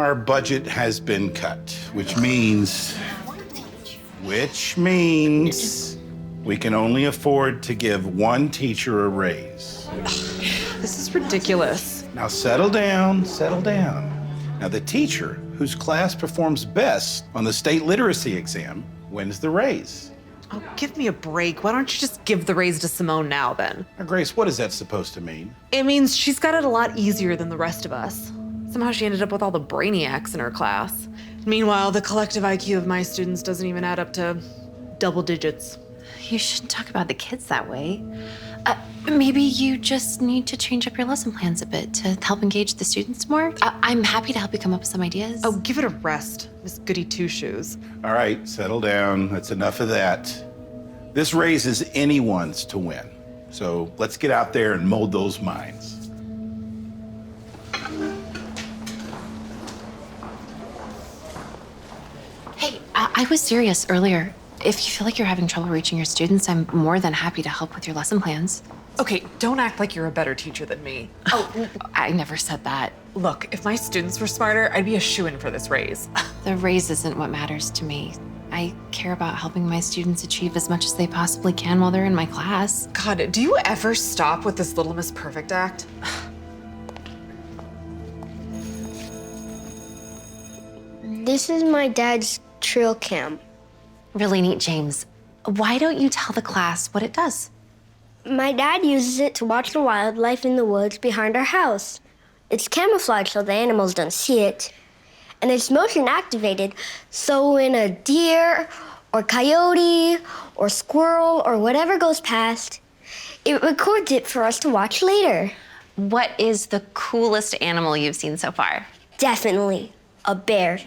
our budget has been cut, which means we can only afford to give one teacher a raise. This is ridiculous. Now settle down, settle down. Now the teacher whose class performs best on the state literacy exam wins the raise. Oh, give me a break. Why don't you just give the raise to Simone now, then? Now, Grace, what is that supposed to mean? It means she's got it a lot easier than the rest of us. Somehow she ended up with all the brainiacs in her class. Meanwhile, the collective IQ of my students doesn't even add up to double digits. You shouldn't talk about the kids that way. Maybe you just need to change up your lesson plans a bit to help engage the students more. I'm happy to help you come up with some ideas. Oh, give it a rest, Miss Goody Two-Shoes. All right, settle down. That's enough of that. This race is anyone's to win. So let's get out there and mold those minds. Hey, I was serious earlier. If you feel like you're having trouble reaching your students, I'm more than happy to help with your lesson plans. Okay, don't act like you're a better teacher than me. Oh, I never said that. Look, if my students were smarter, I'd be a shoo-in for this raise. The raise isn't what matters to me. I care about helping my students achieve as much as they possibly can while they're in my class. God, do you ever stop with this Little Miss Perfect act? This is my dad's trail cam. Really neat, James. Why don't you tell the class what it does? My dad uses it to watch the wildlife in the woods behind our house. It's camouflaged so the animals don't see it. And it's motion activated, so when a deer or coyote or squirrel or whatever goes past, it records it for us to watch later. What is the coolest animal you've seen so far? Definitely a bear.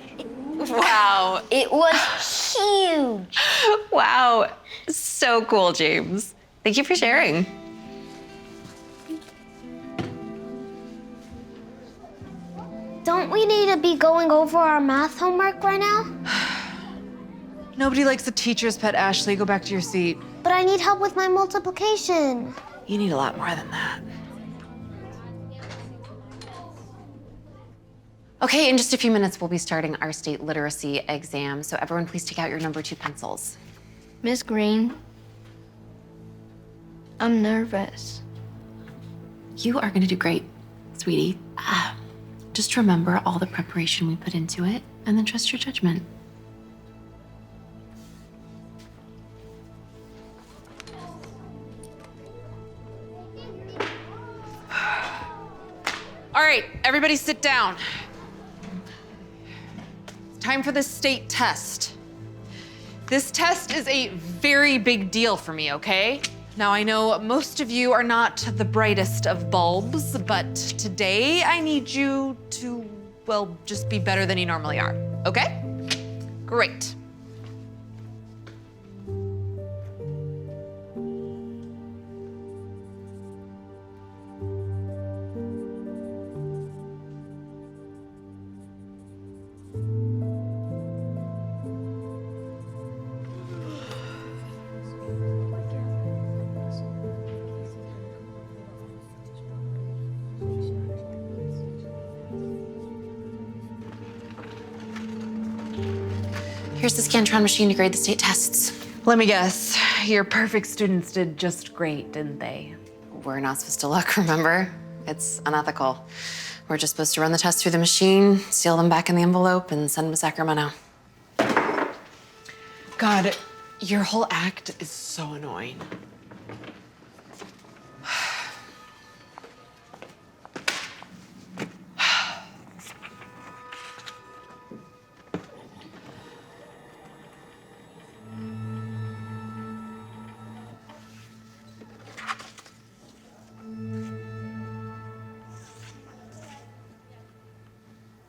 Wow. It was huge. Wow. So cool, James. Thank you for sharing. Don't we need to be going over our math homework right now? Nobody likes the teacher's pet, Ashley. Go back to your seat. But I need help with my multiplication. You need a lot more than that. Okay, in just a few minutes, we'll be starting our state literacy exam. So everyone, please take out your number 2 pencils. Miss Green, I'm nervous. You are gonna do great, sweetie. Just remember all the preparation we put into it, and then trust your judgment. All right, everybody sit down. It's time for the state test. This test is a very big deal for me, okay? Now, I know most of you are not the brightest of bulbs, but today I need you to, well, just be better than you normally are, okay? Great. Here's the Scantron machine to grade the state tests. Let me guess, your perfect students did just great, didn't they? We're not supposed to look, remember? It's unethical. We're just supposed to run the tests through the machine, seal them back in the envelope, and send them to Sacramento. God, your whole act is so annoying.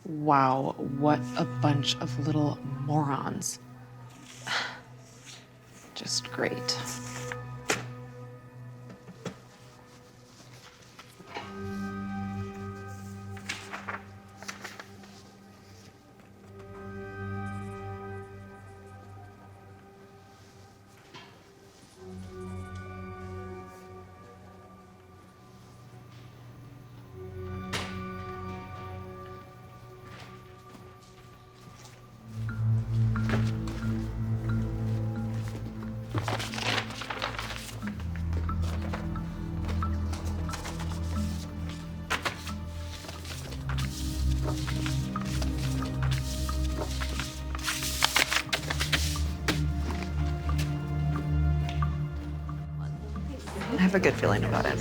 Wow, what a bunch of little morons. Just great. have a good feeling about it.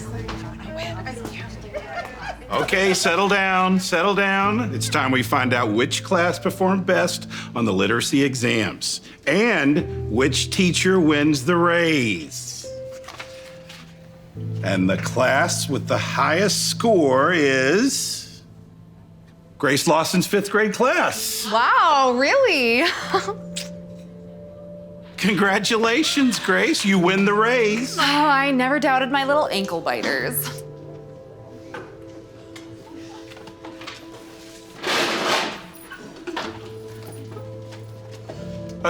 Okay, settle down, settle down. It's time we find out which class performed best on the literacy exams and which teacher wins the raise. And the class with the highest score is Grace Lawson's 5th grade class. Wow, really? Congratulations, Grace. You win the raise. Oh, I never doubted my little ankle biters.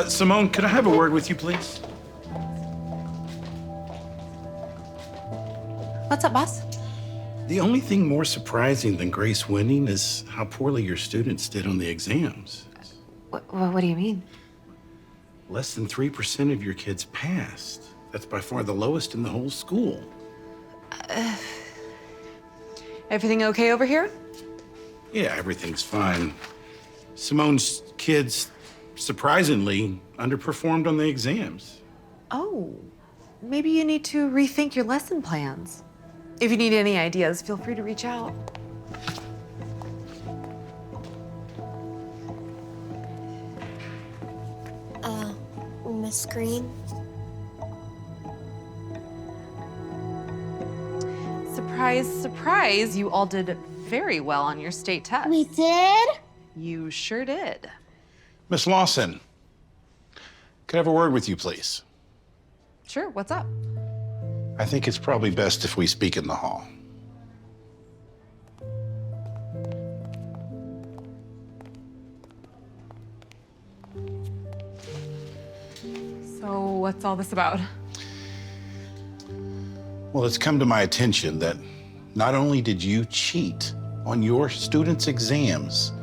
Simone, could I have a word with you, please? What's up, boss? The only thing more surprising than Grace winning is how poorly your students did on the exams. What do you mean? Less than 3% of your kids passed. That's by far the lowest in the whole school. Everything okay over here? Yeah, everything's fine. Simone's kids surprisingly underperformed on the exams. Oh, maybe you need to rethink your lesson plans. If you need any ideas, feel free to reach out. Miss Green? Surprise, surprise, you all did very well on your state test. We did? You sure did. Miss Lawson, could I have a word with you, please? Sure, what's up? I think it's probably best if we speak in the hall. So what's all this about? Well, it's come to my attention that not only did you cheat on your students' exams,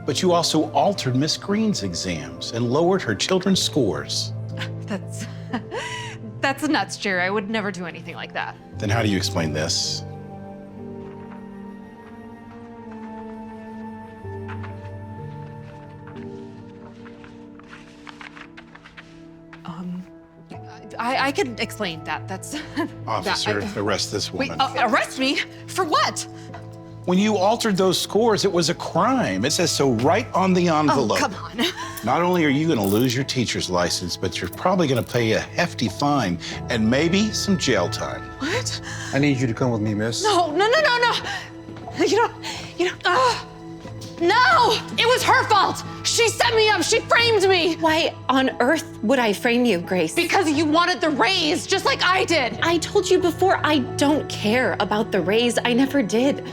but you also altered Miss Green's exams and lowered her children's scores. That's nuts, Jerry. I would never do anything like that. Then how do you explain this? I can explain that. That's Officer, arrest this Wait, woman. arrest me? For what? When you altered those scores, it was a crime. It says so right on the envelope. Oh, come on. Not only are you going to lose your teacher's license, but you're probably going to pay a hefty fine and maybe some jail time. What? I need you to come with me, miss. No. No! It was her fault! She set me up, she framed me! Why on earth would I frame you, Grace? Because you wanted the raise, just like I did! I told you before, I don't care about the raise. I never did.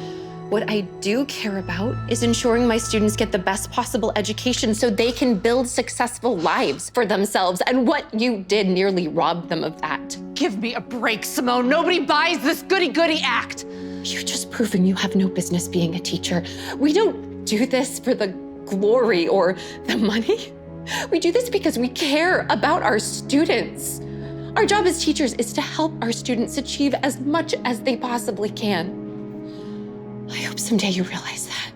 What I do care about is ensuring my students get the best possible education so they can build successful lives for themselves. And what you did nearly robbed them of that. Give me a break, Simone. Nobody buys this goody-goody act. You're just proving you have no business being a teacher. We don't do this for the glory or the money. We do this because we care about our students. Our job as teachers is to help our students achieve as much as they possibly can. I hope someday you realize that.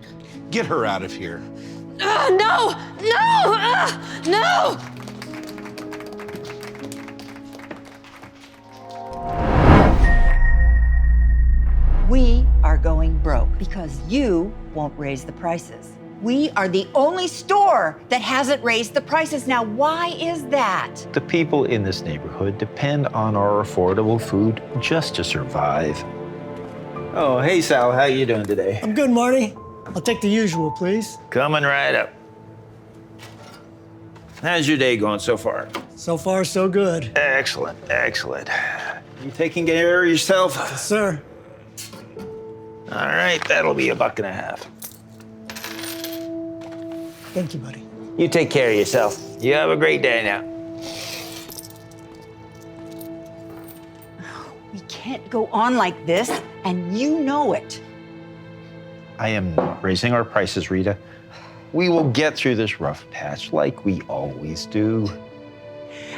Get her out of here. No! We are going broke because you won't raise the prices. We are the only store that hasn't raised the prices. Now, why is that? The people in this neighborhood depend on our affordable food just to survive. Oh, hey, Sal, how you doing today? I'm good, Marty. I'll take the usual, please. Coming right up. How's your day going so far? So far, so good. Excellent, excellent. You taking care of yourself? Yes, sir. All right, that'll be $1.50. Thank you, buddy. You take care of yourself. You have a great day now. We can't go on like this, and you know it. I am not raising our prices, Rita. We will get through this rough patch like we always do.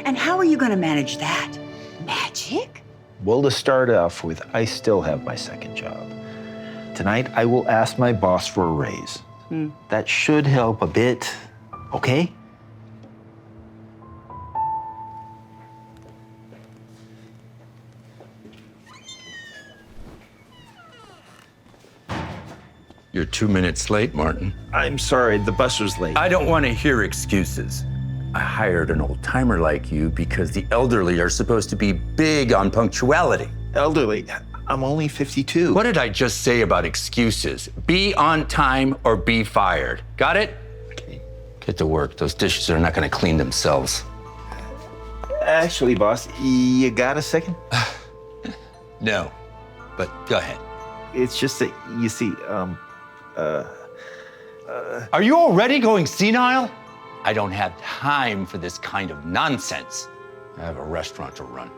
And how are you going to manage that? Magic? Well, to start off with, I still have my second job. Tonight, I will ask my boss for a raise. That should help a bit, okay? You're 2 minutes late, Martin. I'm sorry, the bus was late. I don't want to hear excuses. I hired an old timer like you because the elderly are supposed to be big on punctuality. Elderly, I'm only 52. What did I just say about excuses? Be on time or be fired. Got it? Okay. Get to work. Those dishes are not going to clean themselves. Actually, boss, you got a second? No, but go ahead. It's just that, you see, Are you already going senile? I don't have time for this kind of nonsense. I have a restaurant to run.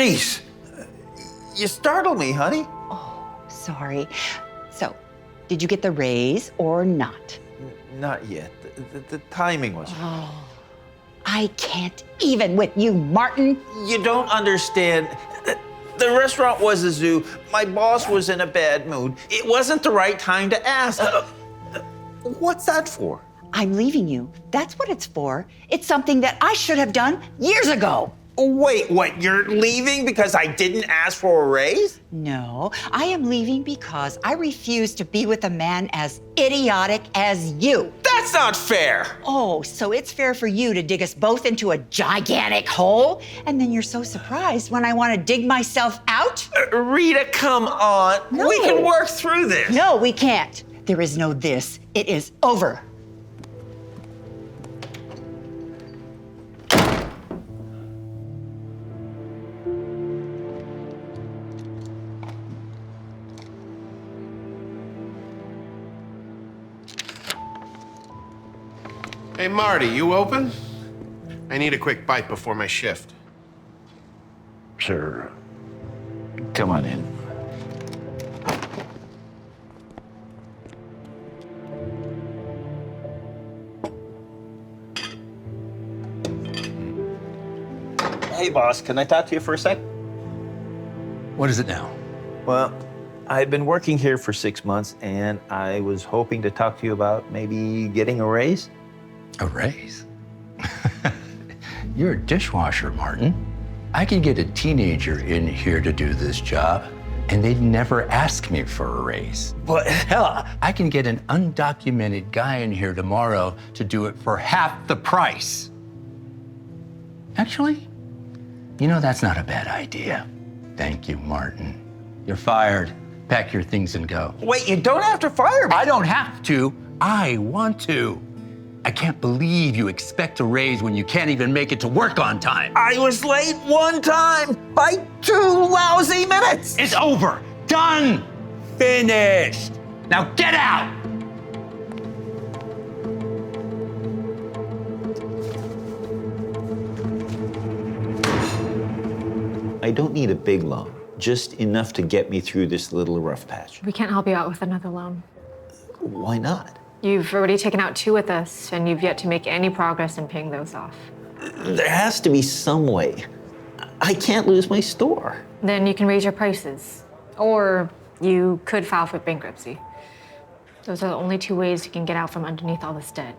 jeez, you startled me, honey. Sorry. So, did you get the raise or not? Not yet. The timing was. I can't even with you, Martin. You don't understand. The restaurant was a zoo. My boss was in a bad mood. It wasn't the right time to ask. What's that for? I'm leaving you. That's what it's for. It's something that I should have done years ago. Wait, what? You're leaving because I didn't ask for a raise? No, I am leaving because I refuse to be with a man as idiotic as you. That's not fair. Oh, so it's fair for you to dig us both into a gigantic hole? And then you're so surprised when I want to dig myself out? Rita, come on. No. We can work through this. No, we can't. There is no this. It is over. Hey, Marty, you open? I need a quick bite before my shift. Sure. Come on in. Hey, boss, can I talk to you for a sec? What is it now? Well, I've been working here for 6 months, and I was hoping to talk to you about maybe getting a raise. A raise? You're a dishwasher, Martin. I could get a teenager in here to do this job, and they'd never ask me for a raise. But Hell, I can get an undocumented guy in here tomorrow to do it for half the price. Actually, you know, that's not a bad idea. Thank you, Martin. You're fired. Pack your things and go. wait, you don't have to fire me. I don't have to. I want to. I can't believe you expect a raise when you can't even make it to work on time. I was late one time by 2 lousy minutes. It's over. Done. Finished. Now get out. I don't need a big loan, just enough to get me through this little rough patch. We can't help you out with another loan. Why not? You've already taken out 2 with us, and you've yet to make any progress in paying those off. There has to be some way. I can't lose my store. Then you can raise your prices. Or you could file for bankruptcy. Those are the only 2 ways you can get out from underneath all this debt.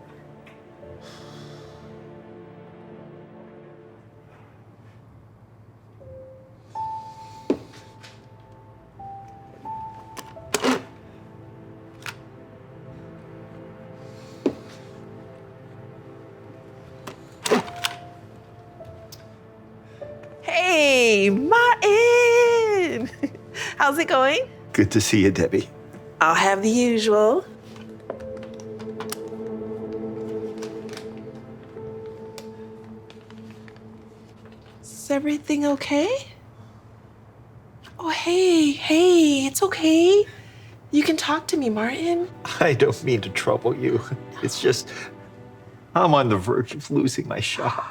Hey, Martin! How's it going? Good to see you, Debbie. I'll have the usual. Is everything okay? Oh, hey, it's okay. You can talk to me, Martin. I don't mean to trouble you. It's just, I'm on the verge of losing my shop.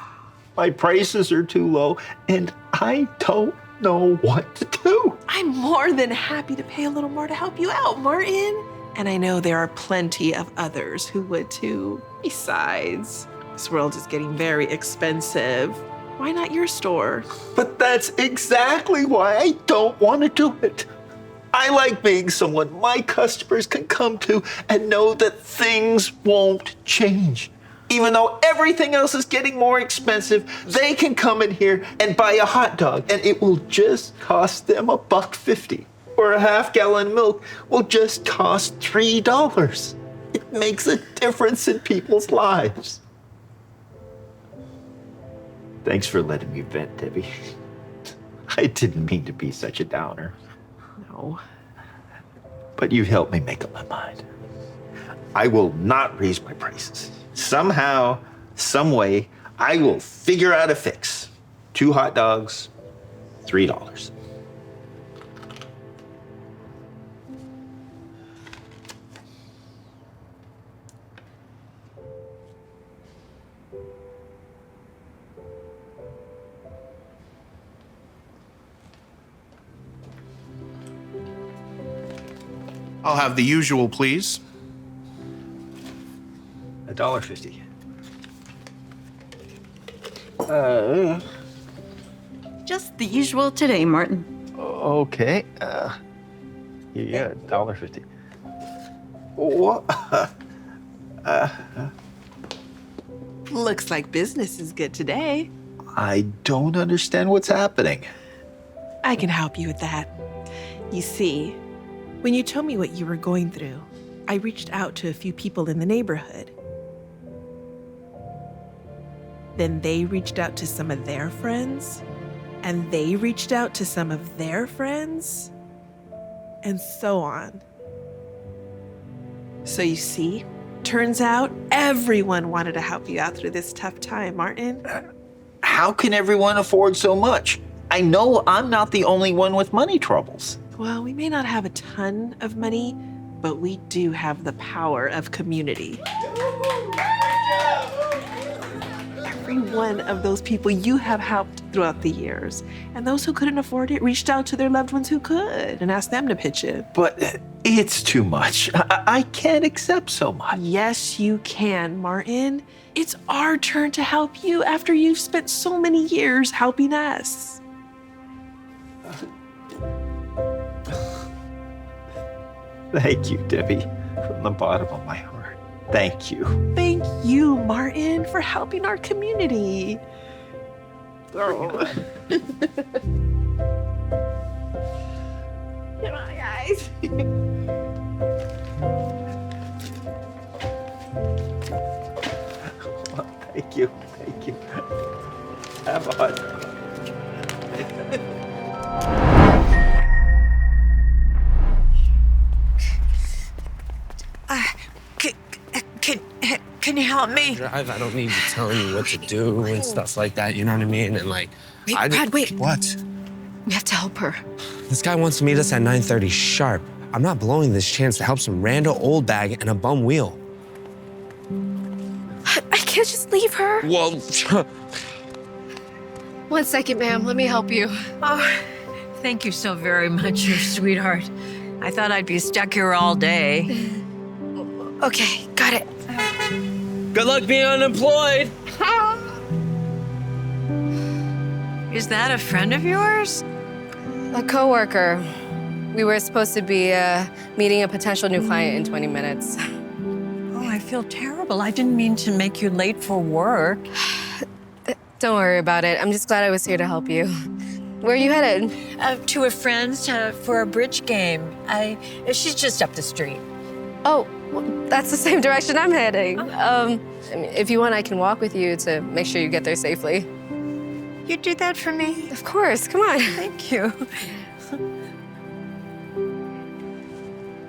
My prices are too low, and I don't know what to do. I'm more than happy to pay a little more to help you out, Martin. And I know there are plenty of others who would too. Besides, this world is getting very expensive. Why not your store? But that's exactly why I don't want to do it. I like being someone my customers can come to and know that things won't change. Even though everything else is getting more expensive, they can come in here and buy a hot dog, and it will just cost them $1.50. Or a half-gallon of milk will just cost $3. It makes a difference in people's lives. Thanks for letting me vent, Debbie. I didn't mean to be such a downer. No. But you've helped me make up my mind. I will not raise my prices. Somehow, some way, I will figure out a fix. 2 hot dogs, $3. I'll have the usual, please. $1.50. Just the usual today, Martin. Okay. Yeah, $1.50. What? Looks like business is good today. I don't understand what's happening. I can help you with that. You see, when you told me what you were going through, I reached out to a few people in the neighborhood. Then they reached out to some of their friends, and they reached out to some of their friends, and so on. So you see, turns out everyone wanted to help you out through this tough time, Martin. How can everyone afford so much? I know I'm not the only one with money troubles. Well, we may not have a ton of money, but we do have the power of community. Every one of those people you have helped throughout the years, and those who couldn't afford it reached out to their loved ones who could and asked them to pitch in. But it's too much. I can't accept so much. Yes, you can, Martin. It's our turn to help you after you've spent so many years helping us. Thank you, Debbie, from the bottom of my heart. Thank you. Thank you, Martin, for helping our community. Oh. Come on, guys. Thank you. Thank you. Have a hot dog. Can you help me? Drive, I don't need you telling you what to do and stuff like that, you know what I mean? And like, Wait, Brad, wait. What? We have to help her. This guy wants to meet us at 9:30 sharp. I'm not blowing this chance to help some rando old bag and a bum wheel. I can't just leave her. Well, 1 second, ma'am. Let me help you. Oh, thank you so very much, you sweetheart. I thought I'd be stuck here all day. Okay, got it. good luck being unemployed. Is that a friend of yours? A coworker. We were supposed to be meeting a potential new client in 20 minutes. Oh, I feel terrible. I didn't mean to make you late for work. Don't worry about it. I'm just glad I was here to help you. Where are you headed? To a friend's for a bridge game. She's just up the street. Oh, well, that's the same direction I'm heading. I mean, if you want, I can walk with you to make sure you get there safely. You do that for me? Of course, come on. Thank you.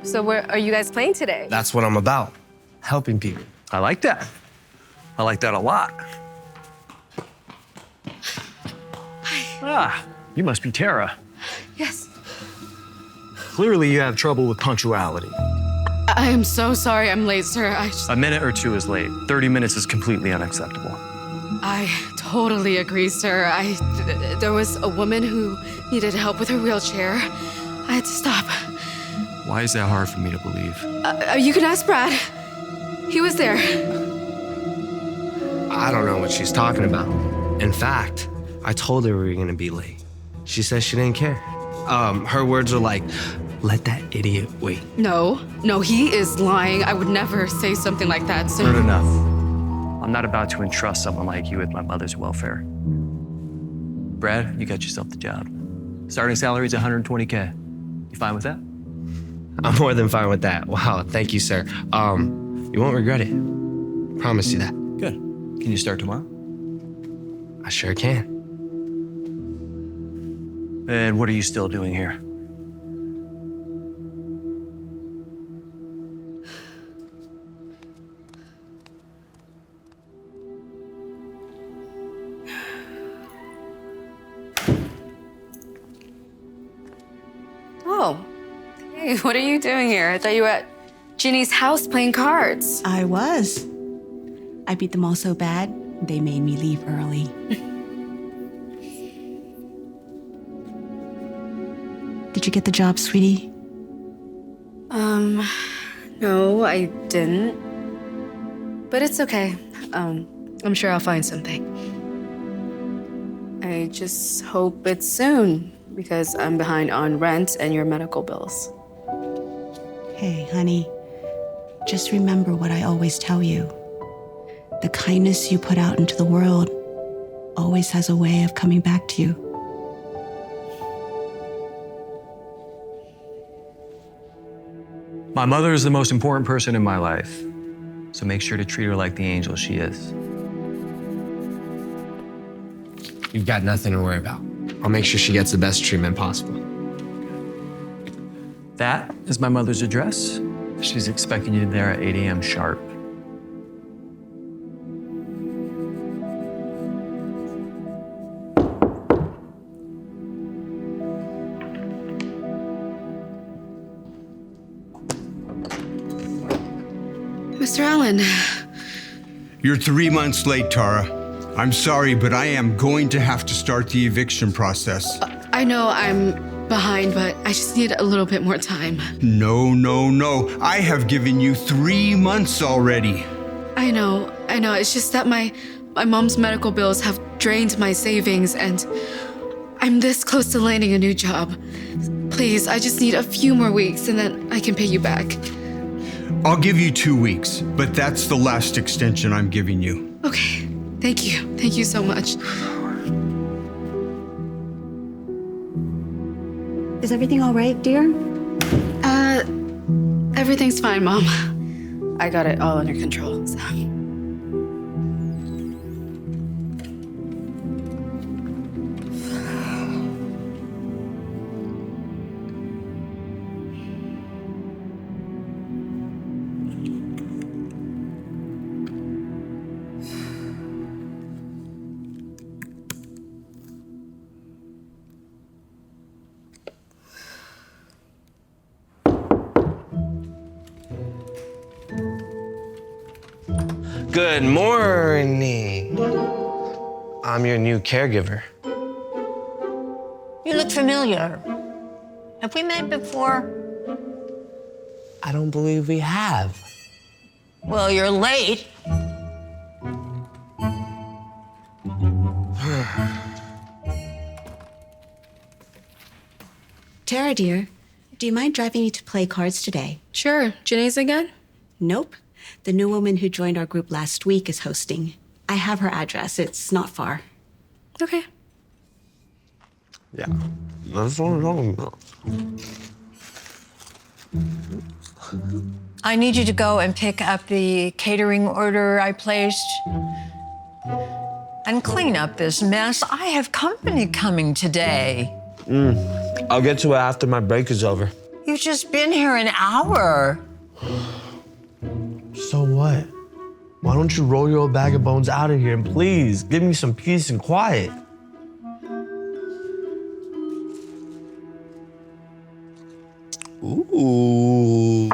So where are you guys playing today? That's what I'm about, helping people. I like that. I like that a lot. Ah, you must be Tara. Yes. Clearly you have trouble with punctuality. I am so sorry I'm late, sir. A minute or two is late. 30 minutes is completely unacceptable. I totally agree, sir. There was a woman who needed help with her wheelchair. I had to stop. Why is that hard for me to believe? You can ask Brad. He was there. I don't know what she's talking about. In fact, I told her we were gonna be late. She said she didn't care. Her words were like, let that idiot wait. No, he is lying. I would never say something like that, so. Good enough. I'm not about to entrust someone like you with my mother's welfare. Brad, you got yourself the job. Starting salary is $120K. You fine with that? I'm more than fine with that. Wow, thank you, sir. You won't regret it. Promise you that. Good. Can you start tomorrow? I sure can. And what are you still doing here? Oh, hey, what are you doing here? I thought you were at Ginny's house playing cards. I was. I beat them all so bad, they made me leave early. Did you get the job, sweetie? No, I didn't. But it's okay. I'm sure I'll find something. I just hope it's soon, because I'm behind on rent and your medical bills. Hey, honey, just remember what I always tell you. The kindness you put out into the world always has a way of coming back to you. My mother is the most important person in my life, so make sure to treat her like the angel she is. You've got nothing to worry about. I'll make sure she gets the best treatment possible. That is my mother's address. She's expecting you there at 8 a.m. sharp. Mr. Allen. You're 3 months late, Tara. I'm sorry, but I am going to have to start the eviction process. I know I'm behind, but I just need a little bit more time. No. I have given you 3 months already. I know. It's just that my mom's medical bills have drained my savings, and I'm this close to landing a new job. Please, I just need a few more weeks, and then I can pay you back. I'll give you 2 weeks, but that's the last extension I'm giving you. Okay. Thank you. Thank you so much. Is everything all right, dear? Everything's fine, Mom. I got it all under control, so. Good morning. I'm your new caregiver. You look familiar. Have we met before? I don't believe we have. Well, you're late. Tara, dear, do you mind driving me to play cards today? Sure. Ginny's again? Nope. The new woman who joined our group last week is hosting. I have her address. It's not far. Okay. Yeah, that's what I'm talking about. I need you to go and pick up the catering order I placed and clean up this mess. I have company coming today. I'll get to it after my break is over. You've just been here an hour. So what? Why don't you roll your old bag of bones out of here and please give me some peace and quiet? Ooh.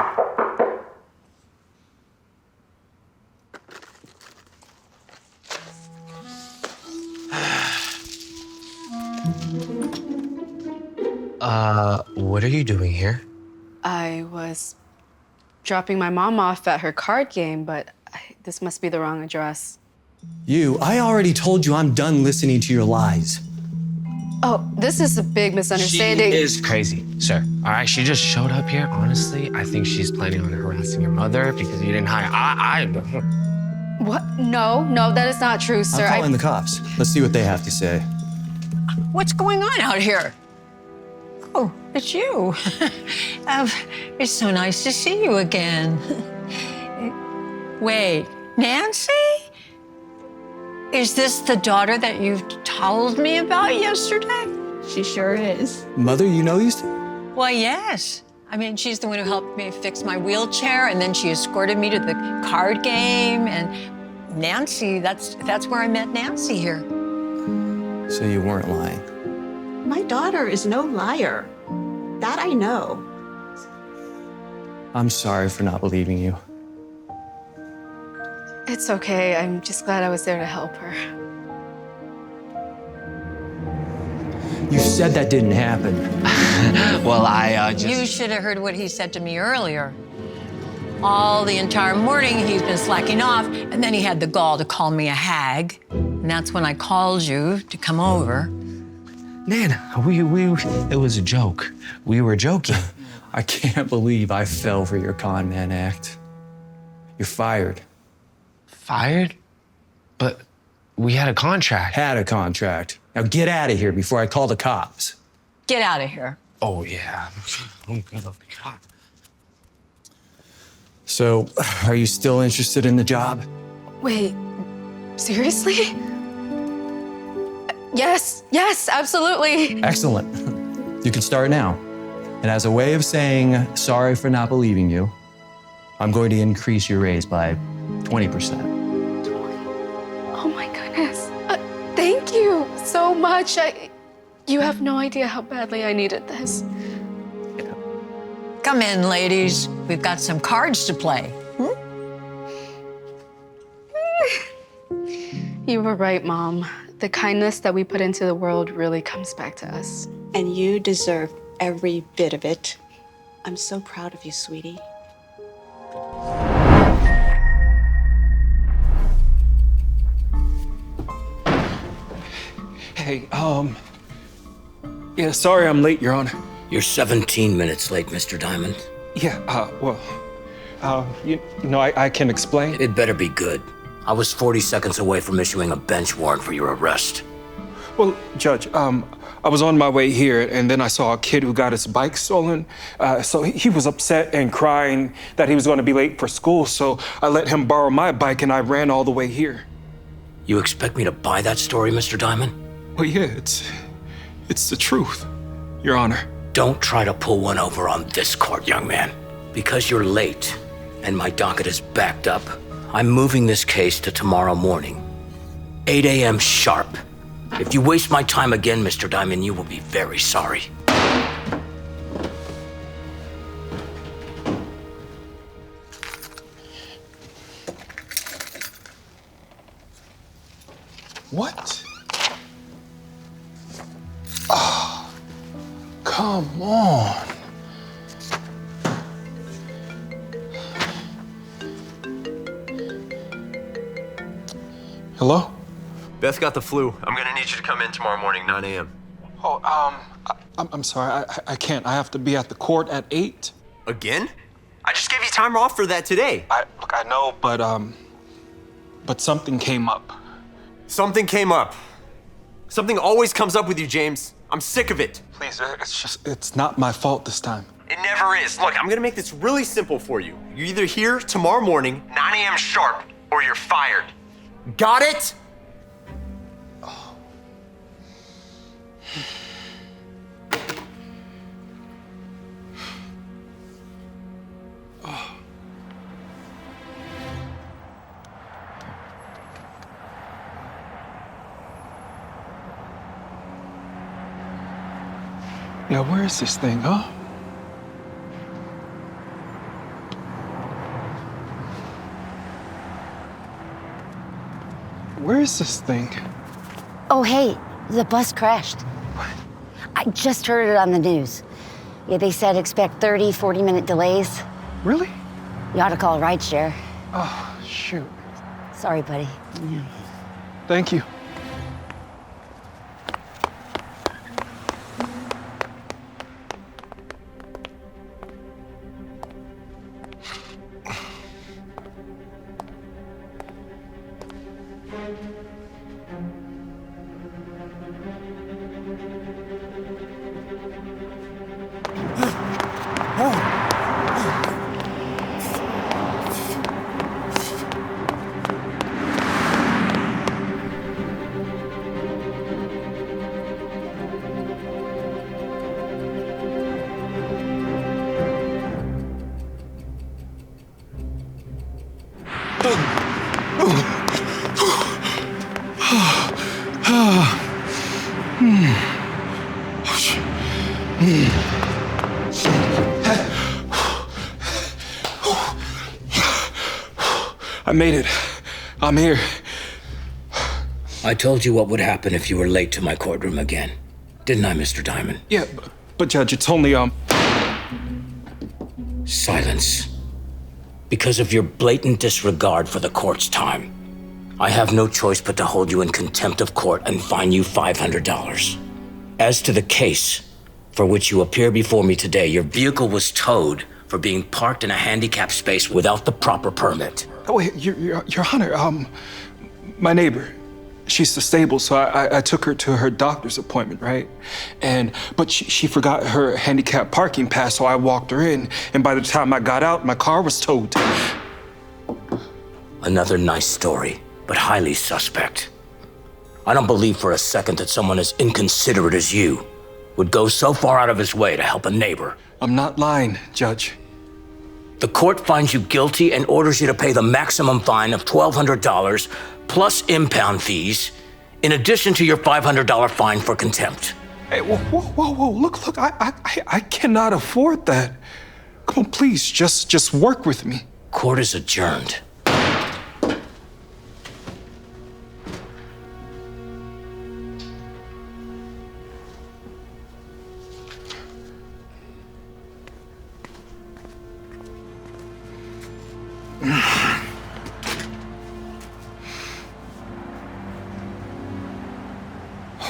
What are you doing here? I was dropping my mom off at her card game, but this must be the wrong address. I already told you I'm done listening to your lies. Oh, this is a big misunderstanding. She is crazy, sir. All right, she just showed up here. Honestly, I think she's planning on harassing your mother because you didn't hire. What? No, that is not true, sir. I'm calling the cops. Let's see what they have to say. What's going on out here? Oh, it's you. It's so nice to see you again. Wait, Nancy? Is this the daughter that you told me about yesterday? She sure is. Mother, you know these two? Well, yes. I mean, she's the one who helped me fix my wheelchair, and then she escorted me to the card game. And Nancy, that's where I met Nancy here. So you weren't lying. My daughter is no liar. That I know. I'm sorry for not believing you. It's okay. I'm just glad I was there to help her. You said that didn't happen. Well, I You should have heard what he said to me earlier. All the entire morning, he's been slacking off, and then he had the gall to call me a hag. And that's when I called you to come over. Nana, it was a joke. We were joking. I can't believe I fell for your con man act. You're fired. Fired? But we had a contract. Had a contract. Now get out of here before I call the cops. Get out of here. Oh, yeah. I'm good of the cop. So, are you still interested in the job? Wait, seriously? Yes, absolutely. Excellent. You can start now. And as a way of saying sorry for not believing you, I'm going to increase your raise by 20%. Oh my goodness. Thank you so much. You have no idea how badly I needed this. Come in, ladies. We've got some cards to play. You were right, Mom. The kindness that we put into the world really comes back to us. And you deserve every bit of it. I'm so proud of you, sweetie. Hey, yeah, sorry I'm late, Your Honor. You're 17 minutes late, Mr. Diamond. Yeah, I can explain. It better be good. I was 40 seconds away from issuing a bench warrant for your arrest. Well, Judge, I was on my way here, and then I saw a kid who got his bike stolen. So he was upset and crying that he was going to be late for school, so I let him borrow my bike, and I ran all the way here. You expect me to buy that story, Mr. Diamond? Well, yeah, it's the truth, Your Honor. Don't try to pull one over on this court, young man. Because you're late and my docket is backed up, I'm moving this case to tomorrow morning, 8 a.m. sharp. If you waste my time again, Mr. Diamond, you will be very sorry. What? Oh, come on. Hello? Beth got the flu. I'm gonna need you to come in tomorrow morning, 9 a.m. Oh, I'm sorry. I can't. I have to be at the court at 8. Again? I just gave you time off for that today. Look, I know, but something came up. Something came up. Something always comes up with you, James. I'm sick of it. Please, it's not my fault this time. It never is. Look, I'm gonna make this really simple for you. You're either here tomorrow morning, 9 a.m. sharp, or you're fired. Got it? Yeah, where is this thing, huh? Where is this thing? Oh, hey, the bus crashed. What? I just heard it on the news. Yeah, they said expect 30, 40-minute delays. Really? You ought to call a rideshare. Oh, shoot. Sorry, buddy. Yeah. Thank you. I made it. I'm here. I told you what would happen if you were late to my courtroom again. Didn't I, Mr. Diamond? Yeah, but Judge, it's only, Silence. Because of your blatant disregard for the court's time, I have no choice but to hold you in contempt of court and fine you $500. As to the case for which you appear before me today, your vehicle was towed for being parked in a handicapped space without the proper permit. Oh, wait, Your Honor, my neighbor, she's disabled, so I took her to her doctor's appointment, right? But she forgot her handicap parking pass, so I walked her in, and by the time I got out, my car was towed. Another nice story, but highly suspect. I don't believe for a second that someone as inconsiderate as you would go so far out of his way to help a neighbor. I'm not lying, Judge. The court finds you guilty and orders you to pay the maximum fine of $1,200 plus impound fees, in addition to your $500 fine for contempt. Hey, whoa, look, I cannot afford that. Come on, please, just work with me. Court is adjourned.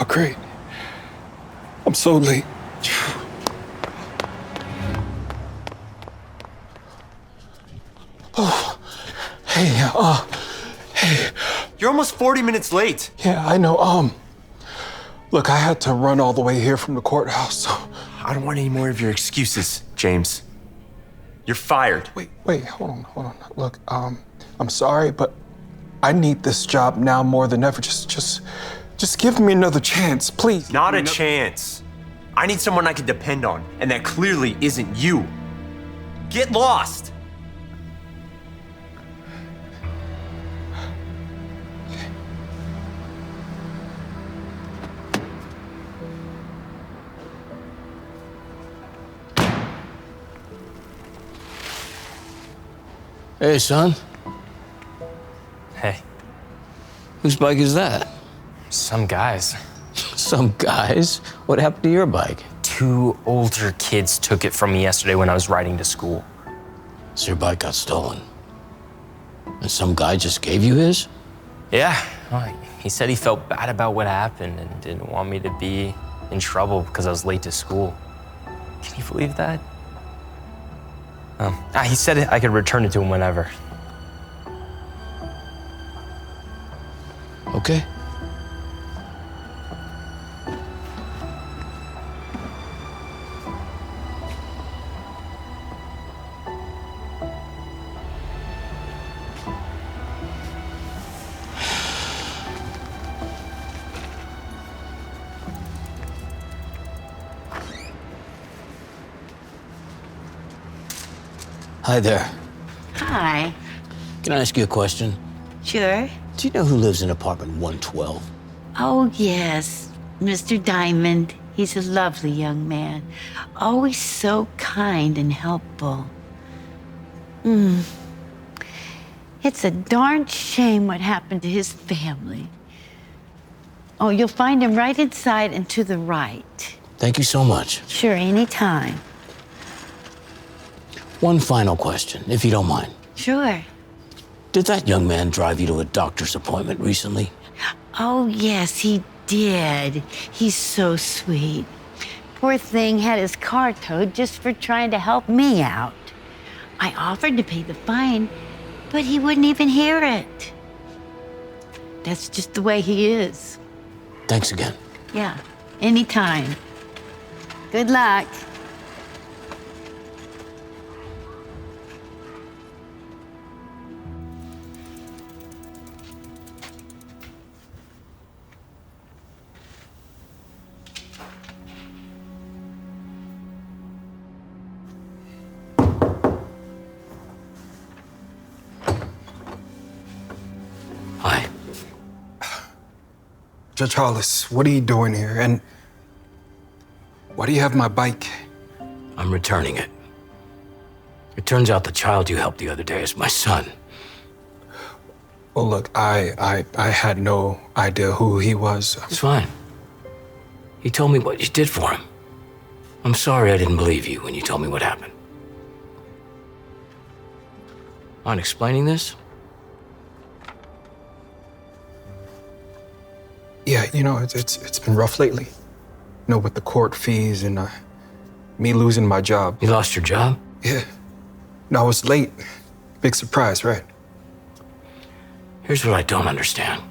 Oh, great. I'm so late. Oh, hey. You're almost 40 minutes late. Yeah, I know. Look, I had to run all the way here from the courthouse, so. I don't want any more of your excuses, James. You're fired. Wait, hold on. Look, I'm sorry, but I need this job now more than ever. Just give me another chance, please. Not a chance. I need someone I can depend on, and that clearly isn't you. Get lost. Hey, son. Hey. Whose bike is that? Some guys. Some guys? What happened to your bike? 2 older kids took it from me yesterday when I was riding to school. So your bike got stolen? And some guy just gave you his? Yeah. Well, he said he felt bad about what happened and didn't want me to be in trouble because I was late to school. Can you believe that? He said I could return it to him whenever. Okay. Hi there. Hi. Can I ask you a question? Sure. Do you know who lives in apartment 112? Oh, yes. Mr. Diamond. He's a lovely young man. Always so kind and helpful. It's a darn shame what happened to his family. Oh, you'll find him right inside and to the right. Thank you so much. Sure, anytime. One final question, if you don't mind. Sure. Did that young man drive you to a doctor's appointment recently? Oh, yes, he did. He's so sweet. Poor thing had his car towed just for trying to help me out. I offered to pay the fine, but he wouldn't even hear it. That's just the way he is. Thanks again. Yeah, anytime. Good luck. Judge Hollis, what are you doing here? And why do you have my bike? I'm returning it. It turns out the child you helped the other day is my son. Well, look, I had no idea who he was. It's fine. He told me what you did for him. I'm sorry I didn't believe you when you told me what happened. Mind explaining this? Yeah, you know, it's been rough lately. You know, with the court fees and me losing my job. You lost your job? Yeah. No, I was late. Big surprise, right? Here's what I don't understand.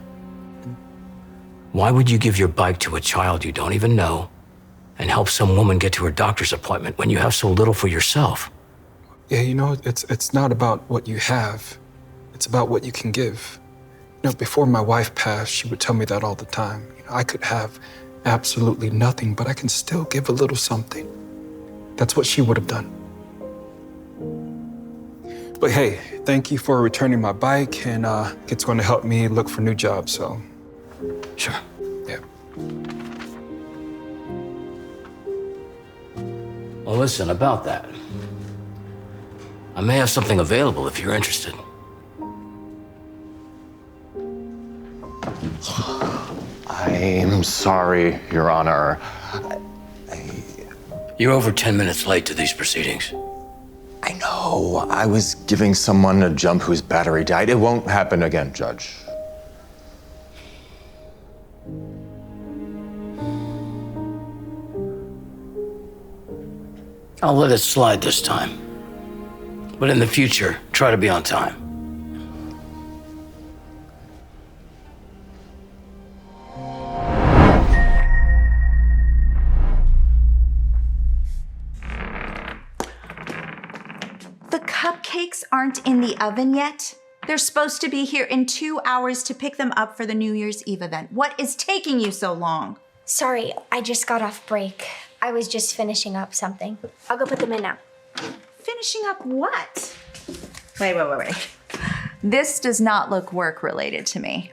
Why would you give your bike to a child you don't even know and help some woman get to her doctor's appointment when you have so little for yourself? Yeah, you know, it's not about what you have. It's about what you can give. You know, before my wife passed, she would tell me that all the time. You know, I could have absolutely nothing, but I can still give a little something. That's what she would have done. But hey, thank you for returning my bike, and it's going to help me look for new jobs, so. Sure. Yeah. Well, listen, about that. I may have something available if you're interested. I'm sorry, Your Honor. You're over 10 minutes late to these proceedings. I know. I was giving someone a jump whose battery died. It won't happen again, Judge. I'll let it slide this time. But in the future, try to be on time. The cupcakes aren't in the oven yet. They're supposed to be here in 2 hours to pick them up for the New Year's Eve event. What is taking you so long? Sorry, I just got off break. I was just finishing up something. I'll go put them in now. Finishing up what? Wait. This does not look work-related to me.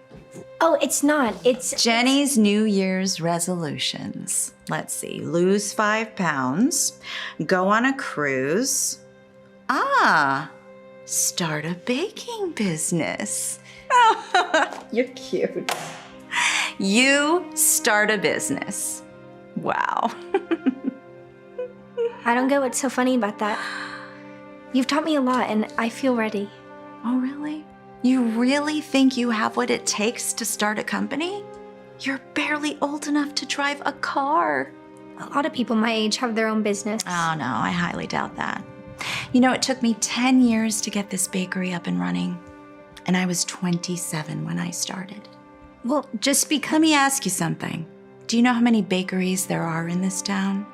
Oh, it's not. It's Jenny's New Year's resolutions. Let's see. Lose 5 pounds. Go on a cruise. Start a baking business. You're cute. You start a business. Wow. I don't get what's so funny about that. You've taught me a lot and I feel ready. Oh, really? You really think you have what it takes to start a company? You're barely old enough to drive a car. A lot of people my age have their own business. Oh, no, I highly doubt that. You know, it took me 10 years to get this bakery up and running, and I was 27 when I started. Well, just because. Let me ask you something. Do you know how many bakeries there are in this town?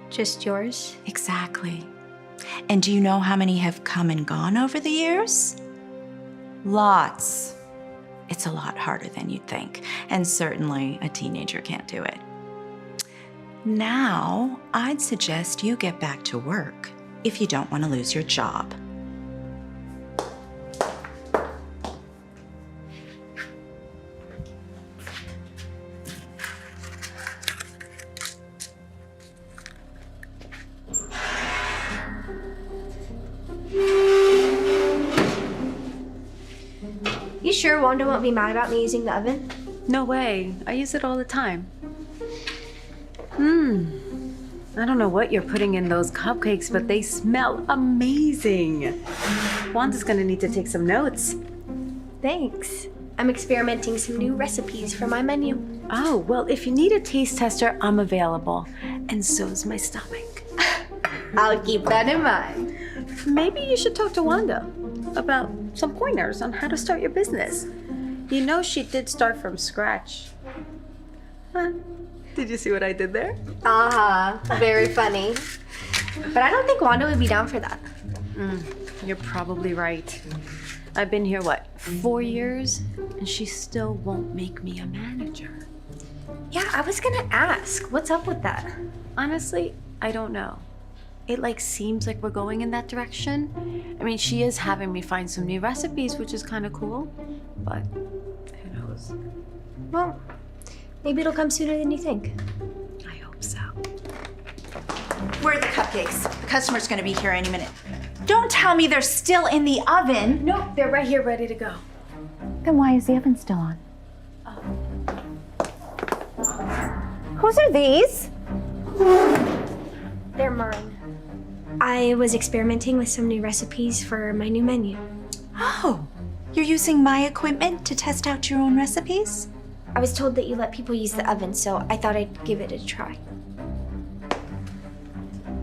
Just yours? Exactly. And do you know how many have come and gone over the years? Lots. It's a lot harder than you'd think, and certainly a teenager can't do it. Now, I'd suggest you get back to work if you don't want to lose your job. You sure Wanda won't be mad about me using the oven? No way. I use it all the time. I don't know what you're putting in those cupcakes, but they smell amazing. Wanda's gonna need to take some notes. Thanks. I'm experimenting some new recipes for my menu. Oh, well, if you need a taste tester, I'm available. And so's my stomach. I'll keep that in mind. Maybe you should talk to Wanda about some pointers on how to start your business. You know she did start from scratch. Huh? Did you see what I did there? Very funny. But I don't think Wanda would be down for that. You're probably right. I've been here, 4 years? And she still won't make me a manager. Yeah, I was gonna ask. What's up with that? Honestly, I don't know. It seems like we're going in that direction. I mean, she is having me find some new recipes, which is kind of cool, but who knows? Well, Maybe it'll come sooner than you think. I hope so. Where are the cupcakes? The customer's gonna be here any minute. Don't tell me they're still in the oven. Nope, they're right here ready to go. Then why is the oven still on? Whose are these? They're mine. I was experimenting with some new recipes for my new menu. Oh, you're using my equipment to test out your own recipes? I was told that you let people use the oven, so I thought I'd give it a try.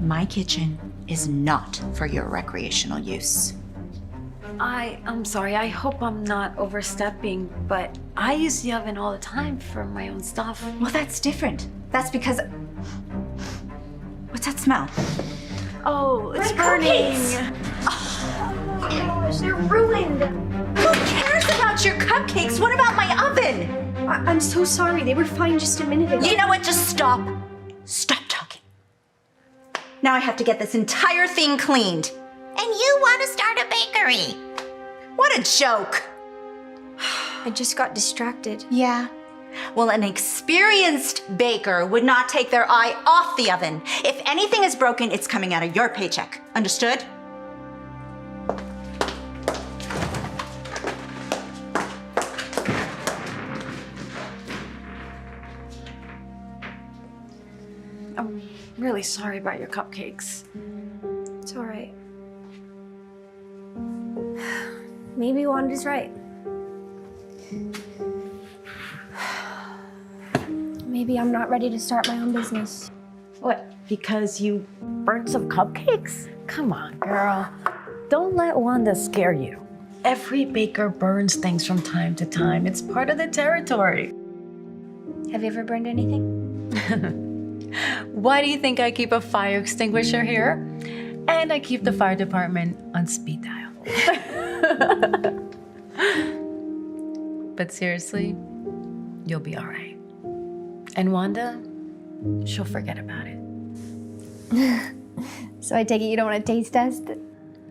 My kitchen is not for your recreational use. I'm sorry, I hope I'm not overstepping, but I use the oven all the time for my own stuff. Well, that's different. That's because... What's that smell? Oh, it's burning. Oh my gosh, they're ruined. Who cares about your cupcakes? What about my oven? I'm so sorry. They were fine just a minute ago. You know what? Just stop. Stop talking. Now I have to get this entire thing cleaned. And you want to start a bakery. What a joke. I just got distracted. Yeah. Well, an experienced baker would not take their eye off the oven. If anything is broken, it's coming out of your paycheck. Understood? I'm really sorry about your cupcakes. It's all right. Maybe Wanda's right. Maybe I'm not ready to start my own business. What, because you burnt some cupcakes? Come on, girl. Don't let Wanda scare you. Every baker burns things from time to time. It's part of the territory. Have you ever burned anything? Why do you think I keep a fire extinguisher here? And I keep the fire department on speed dial. But seriously, you'll be all right. And Wanda, she'll forget about it. So I take it you don't want to taste test?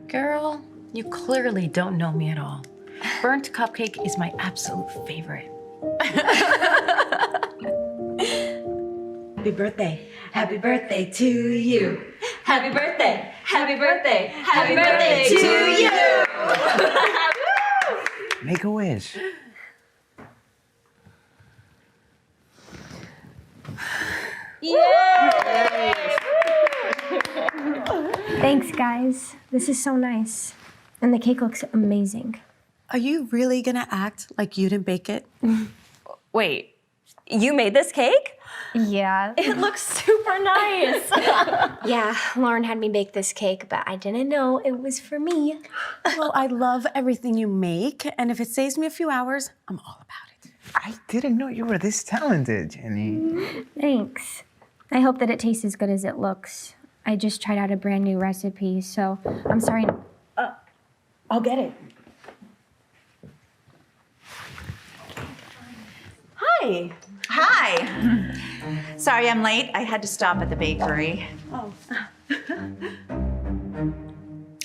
Girl, you clearly don't know me at all. Burnt cupcake is my absolute favorite. Happy birthday. Happy birthday to you. Happy birthday. Happy birthday. Happy birthday to you. Make a wish. Yay! Thanks, guys. This is so nice. And the cake looks amazing. Are you really gonna act like you didn't bake it? Wait, you made this cake? Yeah. It looks super nice. Yeah, Lauren had me bake this cake, but I didn't know it was for me. Well, I love everything you make, and if it saves me a few hours, I'm all about it. I didn't know you were this talented, Jenny. Thanks. I hope that it tastes as good as it looks. I just tried out a brand new recipe, so I'm sorry. I'll get it. Hi. Hi. Sorry I'm late. I had to stop at the bakery. Oh.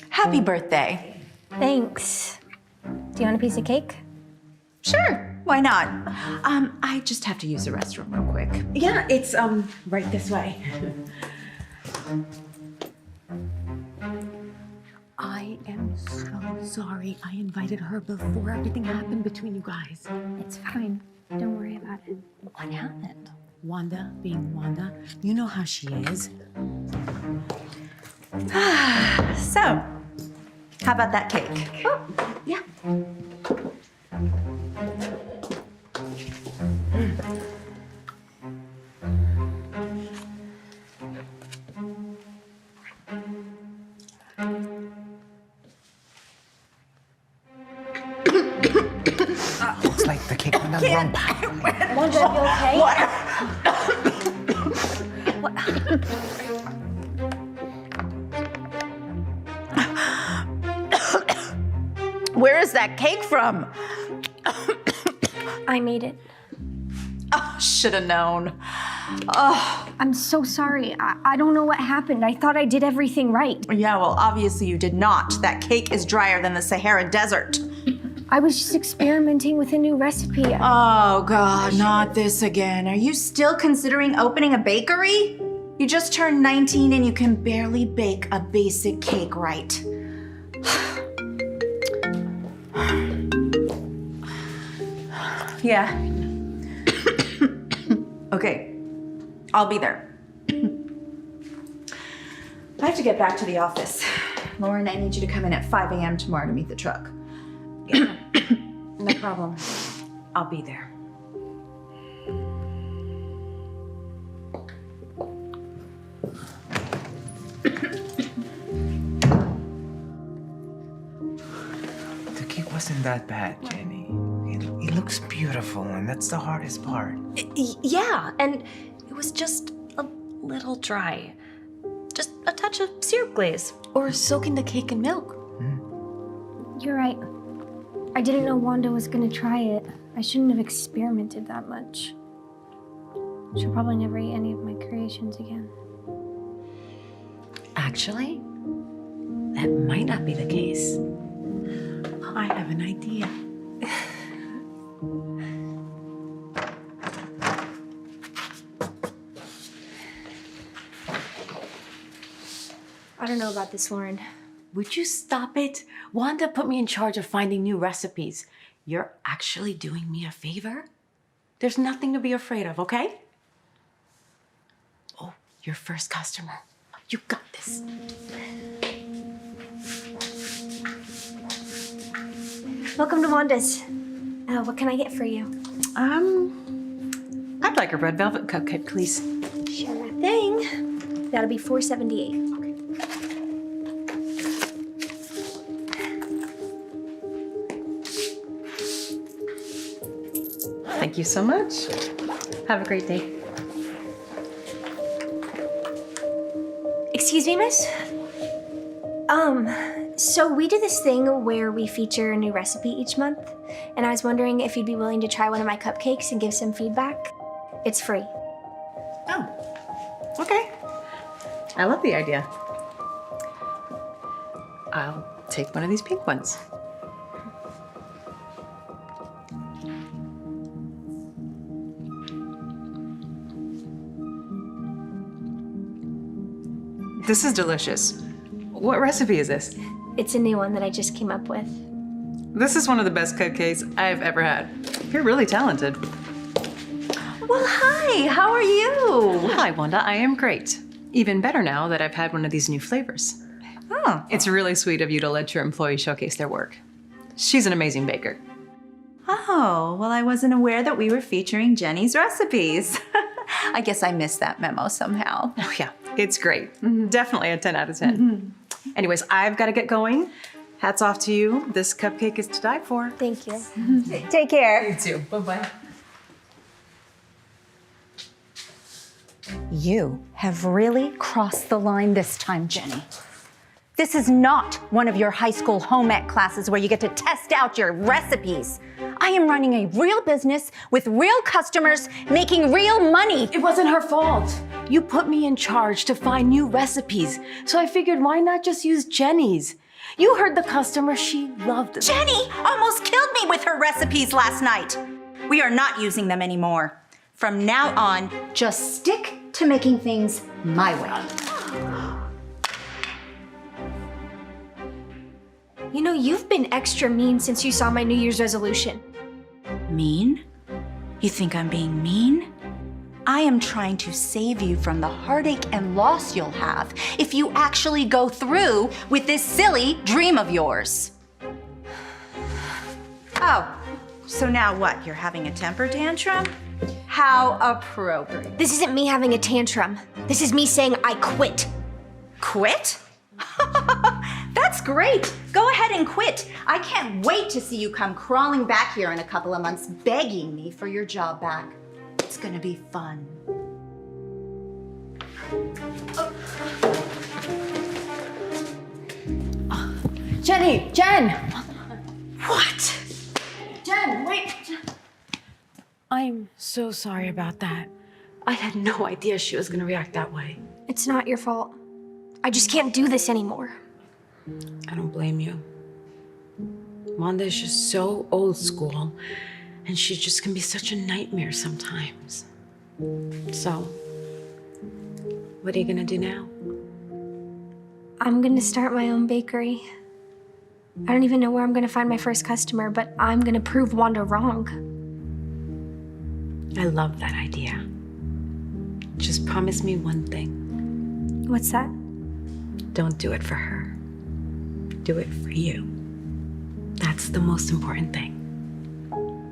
Happy birthday. Thanks. Do you want a piece of cake? Sure. Why not? I just have to use the restroom real quick. Yeah, it's right this way. I am so sorry I invited her before everything happened between you guys. It's fine. Don't worry about it. What happened? Wanda being Wanda, you know how she is. So, how about that cake? Oh, yeah. Looks like the cake went down the wrong path. Wanda, you okay? Where is that cake from? I made it. Oh, should have known. Oh. I'm so sorry. I don't know what happened. I thought I did everything right. Yeah, well, obviously you did not. That cake is drier than the Sahara Desert. I was just experimenting with a new recipe. Oh, God, not this again. Are you still considering opening a bakery? You just turned 19 and you can barely bake a basic cake right. Yeah. Okay, I'll be there. I have to get back to the office. Lauren, I need you to come in at 5 a.m. tomorrow to meet the truck. Yeah. No problem. I'll be there. The cake wasn't that bad, Jenny. It looks beautiful, and that's the hardest part. Yeah, and it was just a little dry. Just a touch of syrup glaze. Or soaking the cake in milk. You're right. I didn't know Wanda was gonna try it. I shouldn't have experimented that much. She'll probably never eat any of my creations again. Actually, that might not be the case. I have an idea. I don't know about this, Lauren. Would you stop it? Wanda put me in charge of finding new recipes. You're actually doing me a favor? There's nothing to be afraid of, okay? Oh, your first customer. You got this. Welcome to Wanda's. What can I get for you? I'd like a red velvet cupcake, please. Sure thing. That'll be $4.78. Thank you so much. Have a great day. Excuse me, miss? So we do this thing where we feature a new recipe each month, and I was wondering if you'd be willing to try one of my cupcakes and give some feedback. It's free. Oh, okay. I love the idea. I'll take one of these pink ones. This is delicious. What recipe is this? It's a new one that I just came up with. This is one of the best cupcakes I've ever had. You're really talented. Well, hi, how are you? Hi, Wanda, I am great. Even better now that I've had one of these new flavors. Oh. It's really sweet of you to let your employee showcase their work. She's an amazing baker. Oh, well, I wasn't aware that we were featuring Jenny's recipes. I guess I missed that memo somehow. Oh, yeah, it's great. Definitely a 10 out of 10. Anyways, I've got to get going. Hats off to you. This cupcake is to die for. Thank you. Take care. You too. Bye-bye. You have really crossed the line this time, Jenny. This is not one of your high school home ec classes where you get to test out your recipes. I am running a real business with real customers making real money. It wasn't her fault. You put me in charge to find new recipes, so I figured why not just use Jenny's? You heard the customer, she loved them. Jenny almost killed me with her recipes last night. We are not using them anymore. From now on, just stick to making things my way. You know, you've been extra mean since you saw my New Year's resolution. Mean? You think I'm being mean? I am trying to save you from the heartache and loss you'll have if you actually go through with this silly dream of yours. Oh, so now what? You're having a temper tantrum? How appropriate. This isn't me having a tantrum. This is me saying I quit. Quit? That's great. Go ahead and quit. I can't wait to see you come crawling back here in a couple of months begging me for your job back. It's gonna be fun. Jenny! Jen! What? Jen, wait! I'm so sorry about that. I had no idea she was gonna react that way. It's not your fault. I just can't do this anymore. I don't blame you. Wanda is just so old school, and she just can be such a nightmare sometimes. So, what are you gonna do now? I'm gonna start my own bakery. I don't even know where I'm gonna find my first customer, but I'm gonna prove Wanda wrong. I love that idea. Just promise me one thing. What's that? Don't do it for her. Do it for you. That's the most important thing.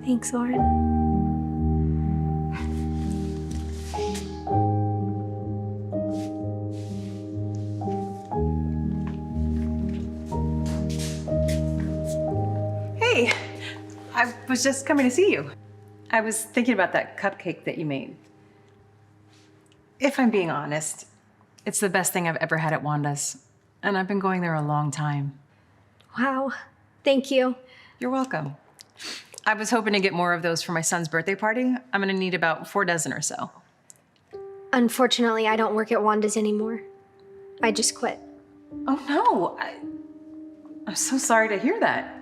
Thanks, Lauren. Hey, I was just coming to see you. I was thinking about that cupcake that you made. If I'm being honest, it's the best thing I've ever had at Wanda's, and I've been going there a long time. Wow, thank you. You're welcome. I was hoping to get more of those for my son's birthday party. I'm gonna need about 4 dozen or so. Unfortunately, I don't work at Wanda's anymore. I just quit. Oh no, I'm so sorry to hear that.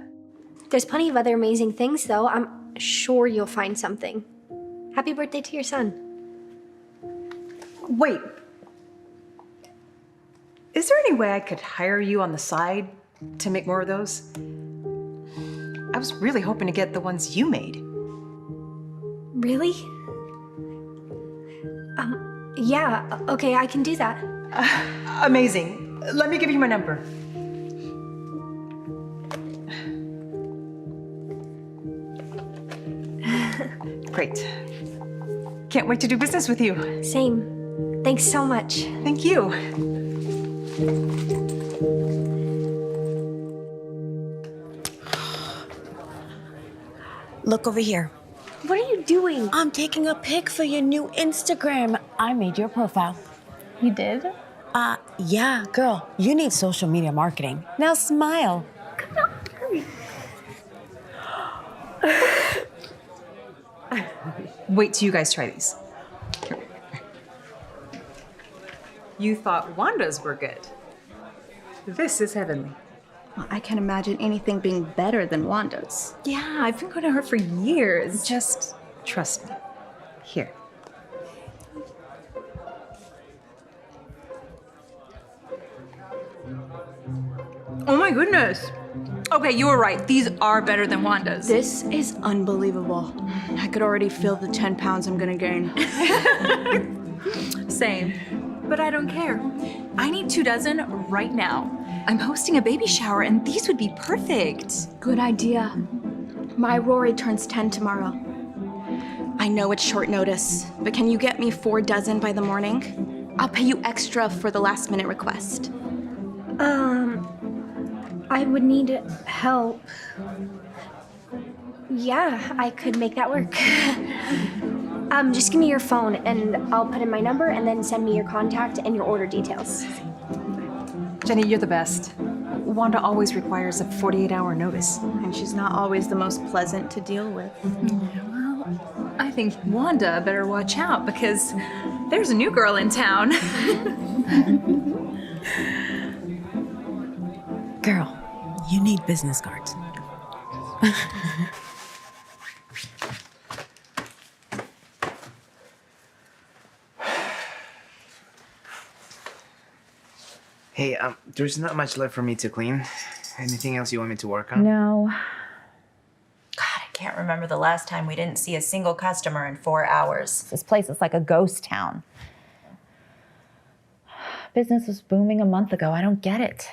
There's plenty of other amazing things, though. I'm sure you'll find something. Happy birthday to your son. Wait. Is there any way I could hire you on the side to make more of those? I was really hoping to get the ones you made. Really? Yeah, okay, I can do that. Amazing. Let me give you my number. Great. Can't wait to do business with you. Same. Thanks so much. Thank you. Look over here. What are you doing? I'm taking a pic for your new Instagram. I made your profile. You did? Yeah, girl. You need social media marketing. Now smile. Wait till you guys try these. You thought Wanda's were good. This is heavenly. Well, I can't imagine anything being better than Wanda's. Yeah, I've been going to her for years. Just trust me. Here. Oh my goodness. Okay, you were right. These are better than Wanda's. This is unbelievable. I could already feel the 10 pounds I'm gonna gain. Same. But I don't care. I need 2 dozen right now. I'm hosting a baby shower and these would be perfect. Good idea. My Rory turns 10 tomorrow. I know it's short notice, but can you get me 4 dozen by the morning? I'll pay you extra for the last minute request. I would need help. Yeah, I could make that work. Just give me your phone and I'll put in my number and then send me your contact and your order details. Jenny, you're the best. Wanda always requires a 48-hour notice. And she's not always the most pleasant to deal with. Well, I think Wanda better watch out because there's a new girl in town. Girl, you need business cards. Hey, there's not much left for me to clean. Anything else you want me to work on? No. God, I can't remember the last time we didn't see a single customer in 4 hours. This place is like a ghost town. Business was booming a month ago. I don't get it.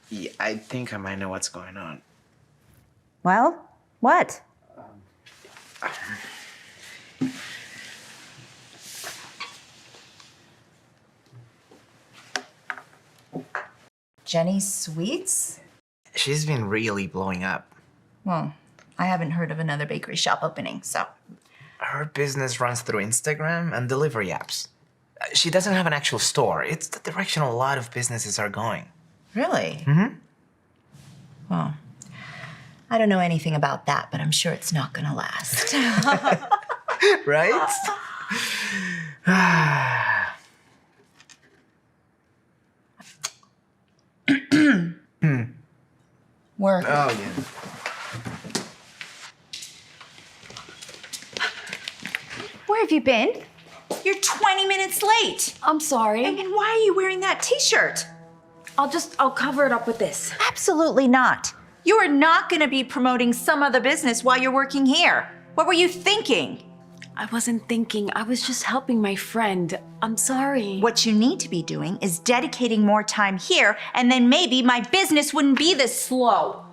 Yeah, I think I might know what's going on. Well, what? Jenny's Sweets? She's been really blowing up. Well, I haven't heard of another bakery shop opening, so. Her business runs through Instagram and delivery apps. She doesn't have an actual store. It's the direction a lot of businesses are going. Really? Mm-hmm. Well, I don't know anything about that, but I'm sure it's not gonna last. Right? work. Oh, yeah. Where have you been? You're 20 minutes late. I'm sorry. And why are you wearing that t-shirt? I'll cover it up with this. Absolutely not. You are not going to be promoting some other business while you're working here. What were you thinking? I wasn't thinking. I was just helping my friend. I'm sorry. What you need to be doing is dedicating more time here, and then maybe my business wouldn't be this slow.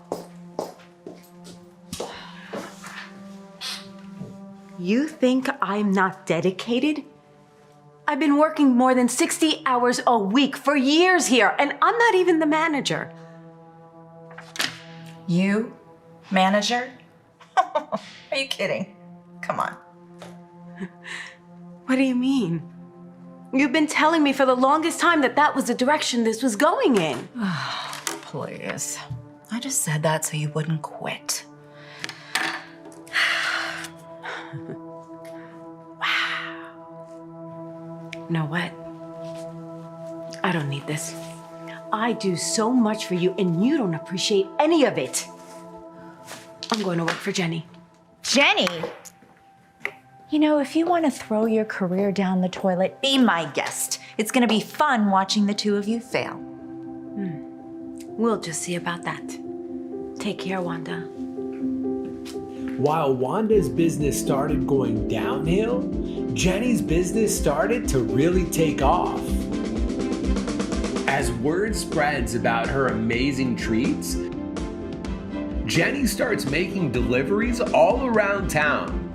You think I'm not dedicated? I've been working more than 60 hours a week for years here, and I'm not even the manager. You? Manager? Are you kidding? Come on. What do you mean? You've been telling me for the longest time that that was the direction this was going in. Please. I just said that so you wouldn't quit. You know what? I don't need this. I do so much for you and you don't appreciate any of it. I'm going to work for Jenny. Jenny? You know, if you want to throw your career down the toilet, be my guest. It's going to be fun watching the two of you fail. We'll just see about that. Take care, Wanda. While Wanda's business started going downhill, Jenny's business started to really take off. As word spreads about her amazing treats, Jenny starts making deliveries all around town.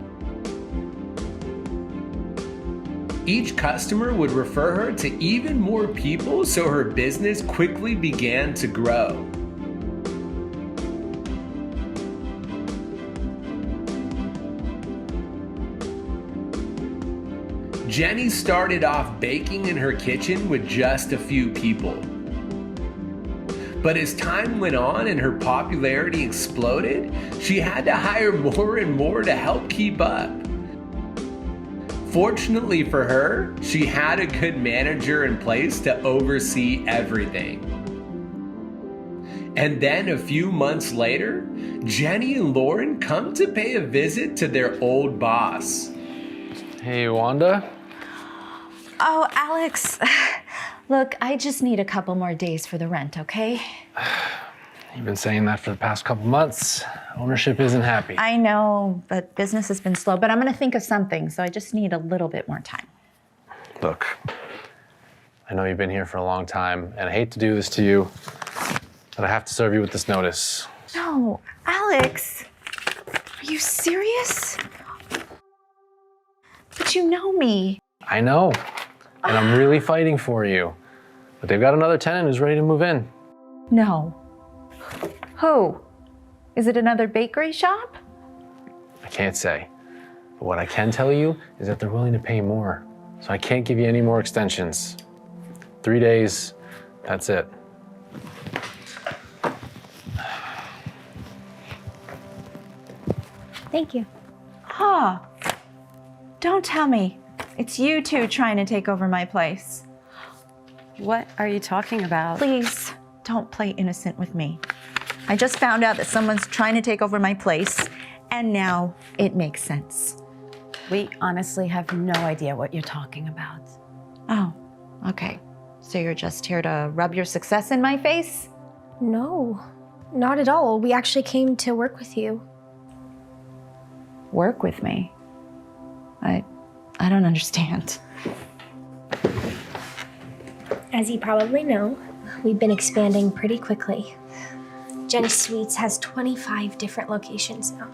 Each customer would refer her to even more people, so her business quickly began to grow. Jenny started off baking in her kitchen with just a few people. But as time went on and her popularity exploded, she had to hire more and more to help keep up. Fortunately for her, she had a good manager in place to oversee everything. And then a few months later, Jenny and Lauren come to pay a visit to their old boss. Hey, Wanda. Oh, Alex. Look, I just need a couple more days for the rent, okay? You've been saying that for the past couple months. Ownership isn't happy. I know, but business has been slow, but I'm gonna think of something, so I just need a little bit more time. Look, I know you've been here for a long time, and I hate to do this to you, but I have to serve you with this notice. No, Alex, are you serious? But you know me. I know, and I'm really fighting for you, but they've got another tenant who's ready to move in. No. Who? Is it another bakery shop? I can't say, but what I can tell you is that they're willing to pay more, so I can't give you any more extensions. 3 days, that's it. Thank you. Huh. Don't tell me. It's you two trying to take over my place. What are you talking about? Please, don't play innocent with me. I just found out that someone's trying to take over my place, and now it makes sense. We honestly have no idea what you're talking about. Oh, okay. So you're just here to rub your success in my face? No, not at all. We actually came to work with you. Work with me? I don't understand. As you probably know, we've been expanding pretty quickly. Jenny Sweets has 25 different locations now.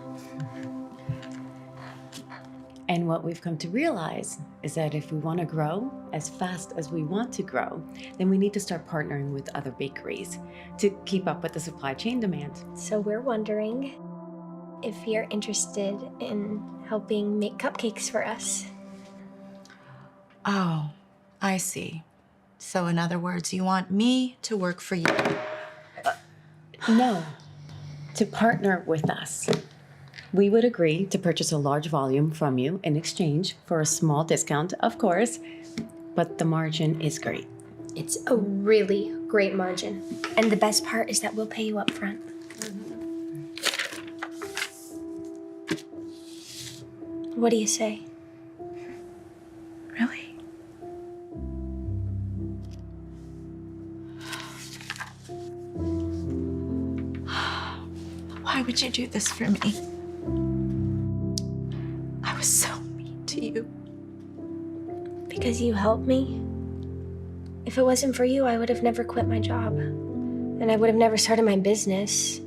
And what we've come to realize is that if we want to grow as fast as we want to grow, then we need to start partnering with other bakeries to keep up with the supply chain demand. So we're wondering if you're interested in helping make cupcakes for us. Oh, I see. So in other words, you want me to work for you? No, to partner with us. We would agree to purchase a large volume from you in exchange for a small discount, of course, but the margin is great. It's a really great margin. And the best part is that we'll pay you up front. What do you say? Really? Why would you do this for me? I was so mean to you. Because you helped me. If it wasn't for you, I would have never quit my job. And I would have never started my business.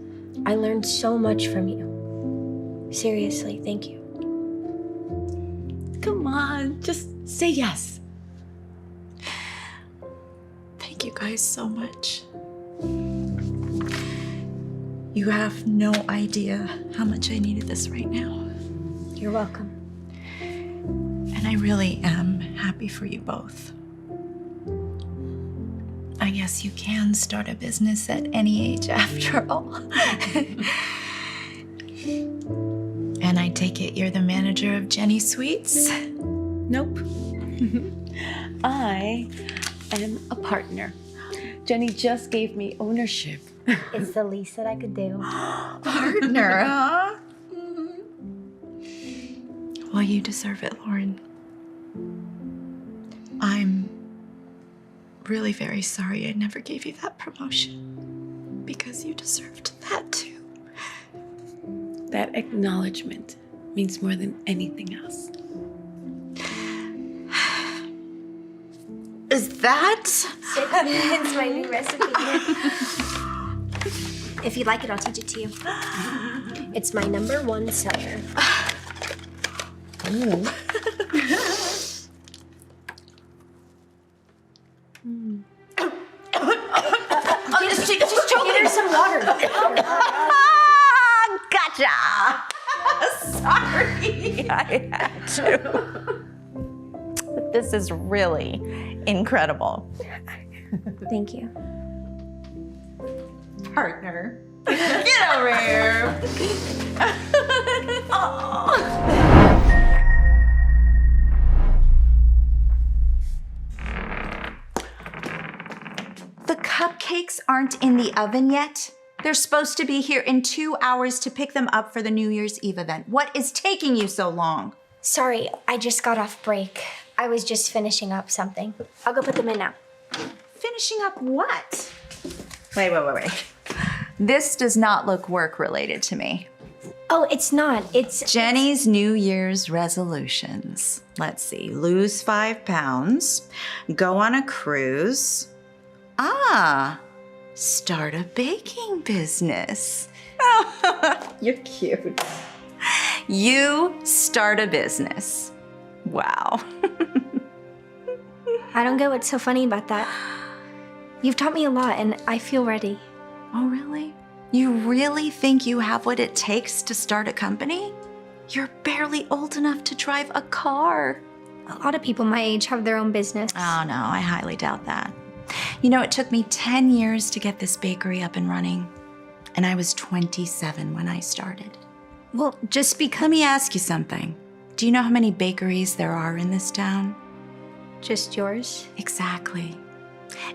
I learned so much from you. Seriously, thank you. Come on, just say yes. Thank you guys so much. You have no idea how much I needed this right now. You're welcome. And I really am happy for you both. I guess you can start a business at any age after all. And I take it you're the manager of Jenny Sweets? Nope. I am a partner. Jenny just gave me ownership. It's the least that I could do. Partner, huh? Well, you deserve it, Lauren. I'm really very sorry I never gave you that promotion, because you deserved that too. That acknowledgement means more than anything else. Is that? It's my new recipe. If you like it, I'll teach it to you. It's my #1 seller. Just choke it. There's some water. Gotcha. Sorry, I had to. But this is really incredible. Thank you. Partner. Get over here. The cupcakes aren't in the oven yet. They're supposed to be here in 2 hours to pick them up for the New Year's Eve event. What is taking you so long? Sorry, I just got off break. I was just finishing up something. I'll go put them in now. Finishing up what? Wait. This does not look work-related to me. Oh, it's not. It's Jenny's New Year's resolutions. Let's see, lose 5 pounds, go on a cruise. Start a baking business. You're cute. You start a business. Wow. I don't get what's so funny about that. You've taught me a lot and I feel ready. Oh, really? You really think you have what it takes to start a company? You're barely old enough to drive a car. A lot of people my age have their own business. Oh, no, I highly doubt that. You know, it took me 10 years to get this bakery up and running, and I was 27 when I started. Well, just because... Let me ask you something. Do you know how many bakeries there are in this town? Just yours? Exactly.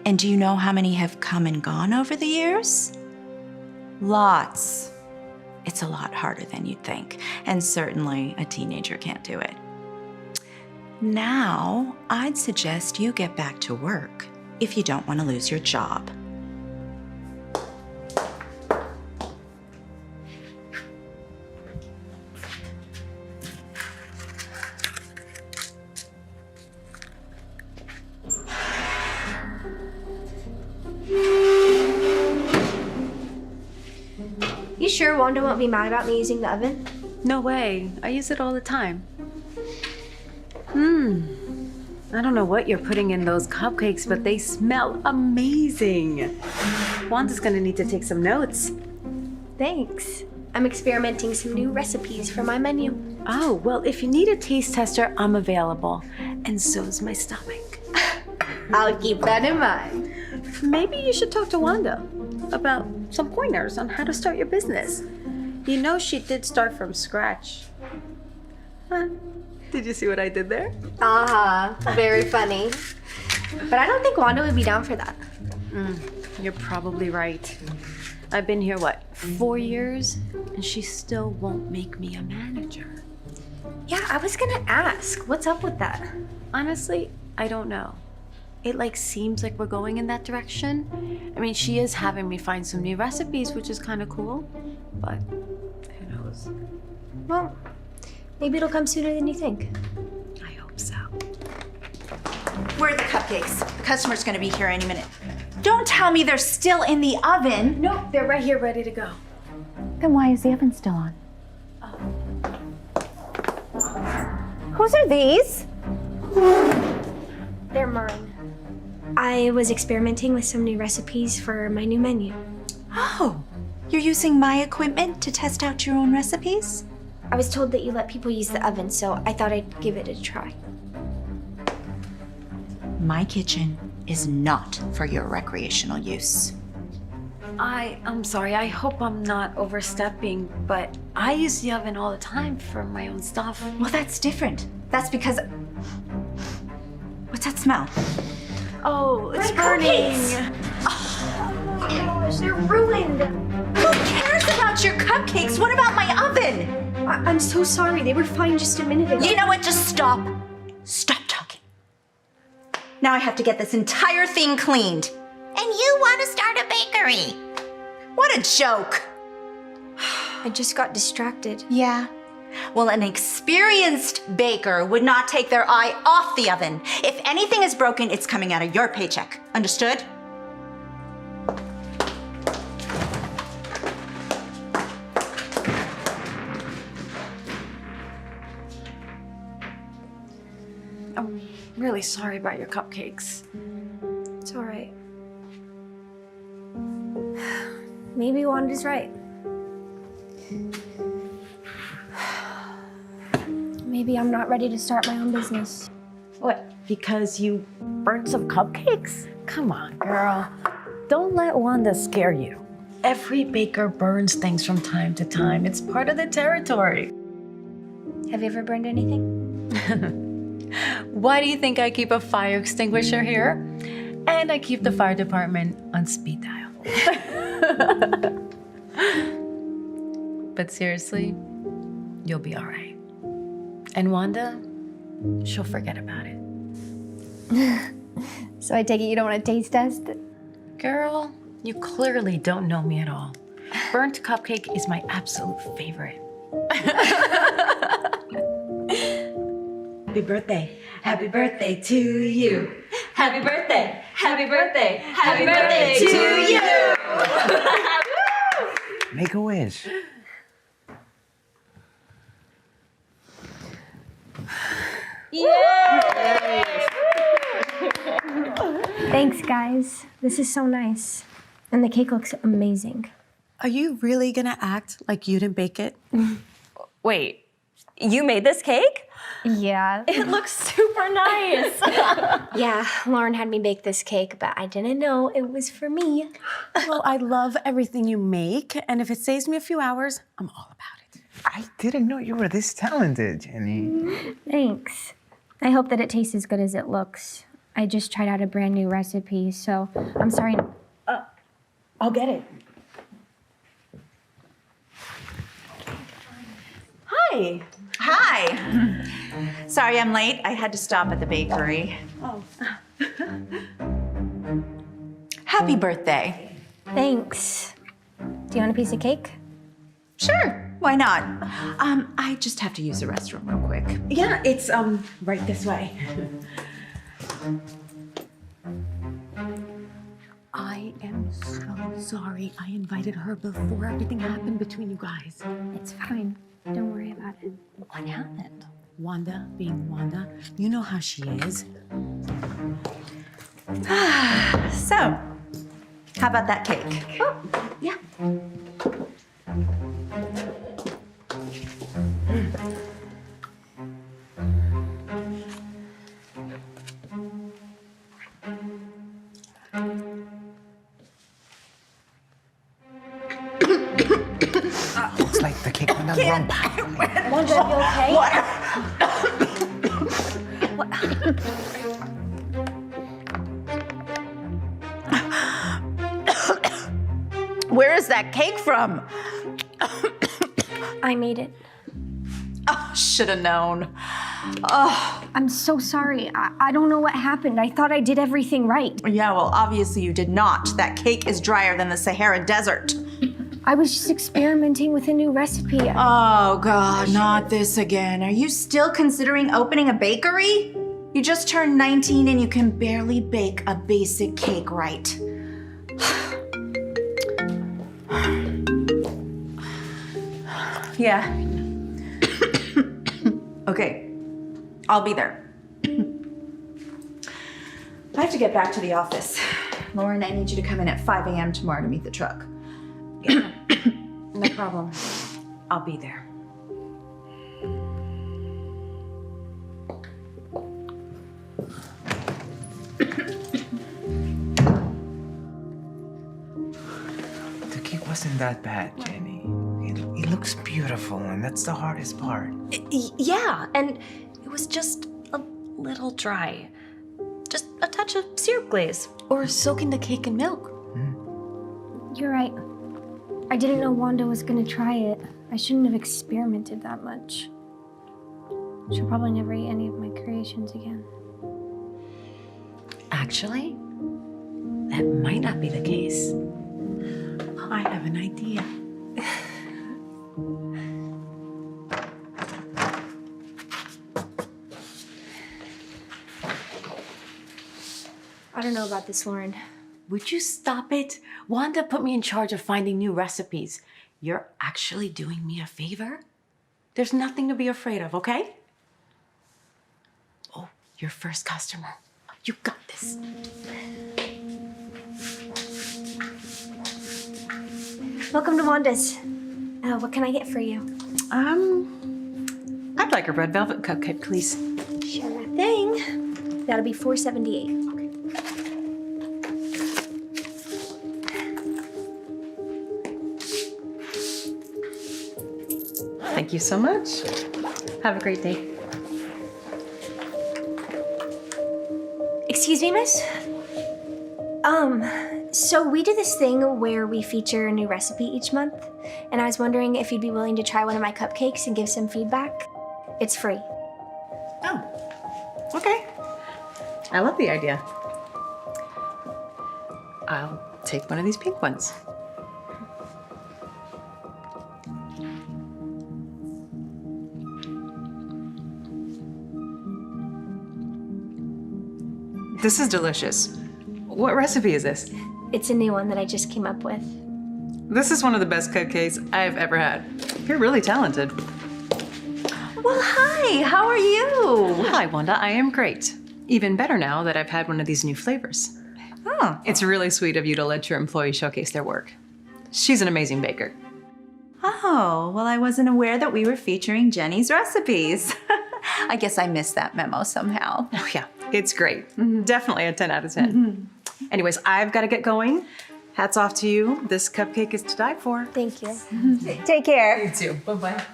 And do you know how many have come and gone over the years? Lots. It's a lot harder than you'd think, and certainly a teenager can't do it. Now, I'd suggest you get back to work if you don't want to lose your job. You sure Wanda won't be mad about me using the oven? No way. I use it all the time. I don't know what you're putting in those cupcakes, but they smell amazing. Wanda's gonna need to take some notes. Thanks. I'm experimenting some new recipes for my menu. Oh, well, if you need a taste tester, I'm available. And so's my stomach. I'll keep that in mind. Maybe you should talk to Wanda about some pointers on how to start your business. You know she did start from scratch. Huh? Did you see what I did there? Very funny. But I don't think Wanda would be down for that. You're probably right. I've been here, 4 years? And she still won't make me a manager. Yeah, I was gonna ask. What's up with that? Honestly, I don't know. It seems like we're going in that direction. I mean, she is having me find some new recipes, which is kind of cool, but who knows? Well, maybe it'll come sooner than you think. I hope so. Where are the cupcakes? The customer's gonna be here any minute. Don't tell me they're still in the oven. Nope, they're right here ready to go. Then why is the oven still on? Whose are these? They're mine. I was experimenting with some new recipes for my new menu. Oh, you're using my equipment to test out your own recipes? I was told that you let people use the oven, so I thought I'd give it a try. My kitchen is not for your recreational use. I'm sorry, I hope I'm not overstepping, but I use the oven all the time for my own stuff. Well, that's different. That's because... What's that smell? Oh, it's My burning. cupcakes! Oh my gosh, they're ruined. Who cares about your cupcakes? What about my oven? I'm so sorry. They were fine just a minute ago. You know what? Just stop. Stop talking. Now I have to get this entire thing cleaned. And you want to start a bakery? What a joke. I just got distracted. Yeah. Well, an experienced baker would not take their eye off the oven. If anything is broken, it's coming out of your paycheck. Understood? I'm really sorry about your cupcakes. It's all right. Maybe Wanda's right. Maybe I'm not ready to start my own business. What? Because you burnt some cupcakes? Come on, girl. Don't let Wanda scare you. Every baker burns things from time to time. It's part of the territory. Have you ever burned anything? Why do you think I keep a fire extinguisher here? And I keep the fire department on speed dial. But seriously, you'll be all right. And Wanda, she'll forget about it. So I take it you don't want to taste test? Girl, you clearly don't know me at all. Burnt cupcake is my absolute favorite. Happy birthday. Happy birthday to you. Happy birthday! Happy birthday! Happy birthday to you. Make a wish. Yay! Thanks, guys. This is so nice. And the cake looks amazing. Are you really gonna act like you didn't bake it? Wait, you made this cake? Yeah. It looks super nice. Yeah, Lauren had me bake this cake, but I didn't know it was for me. Well, I love everything you make, and if it saves me a few hours, I'm all about it. I didn't know you were this talented, Jenny. Thanks. I hope that it tastes as good as it looks. I just tried out a brand new recipe, so I'm sorry. I'll get it. Hi. Hi. Sorry I'm late. I had to stop at the bakery. Oh. Happy birthday. Thanks. Do you want a piece of cake? Sure. Why not? I just have to use the restroom real quick. Yeah, it's right this way. I am so sorry I invited her before everything happened between you guys. It's fine. Don't worry about it. What happened? Wanda being Wanda, you know how she is. So, how about that cake? Oh, yeah. Looks like the cake went down the wrong path. Wanda, you okay? Where is that cake from? I made it. Oh, should have known. Oh. I'm so sorry. I don't know what happened. I thought I did everything right. Yeah, well, obviously you did not. That cake is drier than the Sahara Desert. I was just experimenting with a new recipe. Oh, God, not this again. Are you still considering opening a bakery? You just turned 19 and you can barely bake a basic cake right. Yeah. Okay, I'll be there. I have to get back to the office. Lauren, I need you to come in at 5 a.m. tomorrow to meet the truck. Yeah. No problem. I'll be there. The cake wasn't that bad, Jenny. It looks beautiful, and that's the hardest part. Yeah, and it was just a little dry. Just a touch of syrup glaze. Or soaking the cake in milk. You're right. I didn't know Wanda was gonna try it. I shouldn't have experimented that much. She'll probably never eat any of my creations again. Actually, that might not be the case. I have an idea. I don't know about this, Lauren. Would you stop it? Wanda put me in charge of finding new recipes. You're actually doing me a favor? There's nothing to be afraid of, okay? Oh, your first customer. You got this. Welcome to Wanda's. What can I get for you? I'd like a red velvet cupcake, please. Sure thing. That'll be $4.78. Thank you so much. Have a great day. Excuse me, miss? So we do this thing where we feature a new recipe each month, and I was wondering if you'd be willing to try one of my cupcakes and give some feedback. It's free. Oh, okay. I love the idea. I'll take one of these pink ones. This is delicious. What recipe is this? It's a new one that I just came up with. This is one of the best cupcakes I've ever had. You're really talented. Well, hi, how are you? Hi, Wanda, I am great. Even better now that I've had one of these new flavors. Oh. It's really sweet of you to let your employees showcase their work. She's an amazing baker. Oh, well, I wasn't aware that we were featuring Jenny's recipes. I guess I missed that memo somehow. Oh, yeah, it's great. Definitely a 10 out of 10. Anyways, I've got to get going. Hats off to you. This cupcake is to die for. Thank you. Take care. You too. Bye-bye.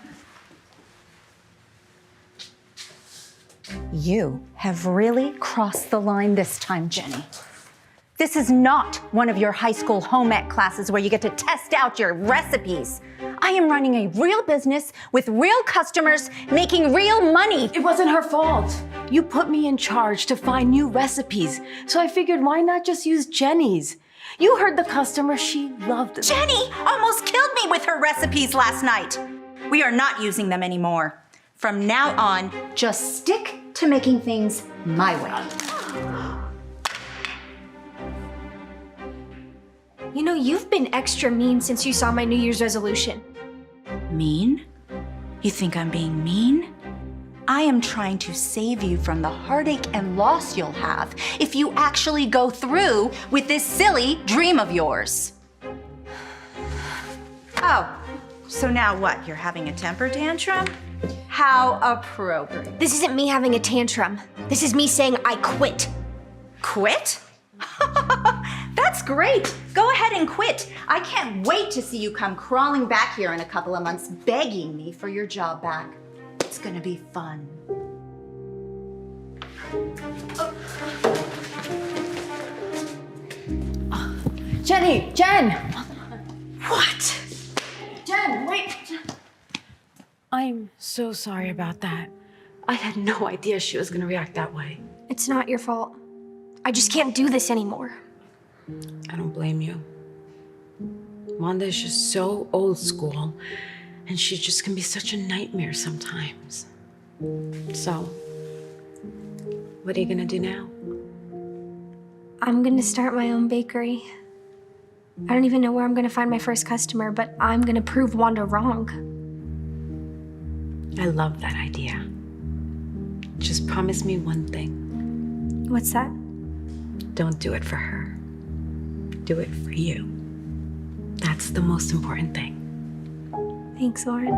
You have really crossed the line this time, Jenny. This is not one of your high school home ec classes where you get to test out your recipes. I am running a real business with real customers making real money. It wasn't her fault. You put me in charge to find new recipes, so I figured why not just use Jenny's? You heard the customer, she loved it. Jenny almost killed me with her recipes last night. We are not using them anymore. From now on, just stick to making things my way. You know, you've been extra mean since you saw my New Year's resolution. Mean? You think I'm being mean? I am trying to save you from the heartache and loss you'll have if you actually go through with this silly dream of yours. Oh, so now what? You're having a temper tantrum? How appropriate. This isn't me having a tantrum. This is me saying I quit. Quit? That's great. Go ahead and quit. I can't wait to see you come crawling back here in a couple of months begging me for your job back. It's gonna be fun. Jenny! Jen! What? Jen, wait! I'm so sorry about that. I had no idea she was gonna react that way. It's not your fault. I just can't do this anymore. I don't blame you. Wanda is just so old school, and she just can be such a nightmare sometimes. So, what are you gonna do now? I'm gonna start my own bakery. I don't even know where I'm gonna find my first customer, but I'm gonna prove Wanda wrong. I love that idea. Just promise me one thing. What's that? Don't do it for her. Do it for you. That's the most important thing. Thanks, Lauren.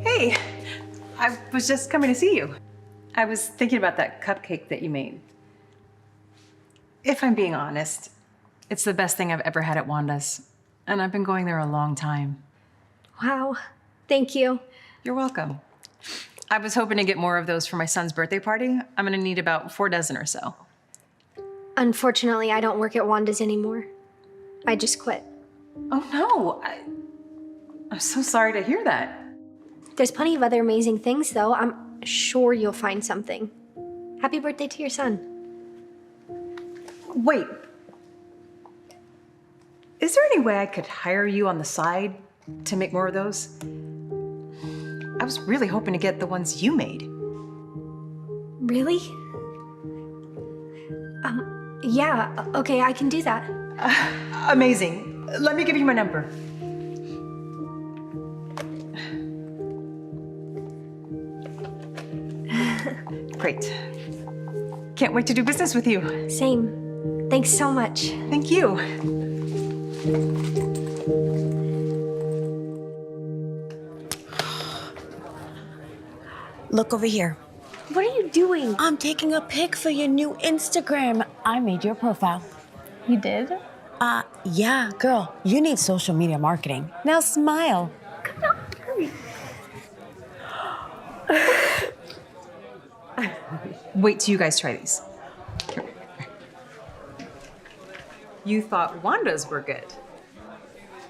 Hey, I was just coming to see you. I was thinking about that cupcake that you made. If I'm being honest, it's the best thing I've ever had at Wanda's, and I've been going there a long time. Wow, thank you. You're welcome. I was hoping to get more of those for my son's birthday party. I'm gonna need about 4 dozen or so. Unfortunately, I don't work at Wanda's anymore. I just quit. Oh no, I'm so sorry to hear that. There's plenty of other amazing things, though. I'm sure you'll find something. Happy birthday to your son. Wait. Is there any way I could hire you on the side to make more of those? I was really hoping to get the ones you made. Really? Yeah, okay, I can do that. Amazing. Let me give you my number. Great. Can't wait to do business with you. Same. Thanks so much. Thank you. Look over here. What are you doing? I'm taking a pic for your new Instagram. I made your profile. You did? Yeah, girl. You need social media marketing. Now smile. Come on, hurry. Wait till you guys try these. You thought Wanda's were good.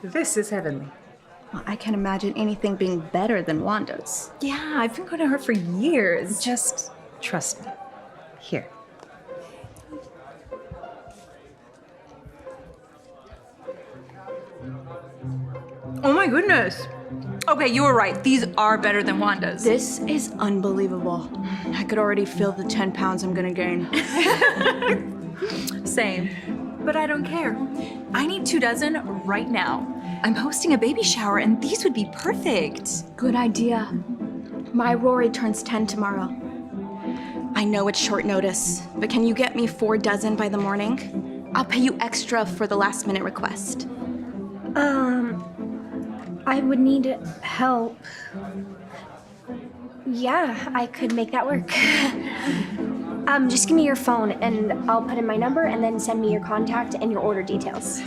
This is heavenly. Well, I can't imagine anything being better than Wanda's. Yeah, I've been going to her for years. Just trust me. Here. Oh my goodness. Okay, you were right. These are better than Wanda's. This is unbelievable. I could already feel the 10 pounds I'm gonna gain. Same, but I don't care. I need 2 dozen right now. I'm hosting a baby shower and these would be perfect. Good idea. My Rory turns 10 tomorrow. I know it's short notice, but can you get me 4 dozen by the morning? I'll pay you extra for the last minute request. I would need help. Yeah, I could make that work. Just give me your phone and I'll put in my number and then send me your contact and your order details.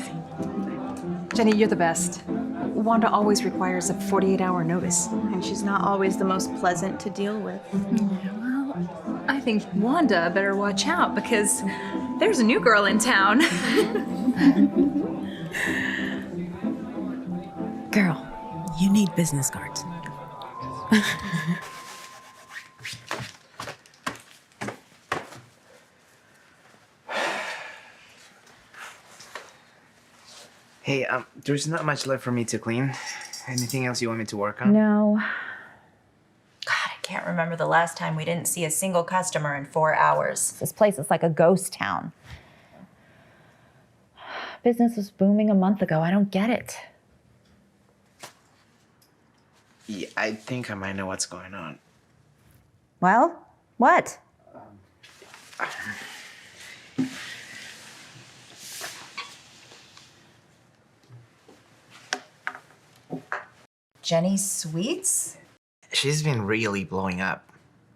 Jenny, you're the best. Wanda always requires a 48-hour notice. And she's not always the most pleasant to deal with. Well, I think Wanda better watch out because there's a new girl in town. Girl, you need business cards. Hey, there's not much left for me to clean. Anything else you want me to work on? No. God, I can't remember the last time we didn't see a single customer in 4 hours. This place is like a ghost town. Business was booming a month ago. I don't get it. Yeah, I think I might know what's going on. Well, what? Jenny's Sweets? She's been really blowing up.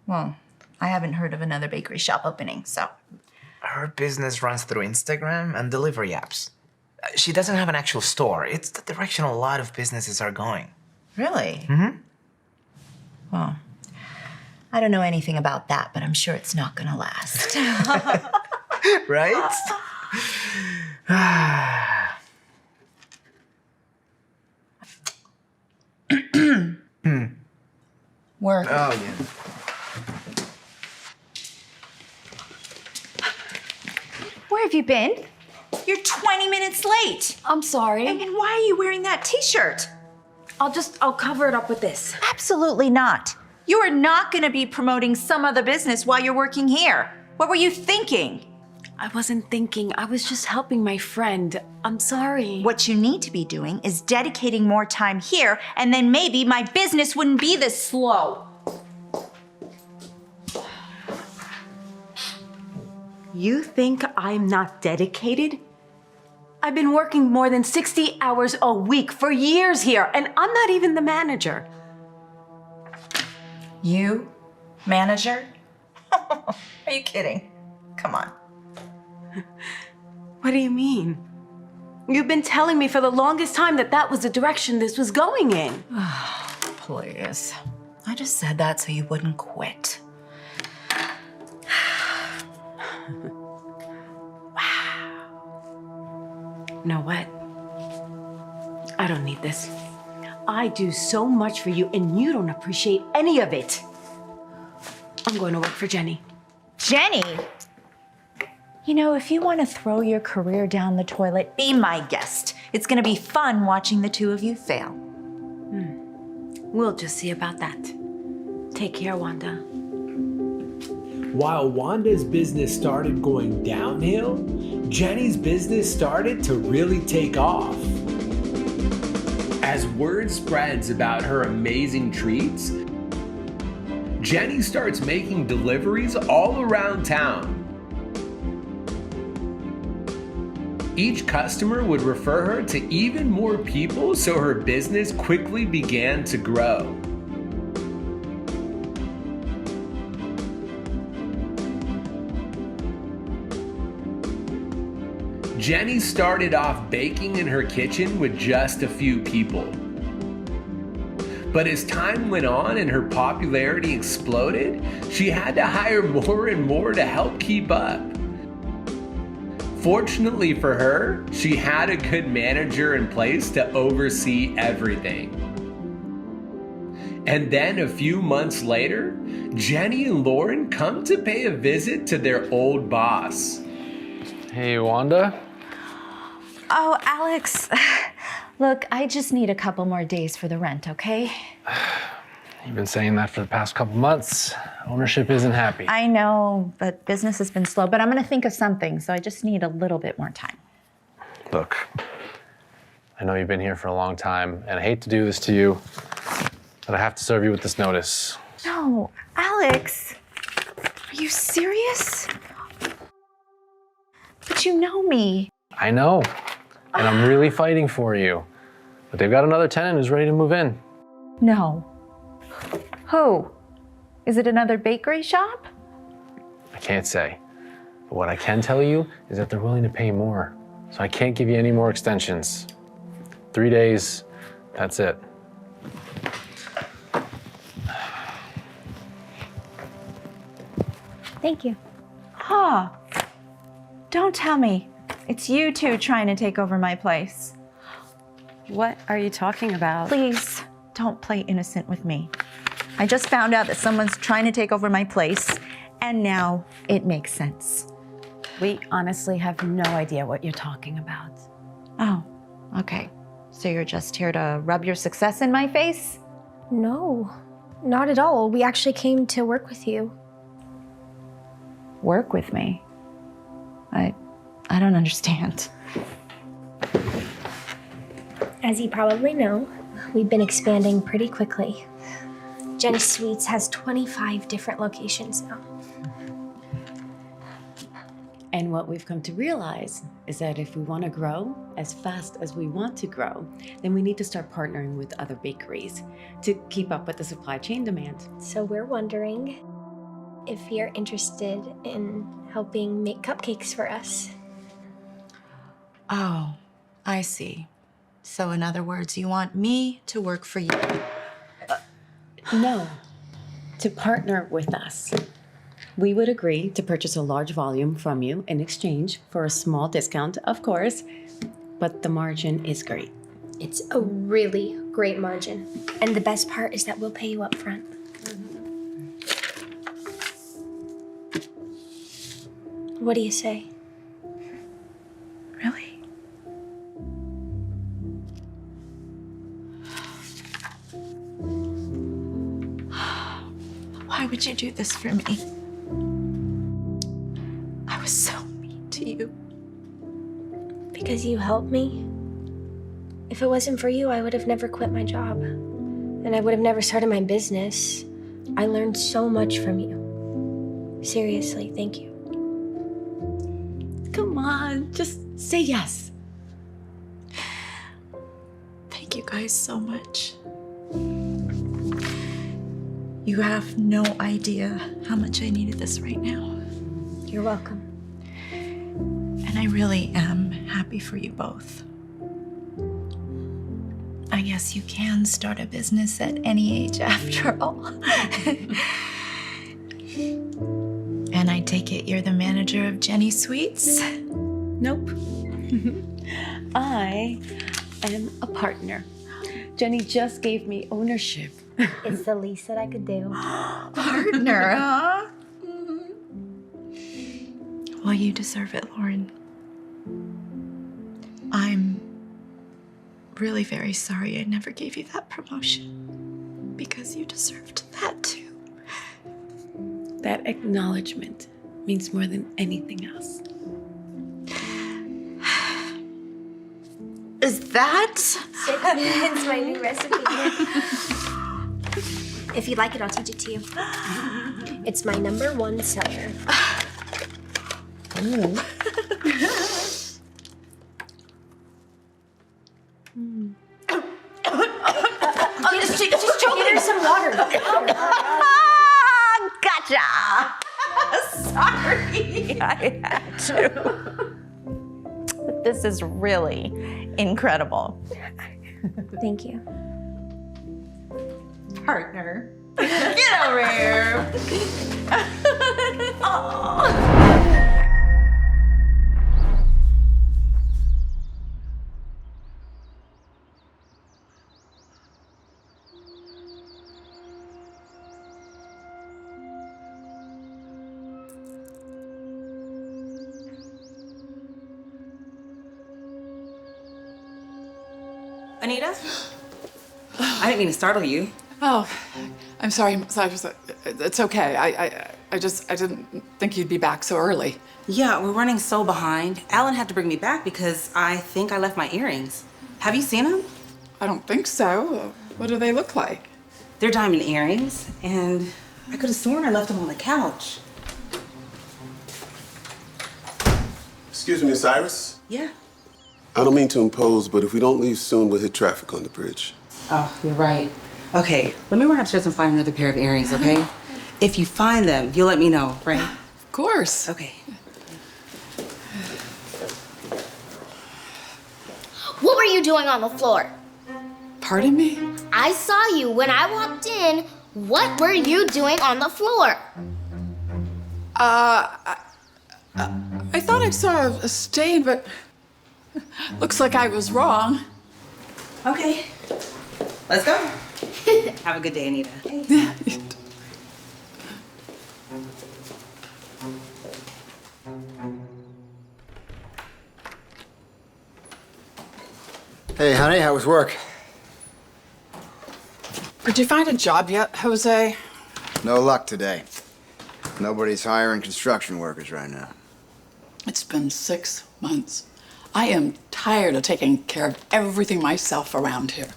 Well, I haven't heard of another bakery shop opening, so. Her business runs through Instagram and delivery apps. She doesn't have an actual store. It's the direction a lot of businesses are going. Really? Mm-hmm. Well, I don't know anything about that, but I'm sure it's not gonna last. Right? Work. Oh, yeah. Where have you been? You're 20 minutes late. I'm sorry. And why are you wearing that t-shirt? I'll cover it up with this. Absolutely not. You are not gonna be promoting some other business while you're working here. What were you thinking? I wasn't thinking. I was just helping my friend. I'm sorry. What you need to be doing is dedicating more time here, and then maybe my business wouldn't be this slow. You think I'm not dedicated? I've been working more than 60 hours a week for years here, and I'm not even the manager. You? Manager? Are you kidding? Come on. What do you mean? You've been telling me for the longest time that that was the direction this was going in. Please. I just said that so you wouldn't quit. You know what? I don't need this. I do so much for you and you don't appreciate any of it. I'm going to work for Jenny. Jenny? You know, if you want to throw your career down the toilet, be my guest. It's going to be fun watching the two of you fail. We'll just see about that. Take care, Wanda. While Wanda's business started going downhill, Jenny's business started to really take off. As word spreads about her amazing treats, Jenny starts making deliveries all around town. Each customer would refer her to even more people, so her business quickly began to grow. Jenny started off baking in her kitchen with just a few people. But as time went on and her popularity exploded, she had to hire more and more to help keep up. Fortunately for her, she had a good manager in place to oversee everything. And then a few months later, Jenny and Lauren come to pay a visit to their old boss. Hey, Wanda. Oh, Alex. Look, I just need a couple more days for the rent, okay? You've been saying that for the past couple months. Ownership isn't happy. I know, but business has been slow, but I'm gonna think of something, so I just need a little bit more time. Look, I know you've been here for a long time, and I hate to do this to you, but I have to serve you with this notice. No, Alex, are you serious? But you know me. I know, and I'm really fighting for you. But they've got another tenant who's ready to move in. No. Who? Is it another bakery shop? I can't say. But what I can tell you is that they're willing to pay more. So I can't give you any more extensions. 3 days, that's it. Thank you. Huh. Don't tell me. It's you two trying to take over my place. What are you talking about? Please, don't play innocent with me. I just found out that someone's trying to take over my place, and now it makes sense. We honestly have no idea what you're talking about. Oh, okay. So you're just here to rub your success in my face? No, not at all. We actually came to work with you. Work with me? I don't understand. As you probably know, we've been expanding pretty quickly. Jenny Sweets has 25 different locations now. And what we've come to realize is that if we want to grow as fast as we want to grow, then we need to start partnering with other bakeries to keep up with the supply chain demand. So we're wondering if you're interested in helping make cupcakes for us. Oh, I see. So in other words, you want me to work for you? No. to partner with us. We would agree to purchase a large volume from you in exchange for a small discount, of course, but the margin is great. It's a really great margin. And the best part is that we'll pay you up front. What do you say? Really? Why would you do this for me? I was so mean to you. Because you helped me. If it wasn't for you, I would have never quit my job. And I would have never started my business. I learned so much from you. Seriously, thank you. Come on, just say yes. Thank you guys so much. You have no idea how much I needed this right now. You're welcome. And I really am happy for you both. I guess you can start a business at any age after all. And I take it you're the manager of Jenny Sweets? Nope. I am a partner. Jenny just gave me ownership. It's the least that I could do. Partner, huh? Well, you deserve it, Lauren. I'm really very sorry I never gave you that promotion, because you deserved that too. That acknowledgement means more than anything else. Is that? It's my new recipe. If you like it, I'll teach it to you. It's my #1 seller. Just choke it. There's some water. Gotcha! Sorry, I had to. But this is really incredible. Thank you. Partner. Get over here. Anita? I didn't mean to startle you. Oh, I'm sorry, Cyrus. It's okay. I didn't think you'd be back so early. Yeah, we're running so behind. Alan had to bring me back because I think I left my earrings. Have you seen them? I don't think so. What do they look like? They're diamond earrings, and I could have sworn I left them on the couch. Excuse me, Cyrus? Yeah. I don't mean to impose, but if we don't leave soon, we'll hit traffic on the bridge. Oh, you're right. Okay, let me run upstairs and find another pair of earrings, okay? If you find them, you'll let me know, right? Of course. Okay. What were you doing on the floor? Pardon me? I saw you when I walked in. What were you doing on the floor? I thought I saw a stain, but looks like I was wrong. Okay. Let's go. Have a good day, Anita. Hey, honey, how was work? Did you find a job yet, Jose? No luck today. Nobody's hiring construction workers right now. It's been 6 months. I am tired of taking care of everything myself around here.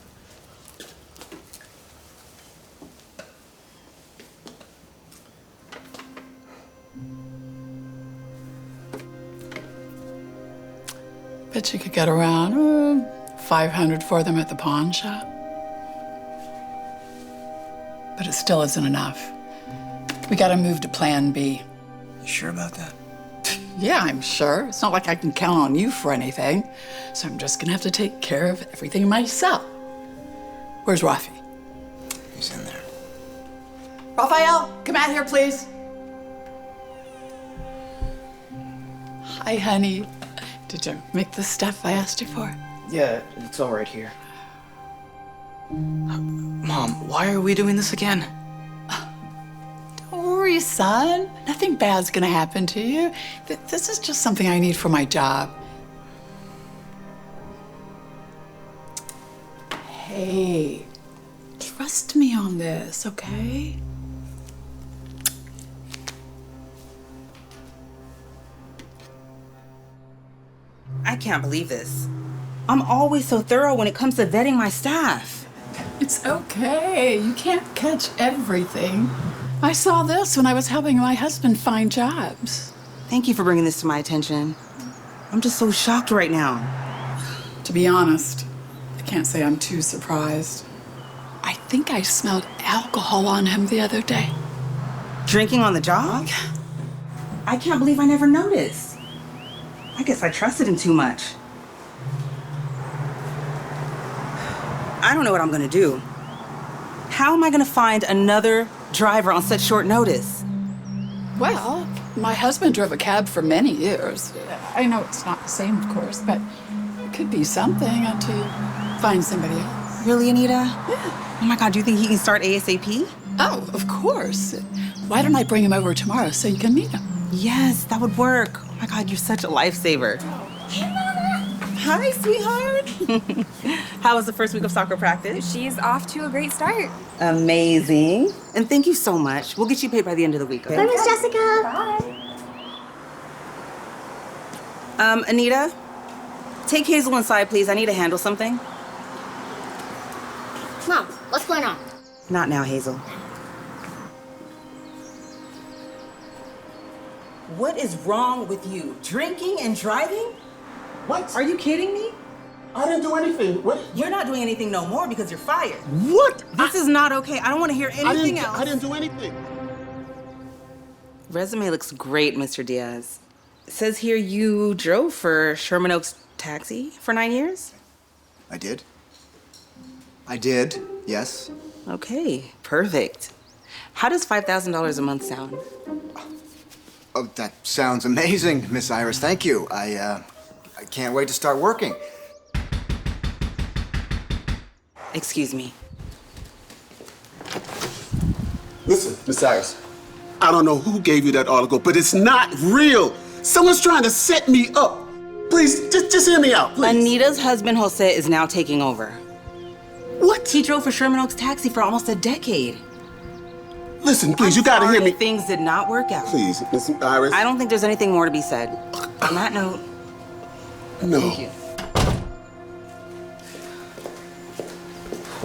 Bet you could get around 500 for them at the pawn shop. But it still isn't enough. We gotta move to Plan B. You sure about that? Yeah, I'm sure. It's not like I can count on you for anything. So I'm just gonna have to take care of everything myself. Where's Rafi? He's in there. Raphael, come out here, please. Hi, honey. Did you make the stuff I asked you for? Yeah, it's all right here. Mom, why are we doing this again? Don't worry, son. Nothing bad's gonna happen to you. This is just something I need for my job. Hey, trust me on this, okay? I can't believe this. I'm always so thorough when it comes to vetting my staff. It's okay. You can't catch everything. I saw this when I was helping my husband find jobs. Thank you for bringing this to my attention. I'm just so shocked right now. To be honest, I can't say I'm too surprised. I think I smelled alcohol on him the other day. Drinking on the job? I can't believe I never noticed. I guess I trusted him too much. I don't know what I'm gonna do. How am I gonna find another driver on such short notice? Well, my husband drove a cab for many years. I know it's not the same, of course, but it could be something until you find somebody else. Really, Anita? Yeah. Oh my God, do you think he can start ASAP? Oh, of course. Why don't I bring him over tomorrow so you can meet him? Yes, that would work. Oh my God, you're such a lifesaver. Hi, sweetheart. How was the first week of soccer practice? She's off to a great start. Amazing. And thank you so much. We'll get you paid by the end of the week, okay? Bye, Miss Jessica. Bye. Anita, take Hazel inside, please. I need to handle something. Mom, what's going on? Not now, Hazel. What is wrong with you? Drinking and driving? What? Are you kidding me? I didn't do anything. What? You're not doing anything no more because you're fired. What? This is not okay. I don't want to hear anything else. I didn't do anything. Resume looks great, Mr. Diaz. It says here you drove for Sherman Oaks Taxi for 9 years? I did. I did, yes. Okay, perfect. How does $5,000 a month sound? Oh, that sounds amazing, Miss Iris. Thank you. I can't wait to start working. Excuse me. Listen, Miss Iris, I don't know who gave you that article, but it's not real. Someone's trying to set me up. Please, just hear me out, please. Anita's husband, Jose, is now taking over. What? He drove for Sherman Oaks Taxi for almost a decade. Listen, please, you gotta hear me. Things did not work out. Please, Miss Iris. I don't think there's anything more to be said. On that note, no. Thank you.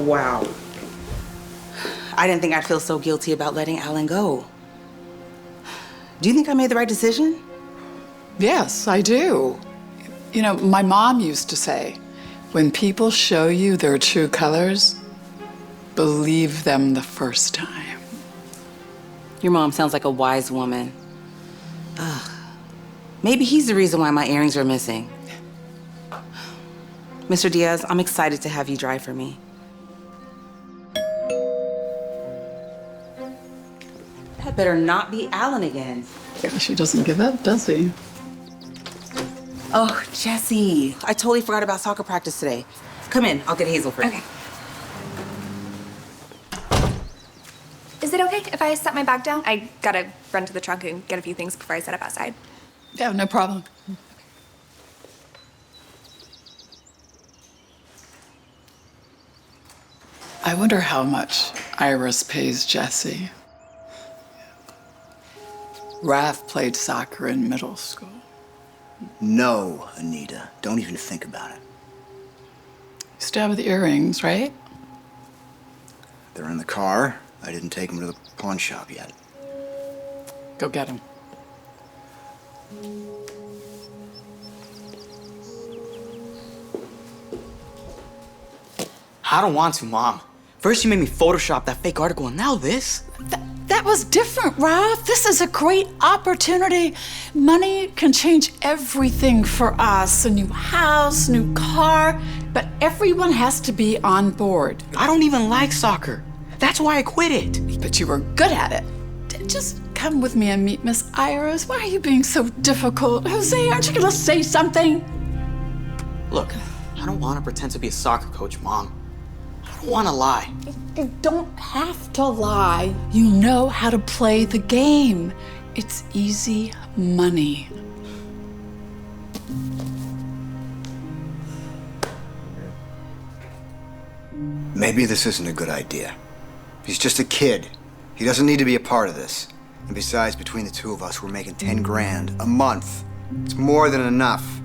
Wow. I didn't think I'd feel so guilty about letting Alan go. Do you think I made the right decision? Yes, I do. You know, my mom used to say, when people show you their true colors, believe them the first time. Your mom sounds like a wise woman. Ugh. Maybe he's the reason why my earrings are missing. Mr. Diaz, I'm excited to have you drive for me. That better not be Alan again. Yeah, she doesn't give up, does he? Oh, Jesse, I totally forgot about soccer practice today. Come in, I'll get Hazel for you. Okay. Is it okay if I set my bag down? I gotta run to the trunk and get a few things before I set up outside. Yeah, no problem. I wonder how much Iris pays Jesse. Raph played soccer in middle school. No, Anita. Don't even think about it. You still have the earrings, right? They're in the car. I didn't take them to the pawn shop yet. Go get them. I don't want to, Mom. First you made me Photoshop that fake article, and now this? That was different, Raph. This is a great opportunity. Money can change everything for us. A new house, new car, but everyone has to be on board. I don't even like soccer. That's why I quit it. But you were good at it. Just come with me and meet Miss Iris. Why are you being so difficult? Jose, aren't you gonna say something? Look, I don't want to pretend to be a soccer coach, Mom. I don't want to lie. You don't have to lie. You know how to play the game. It's easy money. Maybe this isn't a good idea. He's just a kid. He doesn't need to be a part of this. And besides, between the two of us, we're making 10 grand a month. It's more than enough.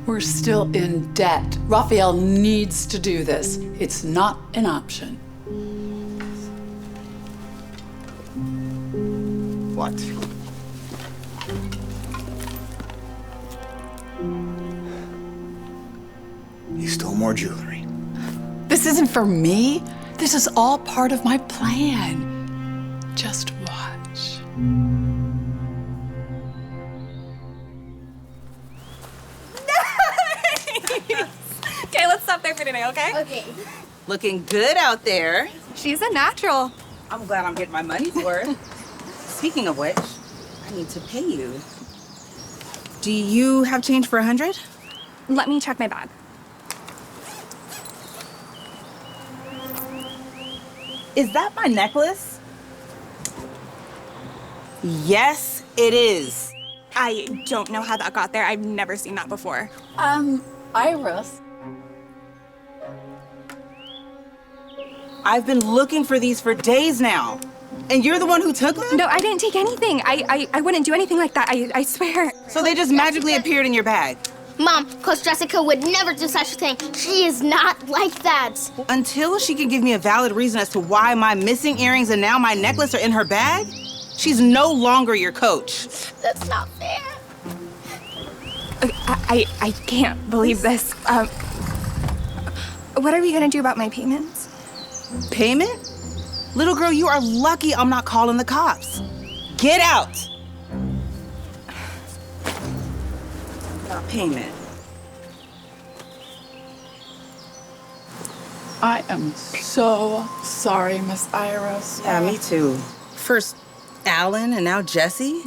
We're still in debt. Raphael needs to do this. It's not an option. What? He stole more jewelry. This isn't for me. This is all part of my plan. Just watch. Okay, let's stop there for today, okay? Okay. Looking good out there. She's a natural. I'm glad I'm getting my money's worth. Speaking of which, I need to pay you. Do you have change for 100? Let me check my bag. Is that my necklace? Yes, it is. I don't know how that got there. I've never seen that before. Iris. I've been looking for these for days now. And you're the one who took them? No, I didn't take anything. I wouldn't do anything like that. I swear. So they just magically appeared in your bag? Mom, Coach Jessica would never do such a thing. She is not like that. Until she can give me a valid reason as to why my missing earrings and now my necklace are in her bag, she's no longer your coach. That's not fair. I can't believe this. What are we gonna do about my payments? Payment? Little girl, you are lucky I'm not calling the cops. Get out. About payment. I am so sorry, Miss Iris. Yeah, me too. First Alan and now Jesse.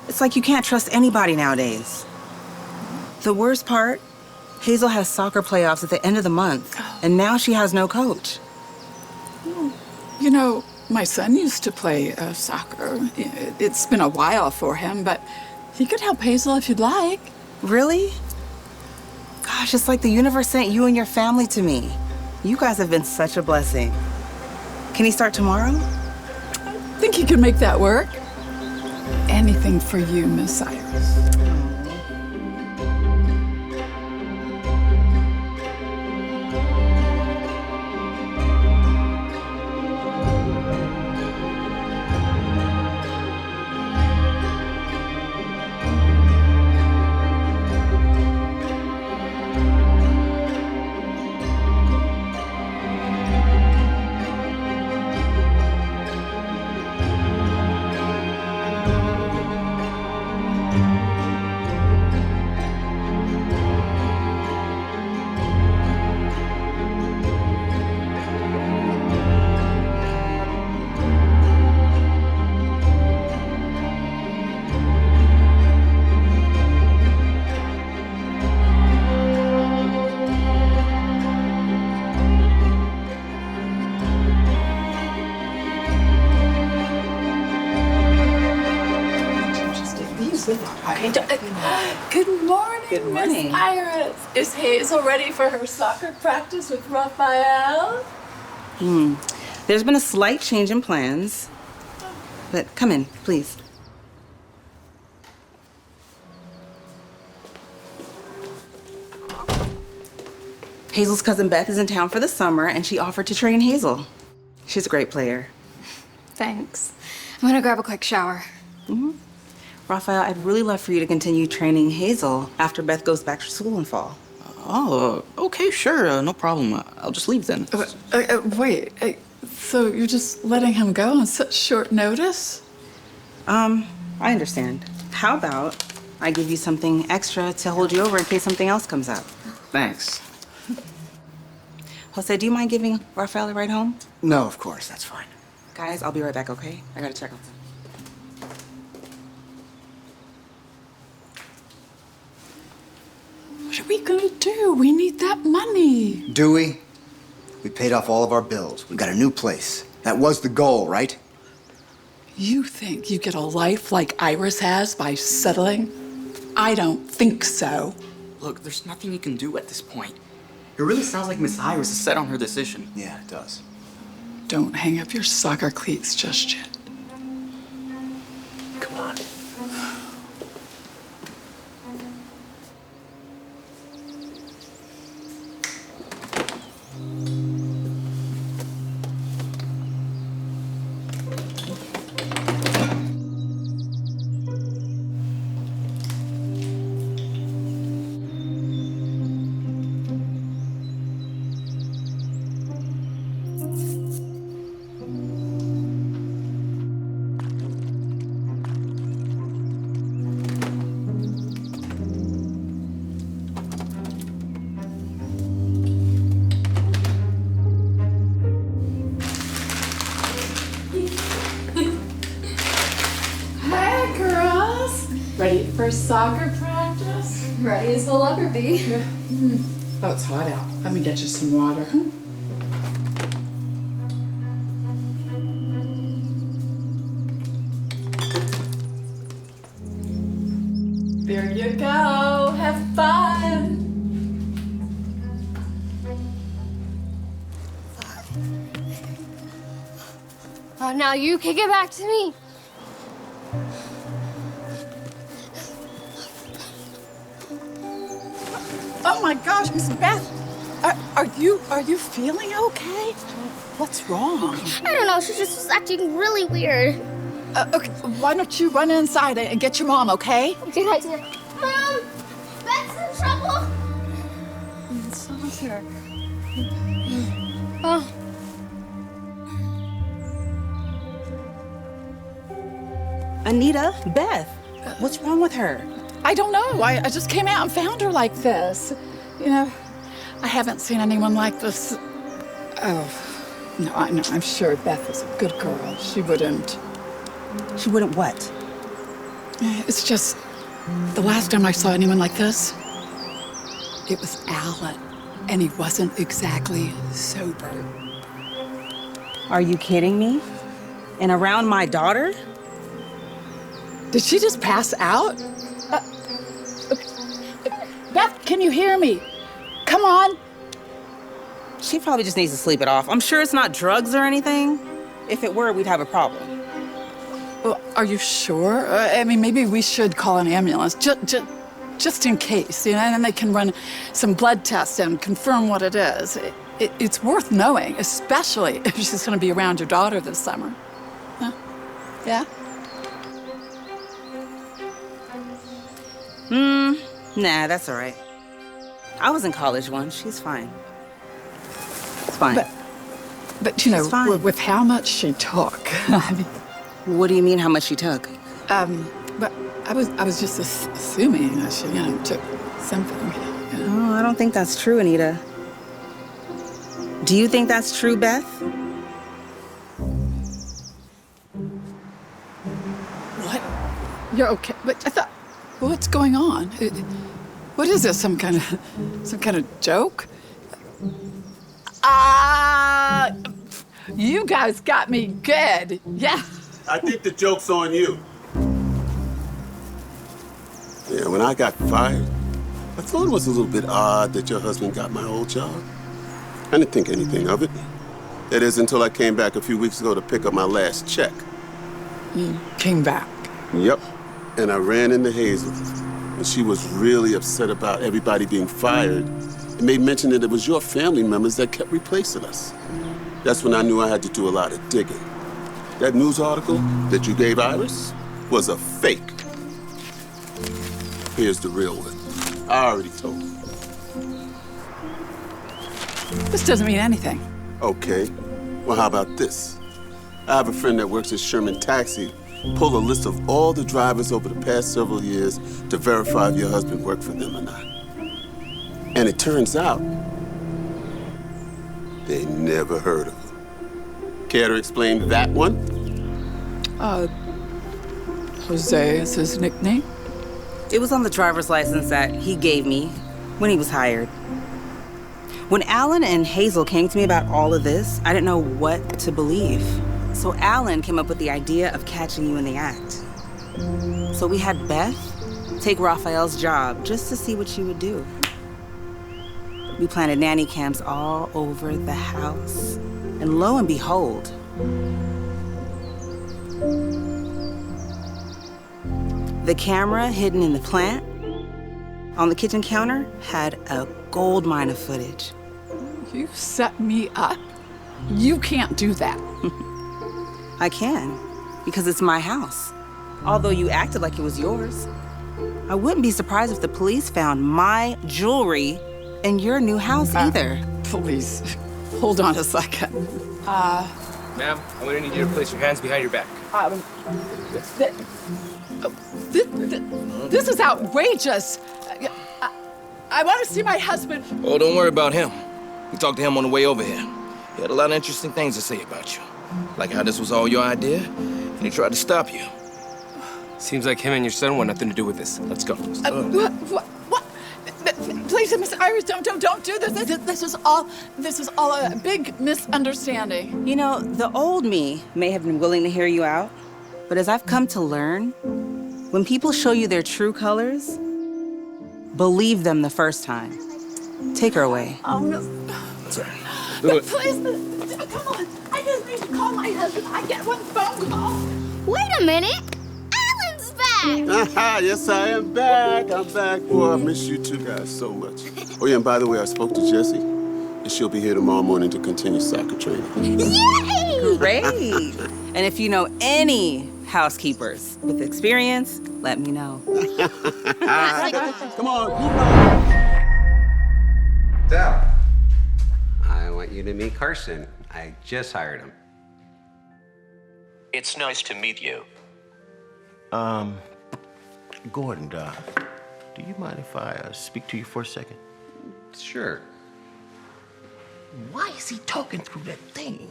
It's like you can't trust anybody nowadays. The worst part, Hazel has soccer playoffs at the end of the month, and now she has no coach. You know, my son used to play soccer. It's been a while for him, but he could help Hazel if you'd like. Really? Gosh, it's like the universe sent you and your family to me. You guys have been such a blessing. Can he start tomorrow? I think he can make that work. Anything for you, Miss Iris. Good morning, Miss Iris. Is Hazel ready for her soccer practice with Raphael? There's been a slight change in plans. But come in, please. Hazel's cousin Beth is in town for the summer, and she offered to train Hazel. She's a great player. Thanks. I'm gonna grab a quick shower. Raphael, I'd really love for you to continue training Hazel after Beth goes back to school in fall. Oh, okay, sure, no problem. I'll just leave then. Wait, so you're just letting him go on such short notice? I understand. How about I give you something extra to hold you over in case something else comes up? Thanks. Jose, do you mind giving Rafael a ride home? No, of course, that's fine. Guys, I'll be right back, okay? I gotta check on them. What are we gonna do? We need that money. Do we? We paid off all of our bills. We got a new place. That was the goal, right? You think you get a life like Iris has by settling? I don't think so. Look, there's nothing you can do at this point. It really sounds like Miss Iris is set on her decision. Yeah, it does. Don't hang up your soccer cleats just yet. Come on. Hey, girls. Ready for soccer practice? Ready as we'll ever be. Oh, it's hot out. Let me get you some water. There you go. Have fun. Oh, now you kick it back to me. Oh my gosh, Miss Beth. Are you feeling okay? What's wrong? I don't know, she just was acting really weird. Okay, why don't you run inside and get your mom, okay? Okay, idea. Mom! Beth's in trouble! It's Sasha. Oh. Anita, Beth, what's wrong with her? I don't know. I just came out and found her like this. You know, I haven't seen anyone like this. Oh, no, I know. I'm sure Beth is a good girl. She wouldn't. She wouldn't what? It's just the last time I saw anyone like this, it was Alan, and he wasn't exactly sober. Are you kidding me? And around my daughter? Did she just pass out? Beth, can you hear me? Come on. She probably just needs to sleep it off. I'm sure it's not drugs or anything. If it were, we'd have a problem. Well, are you sure? I mean, maybe we should call an ambulance, just in case, you know, and then they can run some blood tests and confirm what it is. It's worth knowing, especially if she's going to be around your daughter this summer. Huh? Yeah? Nah, that's all right. I was in college once. She's fine. It's fine. But you know, with how much she took. I mean, what do you mean, how much she took? But I was just assuming that she, you know, took something. You know. Oh, I don't think that's true, Anita. Do you think that's true, Beth? What? You're okay? But I thought, what's going on? What is this? Some kind of joke? You guys got me good. Yeah. I think the joke's on you. Yeah, when I got fired, I thought it was a little bit odd that your husband got my old job. I didn't think anything of it. That is until I came back a few weeks ago to pick up my last check. You came back? Yep. And I ran into Hazel. And she was really upset about everybody being fired. And made mention that it was your family members that kept replacing us. That's when I knew I had to do a lot of digging. That news article that you gave Iris was a fake. Here's the real one. I already told you. This doesn't mean anything. Okay. Well, how about this? I have a friend that works at Sherman Taxi. Pull a list of all the drivers over the past several years to verify if your husband worked for them or not. And it turns out They never heard of her. Care to explain that one? Jose is his nickname. It was on the driver's license that he gave me when he was hired. When Alan and Hazel came to me about all of this, I didn't know what to believe. So Alan came up with the idea of catching you in the act. So we had Beth take Raphael's job just to see what she would do. We planted nanny cams all over the house. And lo and behold, the camera hidden in the plant on the kitchen counter had a gold mine of footage. You set me up? You can't do that. I can, because it's my house. Although you acted like it was yours. I wouldn't be surprised if the police found my jewelry in your new house either. Police. Hold on a second. Ma'am, I'm gonna need you to place your hands behind your back. This is outrageous. I want to see my husband. Oh, don't worry about him. We talked to him on the way over here. He had a lot of interesting things to say about you. Like how this was all your idea, and he tried to stop you. Seems like him and your son want nothing to do with this. Let's go. What? Please, Miss Iris, don't do this. This is all a big misunderstanding. You know, the old me may have been willing to hear you out, but as I've come to learn, when people show you their true colors, believe them the first time. Take her away. Oh, no. Please, come on. I just need to call my husband. I get one phone call. Wait a minute. Alan's back. Yes, I am back. I'm back. Boy, I miss you two guys so much. Oh, yeah, and by the way, I spoke to Jessie, and she'll be here tomorrow morning to continue soccer training. Yay! Great. And if you know any housekeepers with experience, let me know. Come on. So, I want you to meet Carson. I just hired him. It's nice to meet you. Gordon, do you mind if I speak to you for a second? Sure. Why is he talking through that thing?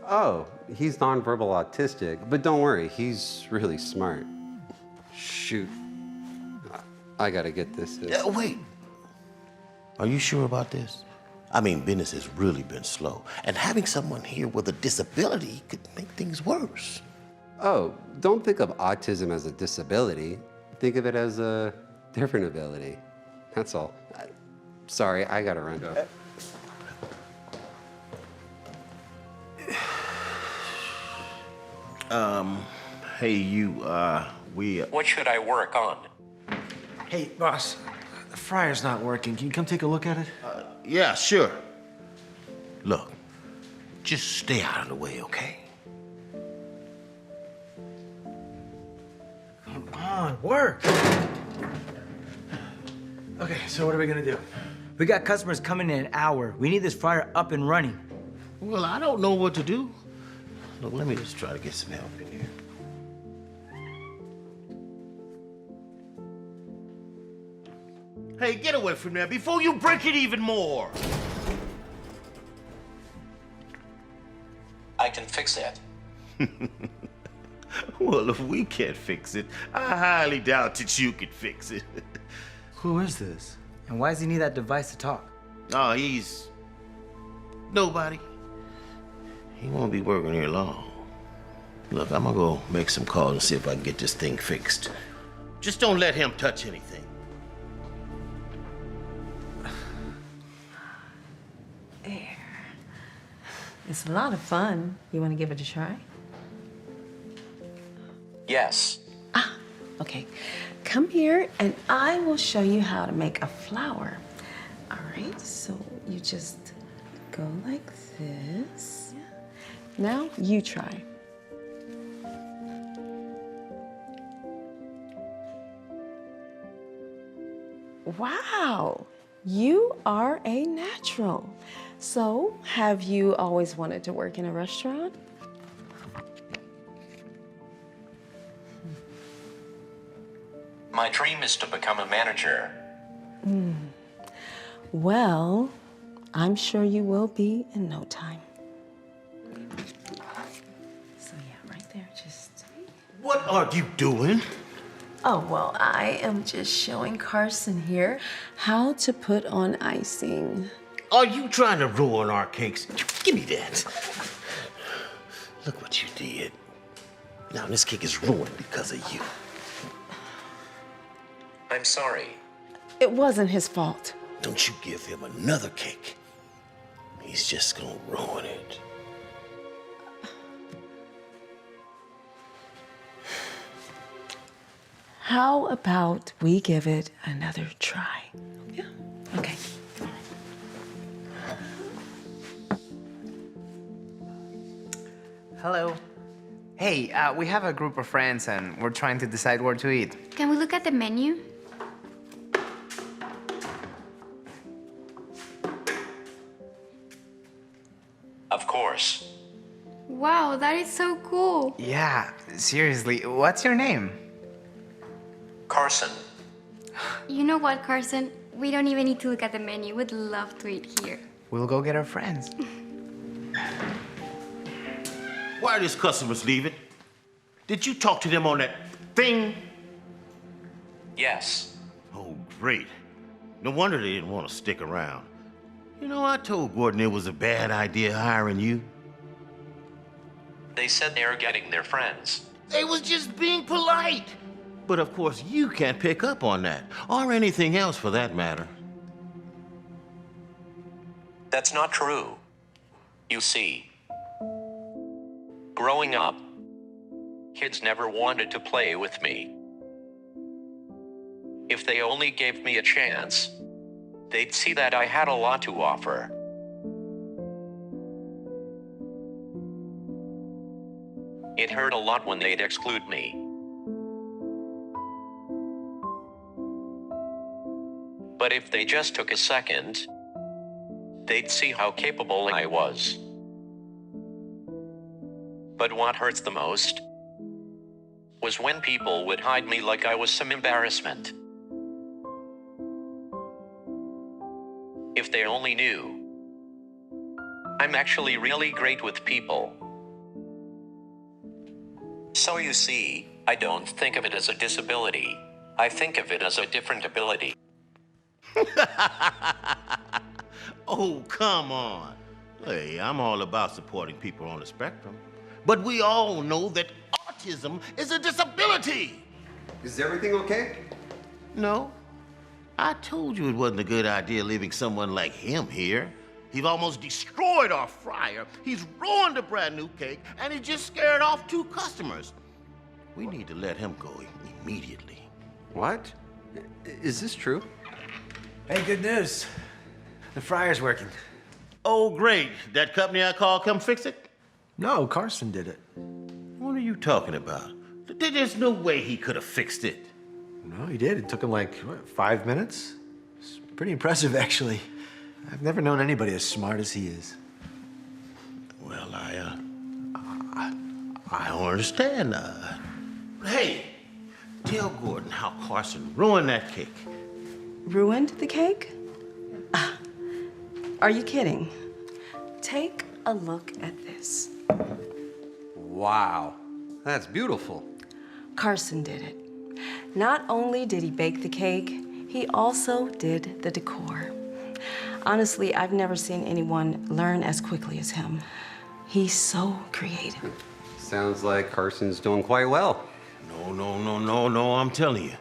Oh, he's nonverbal autistic, but don't worry, he's really smart. Shoot. I gotta get this. Wait. Are you sure about this? I mean, business has really been slow, and having someone here with a disability could make things worse. Oh, don't think of autism as a disability. Think of it as a different ability. That's all. Sorry, I gotta run. Hey, you, What should I work on? Hey, boss, the fryer's not working. Can you come take a look at it? Yeah, sure. Look, just stay out of the way, okay? Come on, work. Okay, so what are we gonna do? We got customers coming in an hour. We need this fryer up and running. Well, I don't know what to do. Look, let me just try to get some help in here. Hey, get away from there before you break it even more. I can fix that. Well, if we can't fix it, I highly doubt that you can fix it. Who is this? And why does he need that device to talk? Oh, he's nobody. He won't be working here long. Look, I'm gonna go make some calls and see if I can get this thing fixed. Just don't let him touch anything. There. It's a lot of fun. You want to give it a try? Yes. Okay. Come here and I will show you how to make a flower. All right, so you just go like this. Now you try. Wow, you are a natural. So, have you always wanted to work in a restaurant? My dream is to become a manager. Well, I'm sure you will be in no time. So yeah, right there, just... What are you doing? Oh, well, I am just showing Carson here how to put on icing. Are you trying to ruin our cakes? Give me that. Look what you did. Now this cake is ruined because of you. I'm sorry. It wasn't his fault. Don't you give him another cake. He's just gonna ruin it. How about we give it another try? Yeah. Okay. Hello. Hey, we have a group of friends and we're trying to decide where to eat. Can we look at the menu? Of course. Wow, that is so cool. Yeah, seriously, what's your name? Carson. You know what, Carson? We don't even need to look at the menu. We'd love to eat here. We'll go get our friends. Why are these customers leaving? Did you talk to them on that thing? Yes. Oh, great. No wonder they didn't want to stick around. You know, I told Gordon it was a bad idea hiring you. They said they are getting their friends. They was just being polite. But of course, you can't pick up on that, or anything else for that matter. That's not true. You see, growing up, kids never wanted to play with me. If they only gave me a chance, they'd see that I had a lot to offer. It hurt a lot when they'd exclude me. But if they just took a second, they'd see how capable I was. But what hurts the most was when people would hide me like I was some embarrassment. If they only knew, I'm actually really great with people. So you see, I don't think of it as a disability. I think of it as a different ability. Oh, come on. Hey, I'm all about supporting people on the spectrum. But we all know that autism is a disability. Is everything okay? No. I told you it wasn't a good idea leaving someone like him here. He's almost destroyed our fryer. He's ruined a brand new cake, and he just scared off 2 customers. We need to let him go immediately. What? Is this true? Hey, good news. The fryer's working. Oh, great. That company I called come fix it? No, Carson did it. What are you talking about? There's no way he could have fixed it. No, he did. It took him like, what, 5 minutes? It's pretty impressive, actually. I've never known anybody as smart as he is. Well, I don't understand. Hey, tell Gordon how Carson ruined that cake. Ruined the cake? Are you kidding? Take a look at this. Wow, that's beautiful. Carson did it. Not only did he bake the cake, he also did the decor. Honestly, I've never seen anyone learn as quickly as him. He's so creative. Sounds like Carson's doing quite well. No, I'm telling you.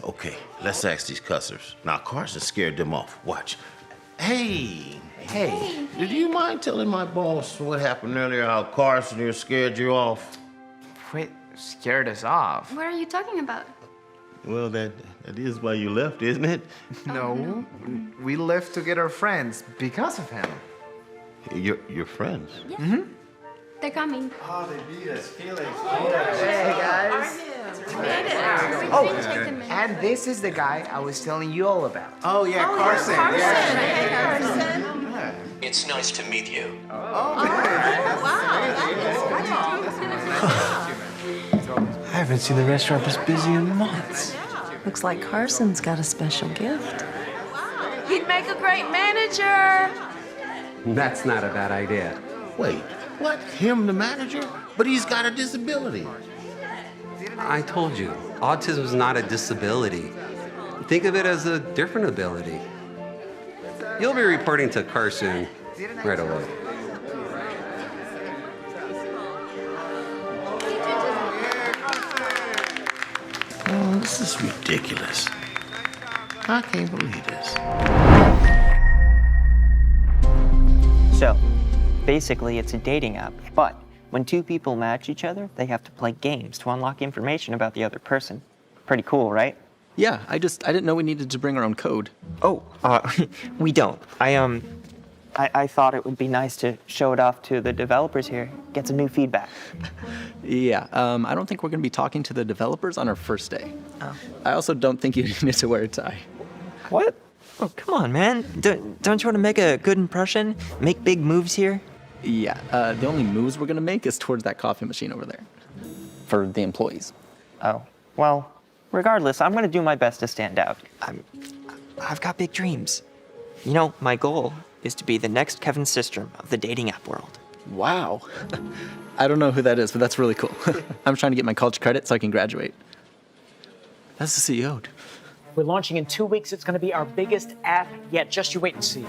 Okay, let's ask these customers. Now, Carson scared them off. Watch. Hey, do you mind telling my boss what happened earlier, how Carson here scared you off? Wait, scared us off? What are you talking about? Well, that is why you left, isn't it? No, we left to get our friends because of him. Your friends? Yeah. Mm-hmm. They're coming. Oh, they beat us. Felix. Hey, guys. Oh, and this is the guy I was telling you all about. Oh, yeah, Carson. It's nice to meet you. I haven't seen the restaurant this busy in months. Looks like Carson's got a special gift. He'd make a great manager. That's not a bad idea. Wait, what? Him, the manager? But he's got a disability. I told you, autism's not a disability. Think of it as a different ability. You'll be reporting to Carson right away. Oh, this is ridiculous. I can't believe this. So, basically, it's a dating app, but when two people match each other, they have to play games to unlock information about the other person. Pretty cool, right? Yeah, I didn't know we needed to bring our own code. Oh, we don't. I thought it would be nice to show it off to the developers here, get some new feedback. Yeah, I don't think we're gonna be talking to the developers on our first day. Oh. I also don't think you need to wear a tie. What? Oh, come on, man. Don't you want to make a good impression? Make big moves here? Yeah, the only moves we're gonna make is towards that coffee machine over there. For the employees. Oh, well, regardless, I'm gonna do my best to stand out. I've got big dreams. You know, my goal is to be the next Kevin Systrom of the dating app world. Wow. I don't know who that is, but that's really cool. I'm trying to get my college credit so I can graduate. That's the CEO, dude. We're launching in 2 weeks. It's going to be our biggest app yet. Just you wait and see.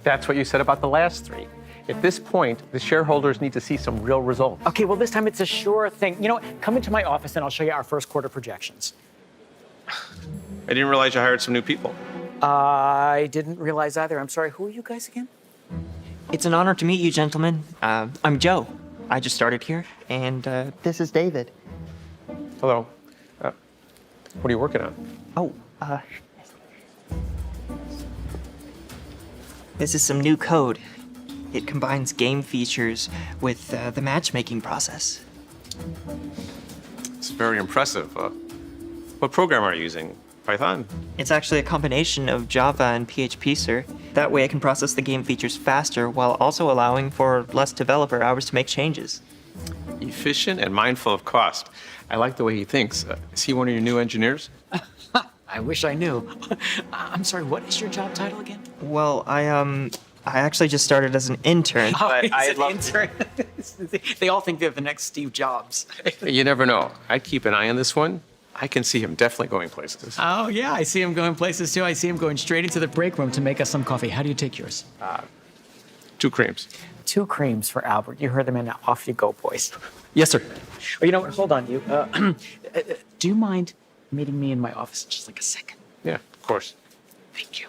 That's what you said about the last 3. At this point, the shareholders need to see some real results. Okay, well, this time it's a sure thing. You know what? Come into my office and I'll show you our first quarter projections. I didn't realize you hired some new people. I didn't realize either. I'm sorry. Who are you guys again? It's an honor to meet you, gentlemen. I'm Joe. I just started here, and this is David. Hello. What are you working on? Oh, this is some new code. It combines game features with the matchmaking process. It's very impressive. What program are you using? Python? It's actually a combination of Java and PHP, sir. That way I can process the game features faster while also allowing for less developer hours to make changes. Efficient and mindful of cost. I like the way he thinks. Is he one of your new engineers? I wish I knew. I'm sorry, what is your job title again? Well, I actually just started as an intern. Oh, but he's I'd an love intern. They all think they're the next Steve Jobs. You never know. I'd keep an eye on this one. I can see him definitely going places. Oh, yeah, I see him going places too. I see him going straight into the break room to make us some coffee. How do you take yours? 2 creams. 2 creams for Albert. You heard the man. Now off you go, boys. Yes, sir. Oh, you know what? Hold on. Do you mind meeting me in my office in just like a second? Yeah, of course. Thank you.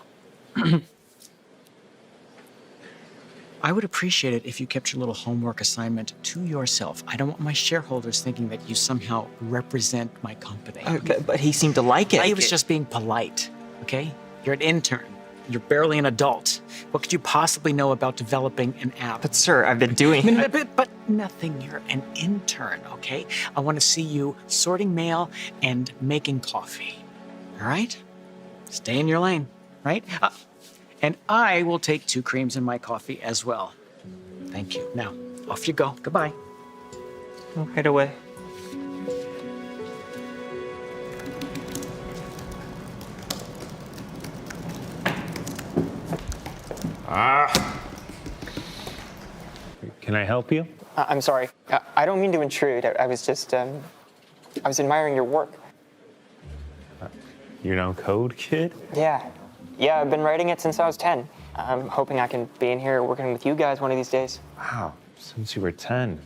I would appreciate it if you kept your little homework assignment to yourself. I don't want my shareholders thinking that you somehow represent my company. But he seemed to like it. He was just being polite, okay? You're an intern. You're barely an adult. What could you possibly know about developing an app? But sir, I've been doing it. But nothing. You're an intern, okay? I want to see you sorting mail and making coffee, all right? Stay in your lane, right? And I will take 2 creams in my coffee as well. Thank you. Now, off you go. Goodbye. Right away. Can I help you? I'm sorry. I don't mean to intrude. I was just, I was admiring your work. You know code, kid? Yeah, I've been writing it since I was 10. I'm hoping I can be in here working with you guys one of these days. Wow, since you were 10.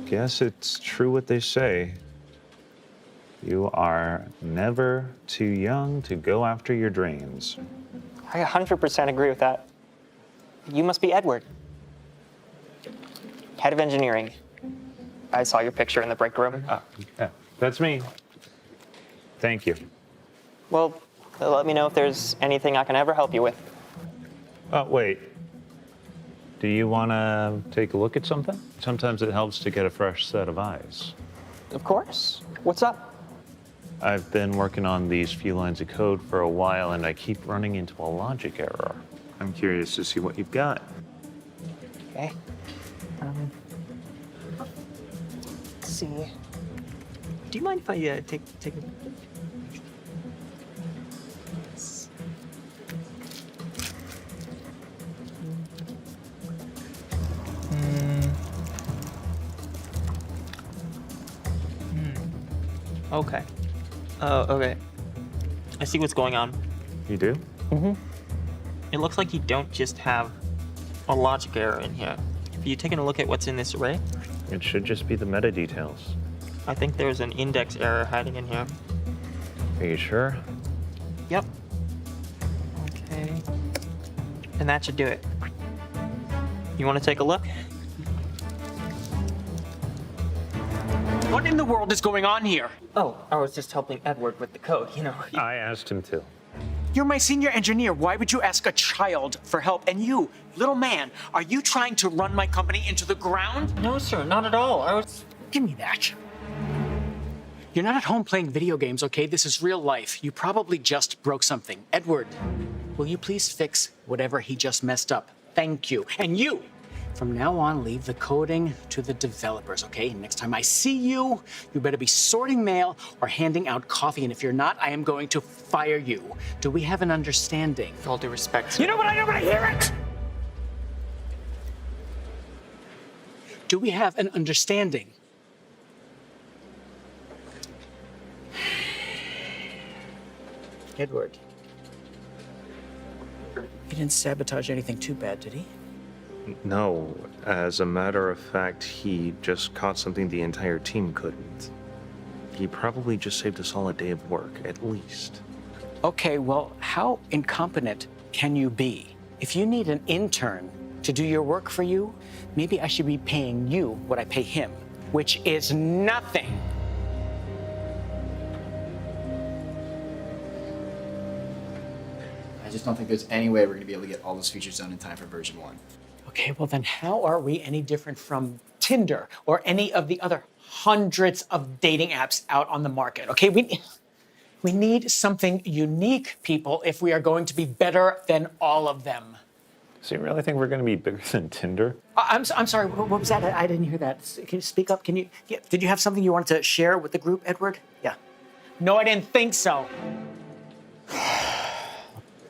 Guess it's true what they say. You are never too young to go after your dreams. I 100% agree with that. You must be Edward. Head of engineering. I saw your picture in the break room. Yeah, that's me. Thank you. Well, let me know if there's anything I can ever help you with. Oh, wait. Do you want to take a look at something? Sometimes it helps to get a fresh set of eyes. Of course. What's up? I've been working on these few lines of code for a while, and I keep running into a logic error. I'm curious to see what you've got. Okay. Let's see. Do you mind if I take a... Okay. Okay. I see what's going on. You do? Mm-hmm. It looks like you don't just have a logic error in here. Have you taken a look at what's in this array? It should just be the meta details. I think there's an index error hiding in here. Are you sure? Yep. Okay. And that should do it. You want to take a look? What in the world is going on here? Oh, I was just helping Edward with the code, you know. I asked him to. You're my senior engineer. Why would you ask a child for help? And you, little man, are you trying to run my company into the ground? No, sir, not at all. I was... Give me that. You're not at home playing video games, okay? This is real life. You probably just broke something. Edward, will you please fix whatever he just messed up? Thank you. And you, from now on, leave the coding to the developers, okay? Next time I see you, you better be sorting mail or handing out coffee. And if you're not, I am going to fire you. Do we have an understanding? With all due respect, sir. You know what I know when I hear it? Do we have an understanding? Edward. He didn't sabotage anything too bad, did he? No, as a matter of fact, he just caught something the entire team couldn't. He probably just saved us all a day of work, at least. Okay, well, how incompetent can you be? If you need an intern to do your work for you, maybe I should be paying you what I pay him, which is nothing. I just don't think there's any way we're going to be able to get all those features done in time for version 1. Okay, well then how are we any different from Tinder or any of the other hundreds of dating apps out on the market? Okay, we need something unique, people, if we are going to be better than all of them. So you really think we're going to be bigger than Tinder? I'm sorry, what was that? I didn't hear that. Can you speak up? Did you have something you wanted to share with the group, Edward? Yeah. No, I didn't think so.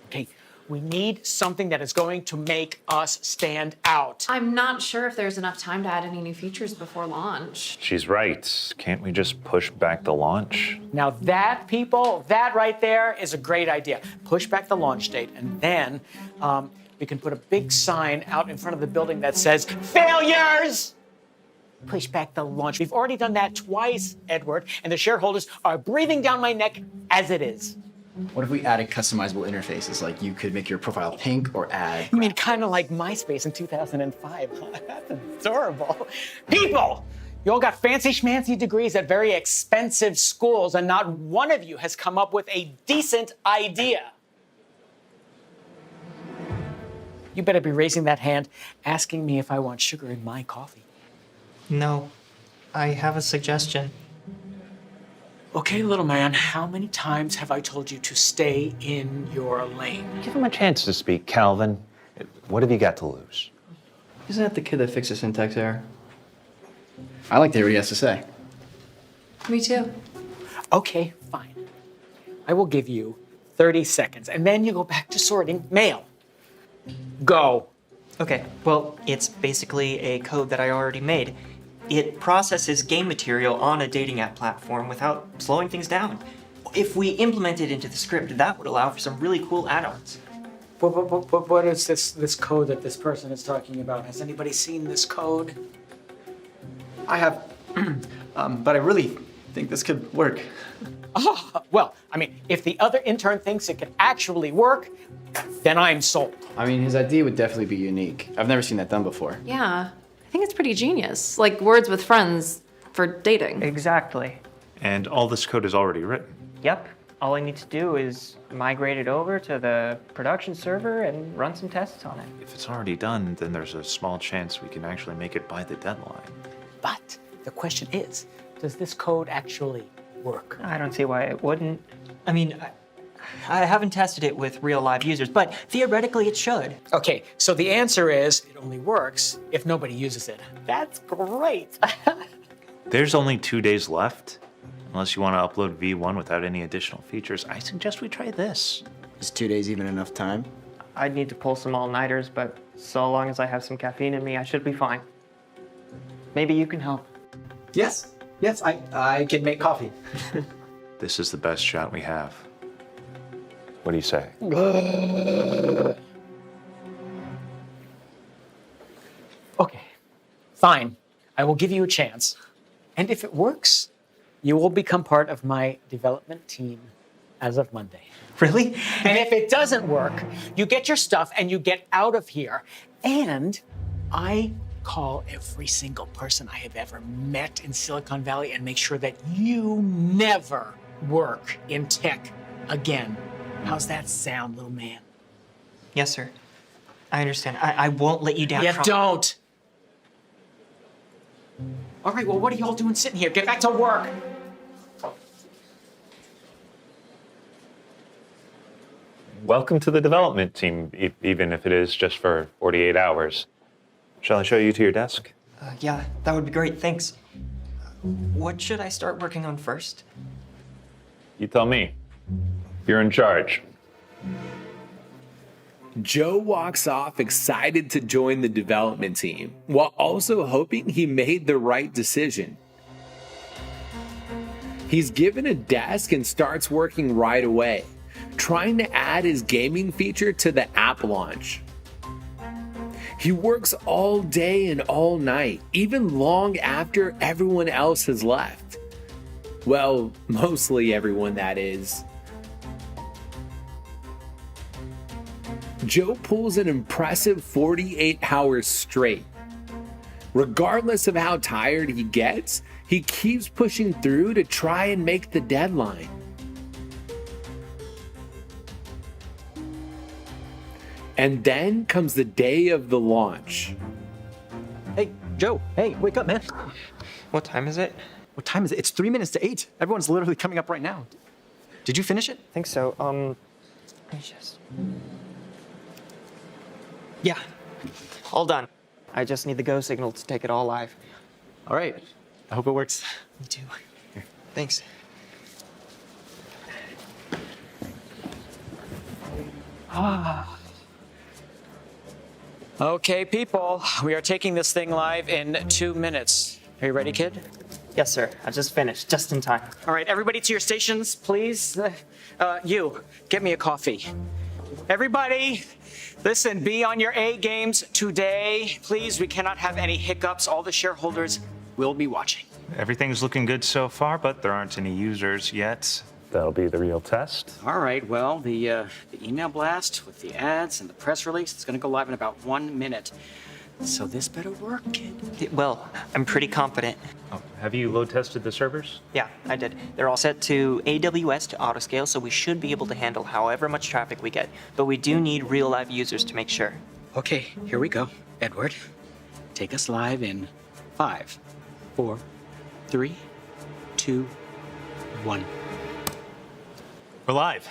Okay, we need something that is going to make us stand out. I'm not sure if there's enough time to add any new features before launch. She's right. Can't we just push back the launch? Now that, people, that right there is a great idea. Push back the launch date, and then we can put a big sign out in front of the building that says, "Failures!" Push back the launch. We've already done that twice, Edward, and the shareholders are breathing down my neck as it is. What if we added customizable interfaces, like you could make your profile pink or add... You mean kind of like MySpace in 2005? That's adorable. People, you all got fancy schmancy degrees at very expensive schools, and not one of you has come up with a decent idea. You better be raising that hand, asking me if I want sugar in my coffee. No, I have a suggestion. Okay, little man, how many times have I told you to stay in your lane? Give him a chance to speak, Calvin. What have you got to lose? Isn't that the kid that fixed the syntax error? I like to hear what he has to say. Me too. Okay, fine. I will give you 30 seconds, and then you go back to sorting mail. Go. Okay, well, it's basically a code that I already made. It processes game material on a dating app platform without slowing things down. If we implement it into the script, that would allow for some really cool add-ons. What is this code that this person is talking about? Has anybody seen this code? I have, but I really think this could work. Well, I mean, if the other intern thinks it can actually work, then I'm sold. I mean, his idea would definitely be unique. I've never seen that done before. Yeah, I think it's pretty genius. Like words with friends for dating. Exactly. And all this code is already written. Yep. All I need to do is migrate it over to the production server and run some tests on it. If it's already done, then there's a small chance we can actually make it by the deadline. But the question is, does this code actually work? I don't see why it wouldn't. I mean, I haven't tested it with real live users, but theoretically it should. Okay, so the answer is it only works if nobody uses it. That's great. There's only 2 days left. Unless you want to upload V1 without any additional features, I suggest we try this. Is 2 days even enough time? I'd need to pull some all-nighters, but so long as I have some caffeine in me, I should be fine. Maybe you can help. Yes. Yes, I can make coffee. This is the best shot we have. What do you say? Okay, fine. I will give you a chance. And if it works, you will become part of my development team as of Monday. Really? And if it doesn't work, you get your stuff and you get out of here. And I call every single person I have ever met in Silicon Valley and make sure that you never work in tech again. How's that sound, little man? Yes, sir. I understand. I won't let you down. You don't. All right, well, what are y'all doing sitting here? Get back to work. Welcome to the development team, even if it is just for 48 hours. Shall I show you to your desk? Yeah, that would be great. Thanks. What should I start working on first? You tell me. You're in charge. Joe walks off excited to join the development team, while also hoping he made the right decision. He's given a desk and starts working right away, trying to add his gaming feature to the app launch. He works all day and all night, even long after everyone else has left. Well, mostly everyone, that is. Joe pulls an impressive 48 hours straight. Regardless of how tired he gets, he keeps pushing through to try and make the deadline. And then comes the day of the launch. Hey, Joe. Hey, wake up, man. What time is it? What time is it? It's 3 minutes to 8. Everyone's literally coming up right now. Did you finish it? I think so. Just... Yeah, all done. I just need the go signal to take it all live. All right. I hope it works. Me too. Here. Thanks. Okay, people, we are taking this thing live in 2 minutes. Are you ready, kid? Yes, sir. I just finished, just in time. All right, everybody to your stations, please. You, get me a coffee. Everybody, listen, be on your A games today. Please, we cannot have any hiccups. All the shareholders will be watching. Everything's looking good so far, but there aren't any users yet. That'll be the real test. All right, well, the email blast with the ads and the press release is going to go live in about 1 minute. So this better work, kid. Well, I'm pretty confident. Oh, have you load tested the servers? Yeah, I did. They're all set to AWS to autoscale, so we should be able to handle however much traffic we get. But we do need real live users to make sure. Okay, here we go. Edward, take us live in 5, 4, 3, 2, 1. We're live.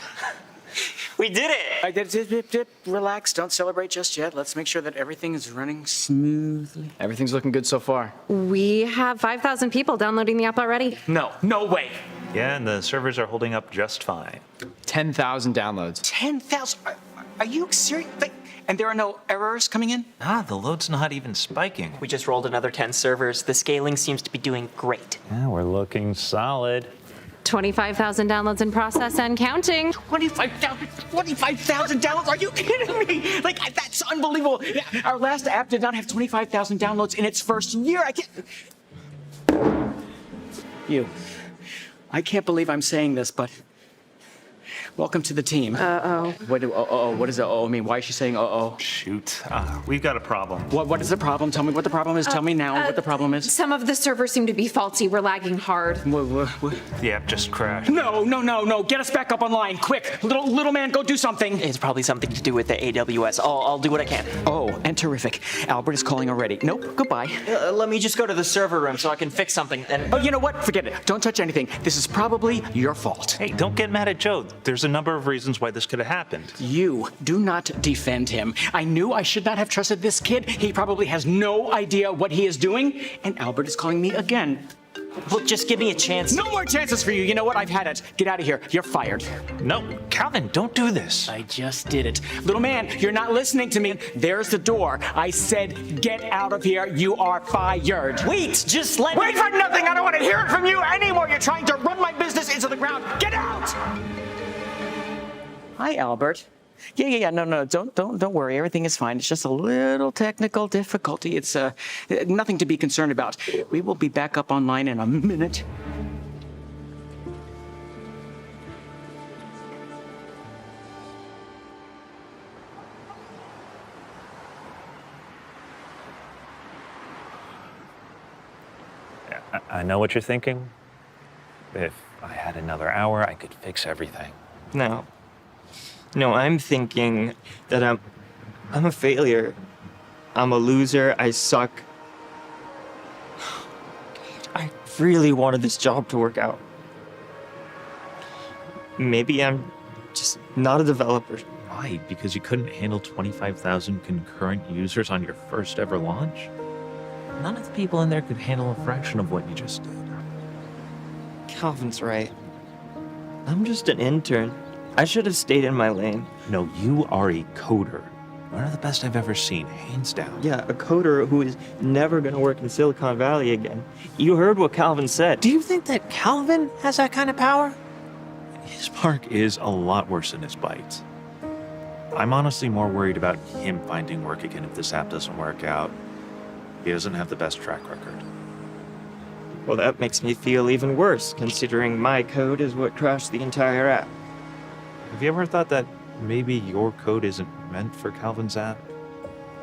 We did it! Relax, don't celebrate just yet. Let's make sure that everything is running smoothly. Everything's looking good so far. We have 5,000 people downloading the app already. No way. Yeah, and the servers are holding up just fine. 10,000 downloads. 10,000? Are you serious? And there are no errors coming in? The load's not even spiking. We just rolled another 10 servers. The scaling seems to be doing great. Yeah, we're looking solid. 25,000 downloads in process and counting. 25,000 downloads? Are you kidding me? That's unbelievable. Our last app did not have 25,000 downloads in its first year. I can't believe I'm saying this, but welcome to the team. Uh-oh. What does uh-oh mean? Why is she saying uh-oh? Shoot, we've got a problem. What is the problem? Tell me what the problem is. Tell me now what the problem is. Some of the servers seem to be faulty. We're lagging hard. What? The app just crashed. No. Get us back up online, quick. Little man, go do something. It's probably something to do with the AWS. I'll do what I can. Oh, and terrific. Albert is calling already. Nope, goodbye. Let me just go to the server room so I can fix something. Oh, you know what? Forget it. Don't touch anything. This is probably your fault. Hey, don't get mad at Joe. There's a number of reasons why this could have happened. You do not defend him. I knew I should not have trusted this kid. He probably has no idea what he is doing. And Albert is calling me again. Well, just give me a chance. No more chances for you. You know what? I've had it. Get out of here. You're fired. No, Calvin, don't do this. I just did it. Little man, you're not listening to me. There's the door. I said, get out of here. You are fired. Wait, just let Wait for nothing. I don't want to hear it from you anymore. You're trying to run my business into the ground. Get out! Hi, Albert. Yeah. No. Don't worry. Everything is fine. It's just a little technical difficulty. It's nothing to be concerned about. We will be back up online in a minute. I know what you're thinking. If I had another hour, I could fix everything. No, I'm thinking that I'm a failure. I'm a loser. I suck. I really wanted this job to work out. Maybe I'm just not a developer. Why? Because you couldn't handle 25,000 concurrent users on your first ever launch? None of the people in there could handle a fraction of what you just did. Calvin's right. I'm just an intern. I should have stayed in my lane. No, you are a coder. One of the best I've ever seen, hands down. Yeah, a coder who is never going to work in Silicon Valley again. You heard what Calvin said. Do you think that Calvin has that kind of power? His bark is a lot worse than his bites. I'm honestly more worried about him finding work again if this app doesn't work out. He doesn't have the best track record. Well, that makes me feel even worse, considering my code is what crashed the entire app. Have you ever thought that maybe your code isn't meant for Calvin's app?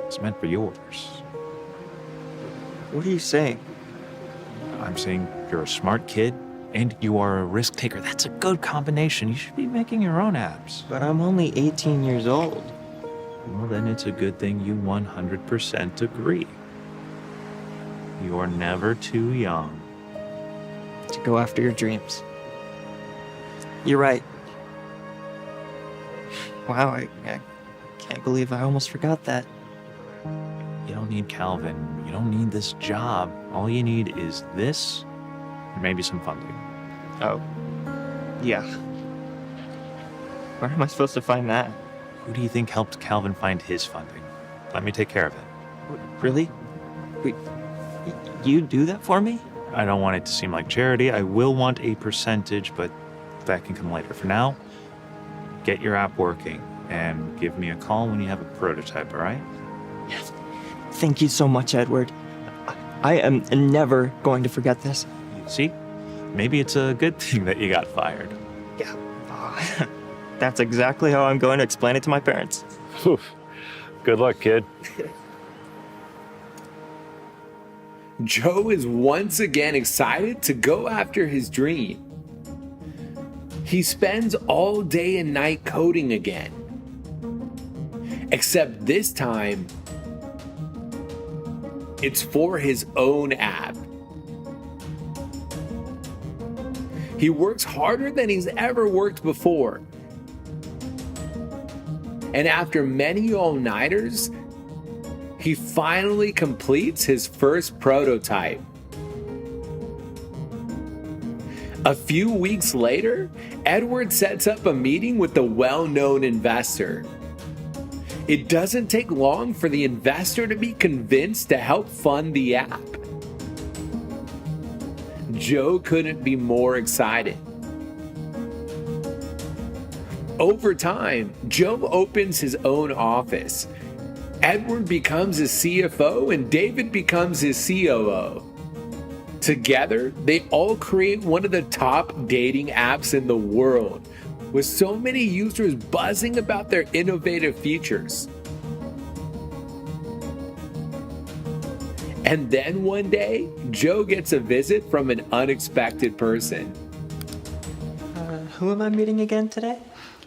It's meant for yours. What are you saying? I'm saying you're a smart kid and you are a risk taker. That's a good combination. You should be making your own apps. But I'm only 18 years old. Well, then it's a good thing you 100% agree. You're never too young to go after your dreams. You're right. Wow, I can't believe I almost forgot that. You don't need Calvin. You don't need this job. All you need is this, and maybe some funding. Oh, yeah. Where am I supposed to find that? Who do you think helped Calvin find his funding? Let me take care of it. Really? Wait, you do that for me? I don't want it to seem like charity. I will want a percentage, but that can come later. For now, get your app working and give me a call when you have a prototype, all right? Yes. Thank you so much, Edward. I am never going to forget this. See? Maybe it's a good thing that you got fired. Yeah. That's exactly how I'm going to explain it to my parents. Good luck, kid. Joe is once again excited to go after his dream. He spends all day and night coding again. Except this time, it's for his own app. He works harder than he's ever worked before. And after many all-nighters, he finally completes his first prototype. A few weeks later, Edward sets up a meeting with the well-known investor. It doesn't take long for the investor to be convinced to help fund the app. Joe couldn't be more excited. Over time, Joe opens his own office. Edward becomes his CFO and David becomes his COO. Together, they all create one of the top dating apps in the world, with so many users buzzing about their innovative features. And then one day, Joe gets a visit from an unexpected person. Who am I meeting again today?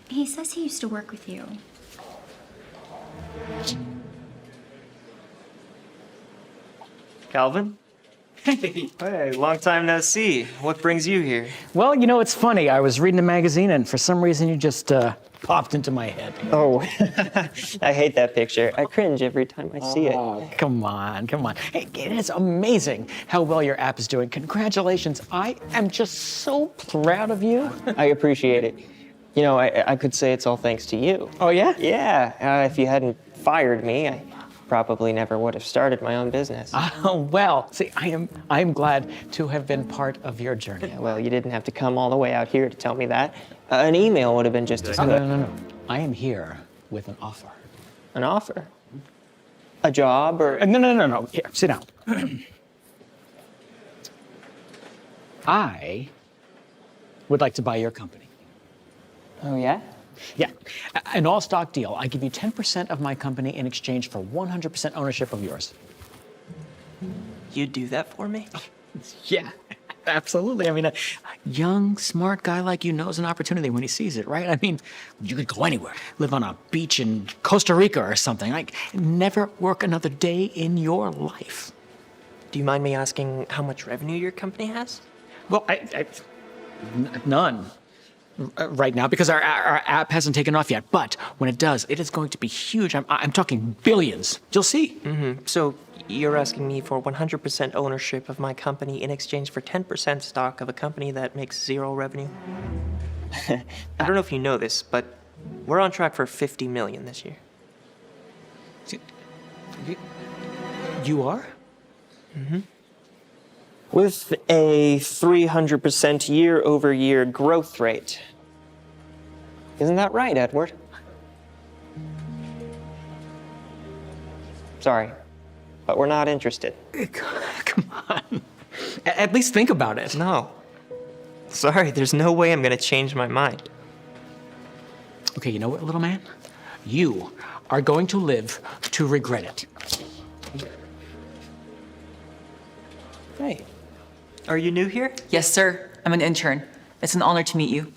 He says he used to work with you. Calvin? Hey, long time no see. What brings you here? Well, you know, it's funny. I was reading a magazine, and for some reason, you just popped into my head. Oh, I hate that picture. I cringe every time I see it. Come on, come on. Hey, it is amazing how well your app is doing. Congratulations. I am just so proud of you. I appreciate it. You know, I could say it's all thanks to you. Oh, yeah? Yeah. If you hadn't fired me, I probably never would have started my own business. Oh, well, see, I am glad to have been part of your journey. Yeah, well, you didn't have to come all the way out here to tell me that. An email would have been just as good. No. I am here with an offer. An offer? A job or? No. Here, sit down. I would like to buy your company. Oh, yeah? Yeah, an all-stock deal. I give you 10% of my company in exchange for 100% ownership of yours. You'd do that for me? Yeah, absolutely. I mean, a young, smart guy like you knows an opportunity when he sees it, right? I mean, you could go anywhere, live on a beach in Costa Rica or something, like never work another day in your life. Do you mind me asking how much revenue your company has? Well, none. Right now, because our app hasn't taken off yet. But when it does, it is going to be huge. I'm talking billions. You'll see. Mm-hmm. So you're asking me for 100% ownership of my company in exchange for 10% stock of a company that makes zero revenue? I don't know if you know this, but we're on track for 50 million this year. You are? Mm-hmm. With a 300% year-over-year growth rate. Isn't that right, Edward? Sorry, but we're not interested. Come on. At least think about it. No. Sorry, there's no way I'm gonna change my mind. Okay, you know what, little man? You are going to live to regret it. Hey. Are you new here? Yes, sir. I'm an intern. It's an honor to meet you.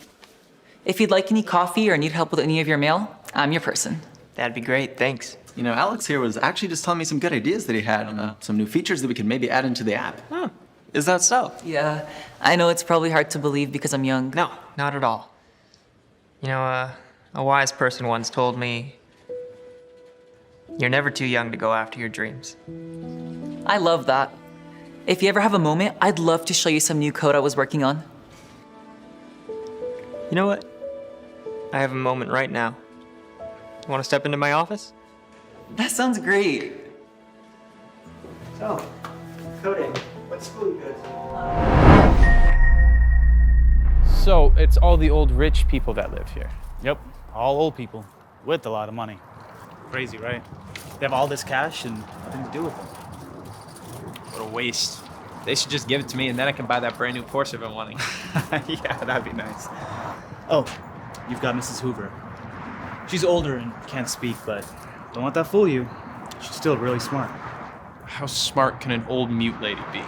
If you'd like any coffee or need help with any of your mail, I'm your person. That'd be great, thanks. You know, Alex here was actually just telling me some good ideas that he had, some new features that we could maybe add into the app. Huh. Is that so? Yeah, I know it's probably hard to believe because I'm young. No, not at all. You know, a wise person once told me, you're never too young to go after your dreams. I love that. If you ever have a moment, I'd love to show you some new code I was working on. You know what? I have a moment right now. You want to step into my office? That sounds great. So, coding. What school you go to? So, it's all the old rich people that live here. Yep, all old people with a lot of money. Crazy, right? They have all this cash and nothing to do with it. What a waste. They should just give it to me and then I can buy that brand new Porsche I've been wanting. Yeah, that'd be nice. Oh, you've got Mrs. Hoover. She's older and can't speak, but don't let that fool you. She's still really smart. How smart can an old mute lady be?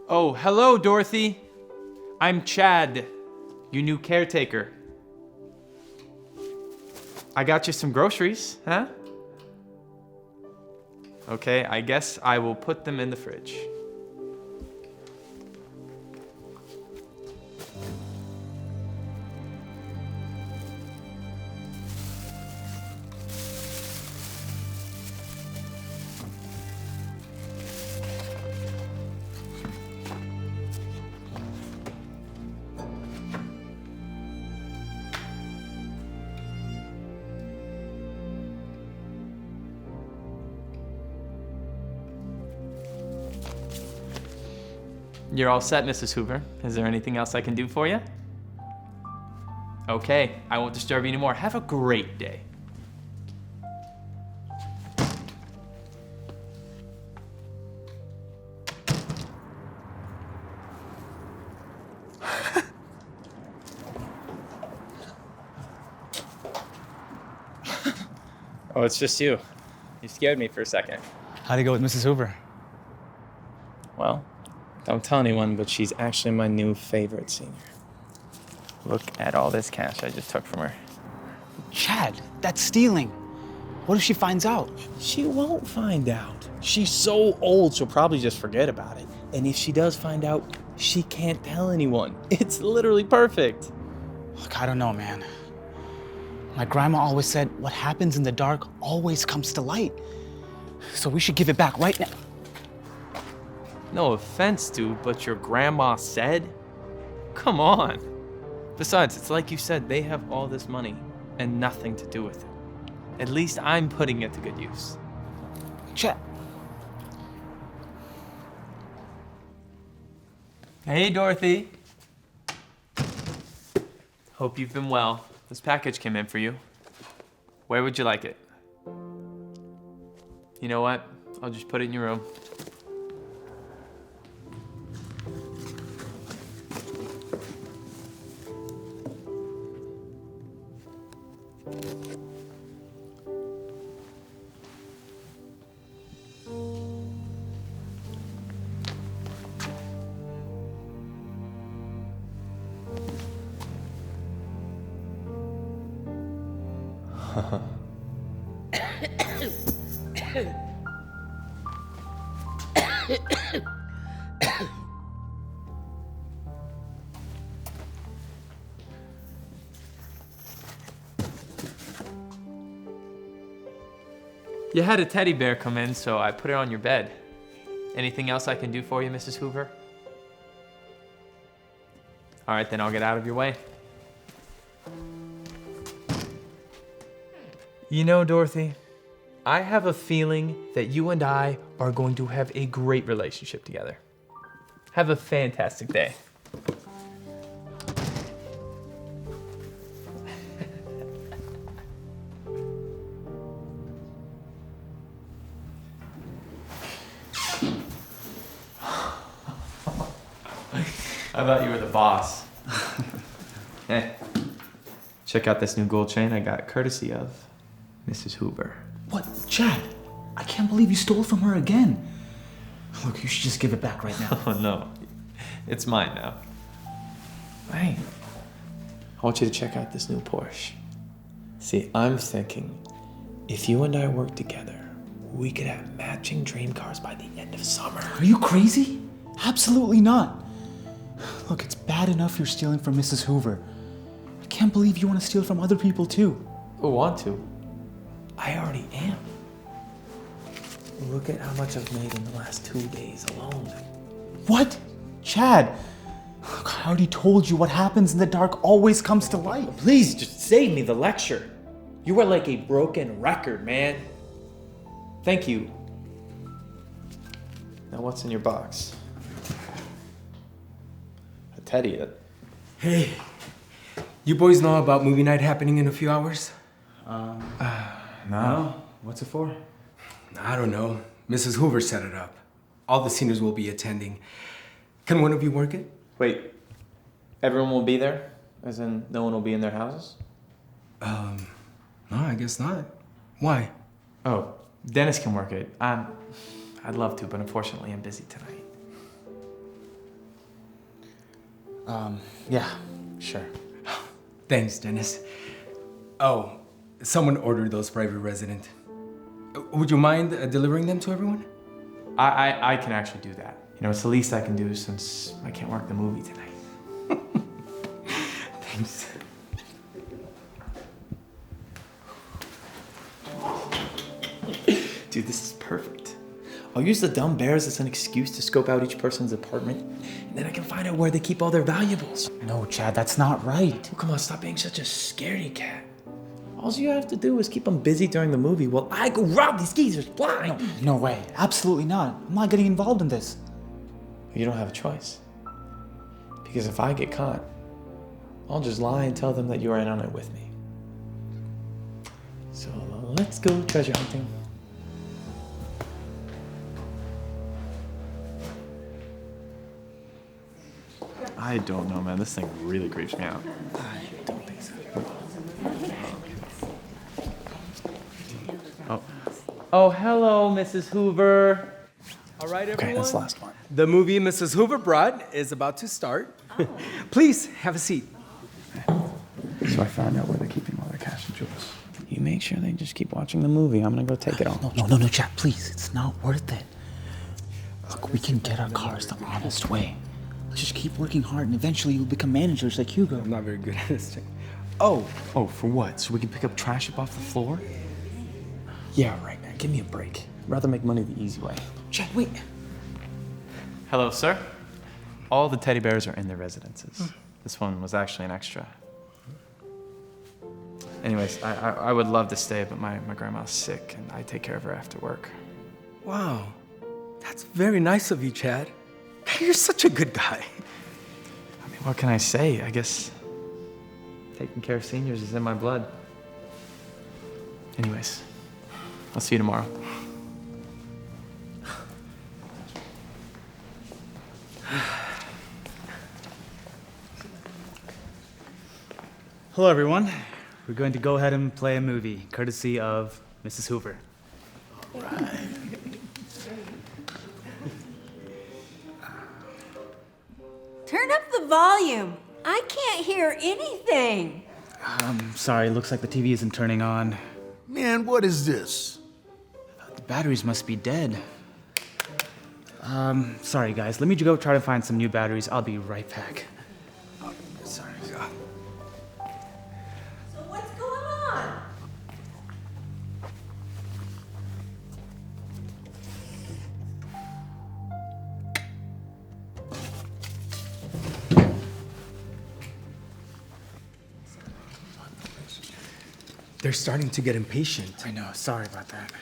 Oh, hello, Dorothy. I'm Chad, your new caretaker. I got you some groceries, huh? Okay, I guess I will put them in the fridge. You're all set, Mrs. Hoover. Is there anything else I can do for you? Okay, I won't disturb you anymore. Have a great day. Oh, it's just you. You scared me for a second. How'd it go with Mrs. Hoover? Well, don't tell anyone, but she's actually my new favorite senior. Look at all this cash I just took from her. Chad, that's stealing. What if she finds out? She won't find out. She's so old, she'll probably just forget about it. And if she does find out, she can't tell anyone. It's literally perfect. Look, I don't know, man. My grandma always said, what happens in the dark always comes to light. So we should give it back right now. No offense, dude, but your grandma said? Come on. Besides, it's like you said, they have all this money and nothing to do with it. At least I'm putting it to good use. Chet. Hey, Dorothy. Hope you've been well. This package came in for you. Where would you like it? You know what? I'll just put it in your room. You had a teddy bear come in, so I put it on your bed. Anything else I can do for you, Mrs. Hoover? All right, then I'll get out of your way. You know, Dorothy, I have a feeling that you and I are going to have a great relationship together. Have a fantastic day. I thought you were the boss. Hey, check out this new gold chain I got courtesy of Mrs. Hoover. What? Chad, I can't believe you stole from her again. Look, you should just give it back right now. Oh no, it's mine now. Hey, I want you to check out this new Porsche. See, I'm thinking if you and I work together, we could have matching dream cars by the end of summer. Are you crazy? Absolutely not. Look, it's bad enough you're stealing from Mrs. Hoover. I can't believe you want to steal from other people too. Who want to? I already am. Look at how much I've made in the last 2 days alone. What? Chad, look, I already told you what happens in the dark always comes to light. Please, just save me the lecture. You are like a broken record, man. Thank you. Now what's in your box? A teddy. Hey, you boys know about movie night happening in a few hours? No. What's it for? I don't know. Mrs. Hoover set it up. All the seniors will be attending. Can one of you work it? Wait, everyone will be there? As in, no one will be in their houses? No, I guess not. Why? Oh, Dennis can work it. I'd love to, but unfortunately I'm busy tonight. Yeah, sure. Thanks, Dennis. Oh, someone ordered those for every resident. Would you mind delivering them to everyone? I can actually do that. You know, it's the least I can do since I can't work the movie tonight. Thanks. Dude, this is perfect. I'll use the dumb bears as an excuse to scope out each person's apartment, and then I can find out where they keep all their valuables. No, Chad, that's not right. Oh, come on, stop being such a scaredy cat. All you have to do is keep them busy during the movie while I go rob these geezers blind. No way. Absolutely not. I'm not getting involved in this. You don't have a choice. Because if I get caught, I'll just lie and tell them that you are in on it with me. So let's go treasure hunting. I don't know, man. This thing really creeps me out. I don't think so. Oh, hello, Mrs. Hoover. All right, everyone. Okay, that's the last one. The movie Mrs. Hoover brought is about to start. Please, have a seat. So I found out where they're keeping all their cash and jewels. You You make sure they just keep watching the movie. I'm gonna go take it all. No, Chad, please. It's not worth it. Look, we can get our cars the honest way. Let's just keep working hard and eventually you'll become managers like Hugo. I'm not very good at this. Oh, for what? So we can pick up trash up off the floor? Yeah, right, man. Give me a break. I'd rather make money the easy way. Chad, wait. Hello, sir. All the teddy bears are in their residences. This one was actually an extra. Anyways, I would love to stay, but my grandma's sick, and I take care of her after work. Wow. That's very nice of you, Chad. You're such a good guy. I mean, what can I say? I guess taking care of seniors is in my blood. Anyways, I'll see you tomorrow. Hello, everyone. We're going to go ahead and play a movie, courtesy of Mrs. Hoover. Turn up the volume. I can't hear anything. Sorry, looks like the TV isn't turning on. Man, what is this? The batteries must be dead. Sorry, guys. Let me go try to find some new batteries. I'll be right back. Sorry. So what's going on? They're starting to get impatient. I know. Sorry about that.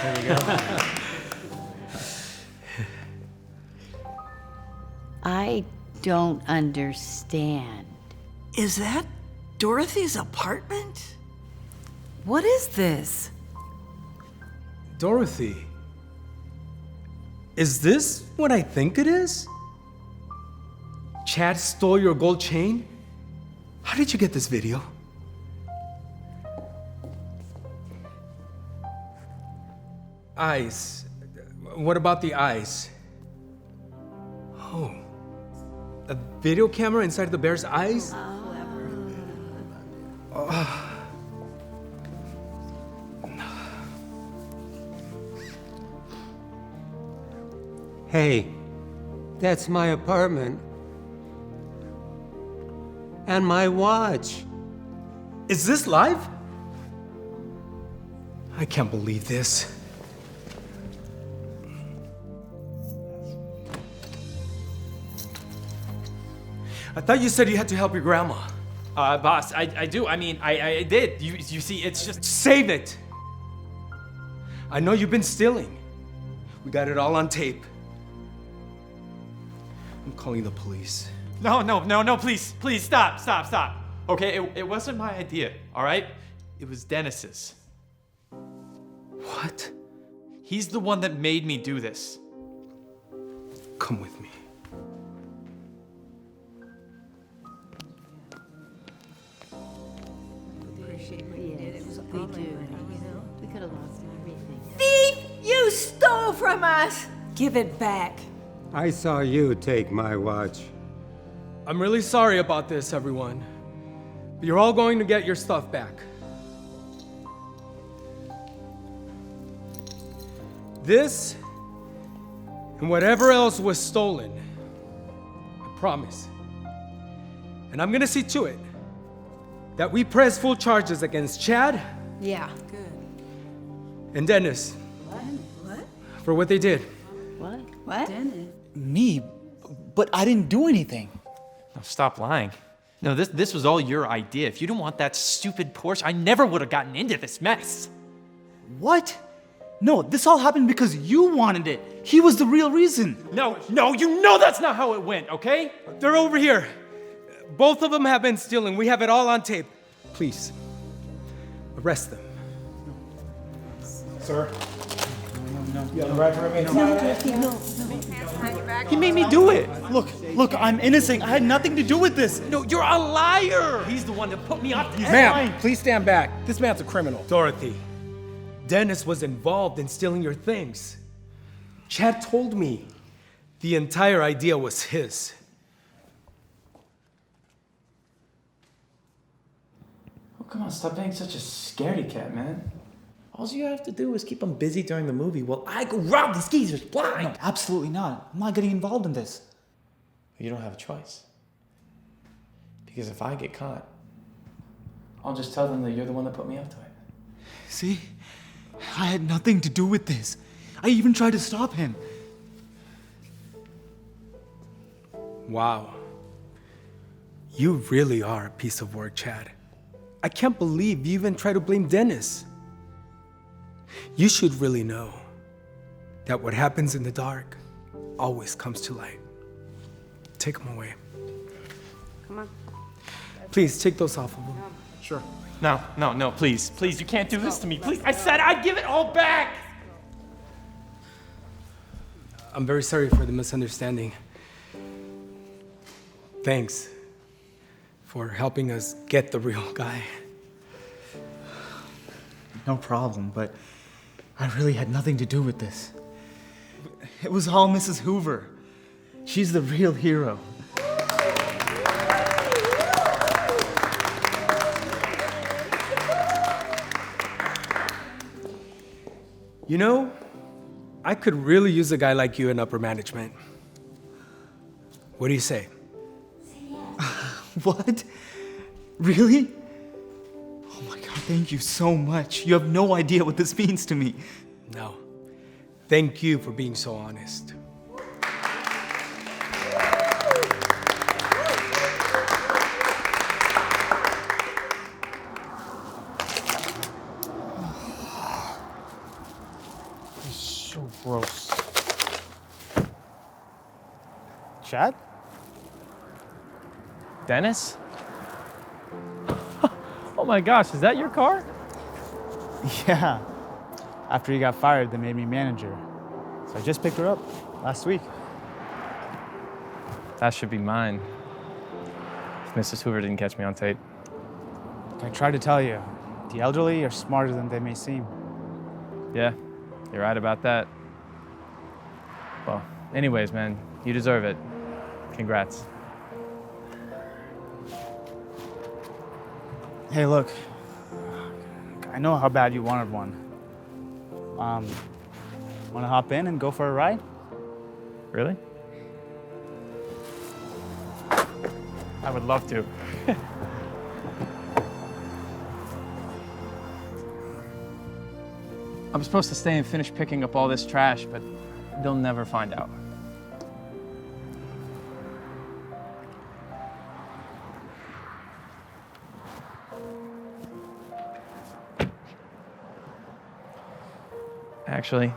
There we go. I don't understand. Is that Dorothy's apartment? What is this? Dorothy, is this what I think it is? Chad stole your gold chain? How did you get this video? Eyes. What about the eyes? Oh. A video camera inside the bear's eyes? Oh. Hey, that's my apartment. And my watch. Is this live? I can't believe this. I thought you said you had to help your grandma. Boss, I do. I mean, I did. You see, it's just... Save it! I know you've been stealing. We got it all on tape. I'm calling the police. No, please, stop. Okay, it wasn't my idea, all right? It was Dennis's. What? He's the one that made me do this. Come with me. Thief! You stole from us! Give it back. I saw you take my watch. I'm really sorry about this, everyone. But you're all going to get your stuff back. This and whatever else was stolen. I promise. And I'm gonna see to it that we press full charges against Chad Yeah. Good. and Dennis What? for what they did. What? Me? But I didn't do anything. No, stop lying. No, this was all your idea. If you didn't want that stupid Porsche, I never would have gotten into this mess. What? No, this all happened because you wanted it. He was the real reason. No, you know that's not how it went, okay? They're over here. Both of them have been stealing. We have it all on tape. Please, arrest them. Sir? No. You have the right to remain No. He made me do it. Look, I'm innocent. I had nothing to do with this. No, you're a liar. He's the one that put me off. Ma'am, please stand back. This man's a criminal. Dorothy, Dennis was involved in stealing your things. Chad told me the entire idea was his. Come on, stop being such a scaredy cat, man. All you have to do is keep them busy during the movie while I go rob these geezers blind. No, absolutely not. I'm not getting involved in this. You don't have a choice. Because if I get caught, I'll just tell them that you're the one that put me up to it. See? I had nothing to do with this. I even tried to stop him. Wow. You really are a piece of work, Chad. I can't believe you even try to blame Dennis. You should really know that what happens in the dark always comes to light. Take them away. Come on. Please, take those off of him. Sure. No, please. Please, you can't do this to me. Please, I said I'd give it all back! I'm very sorry for the misunderstanding. Thanks for helping us get the real guy. No problem, but I really had nothing to do with this. It was all Mrs. Hoover. She's the real hero. You know, I could really use a guy like you in upper management. What do you say? What? Really? Oh my God, thank you so much. You have no idea what this means to me. No. Thank you for being so honest. So gross. Chad? Dennis? Oh my gosh, is that your car? Yeah. After you got fired, they made me manager. So I just picked her up last week. That should be mine. If Mrs. Hoover didn't catch me on tape. I tried to tell you, the elderly are smarter than they may seem. Yeah, you're right about that. Well, anyways, man, you deserve it. Congrats. Hey, look. I know how bad you wanted one. Wanna hop in and go for a ride? Really? I would love to. I'm supposed to stay and finish picking up all this trash, but they'll never find out. Actually,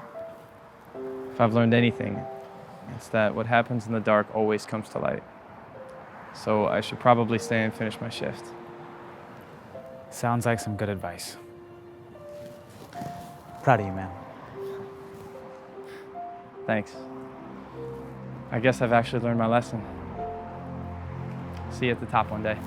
if I've learned anything, it's that what happens in the dark always comes to light. So I should probably stay and finish my shift. Sounds like some good advice. Proud of you, man. Thanks. I guess I've actually learned my lesson. See you at the top one day.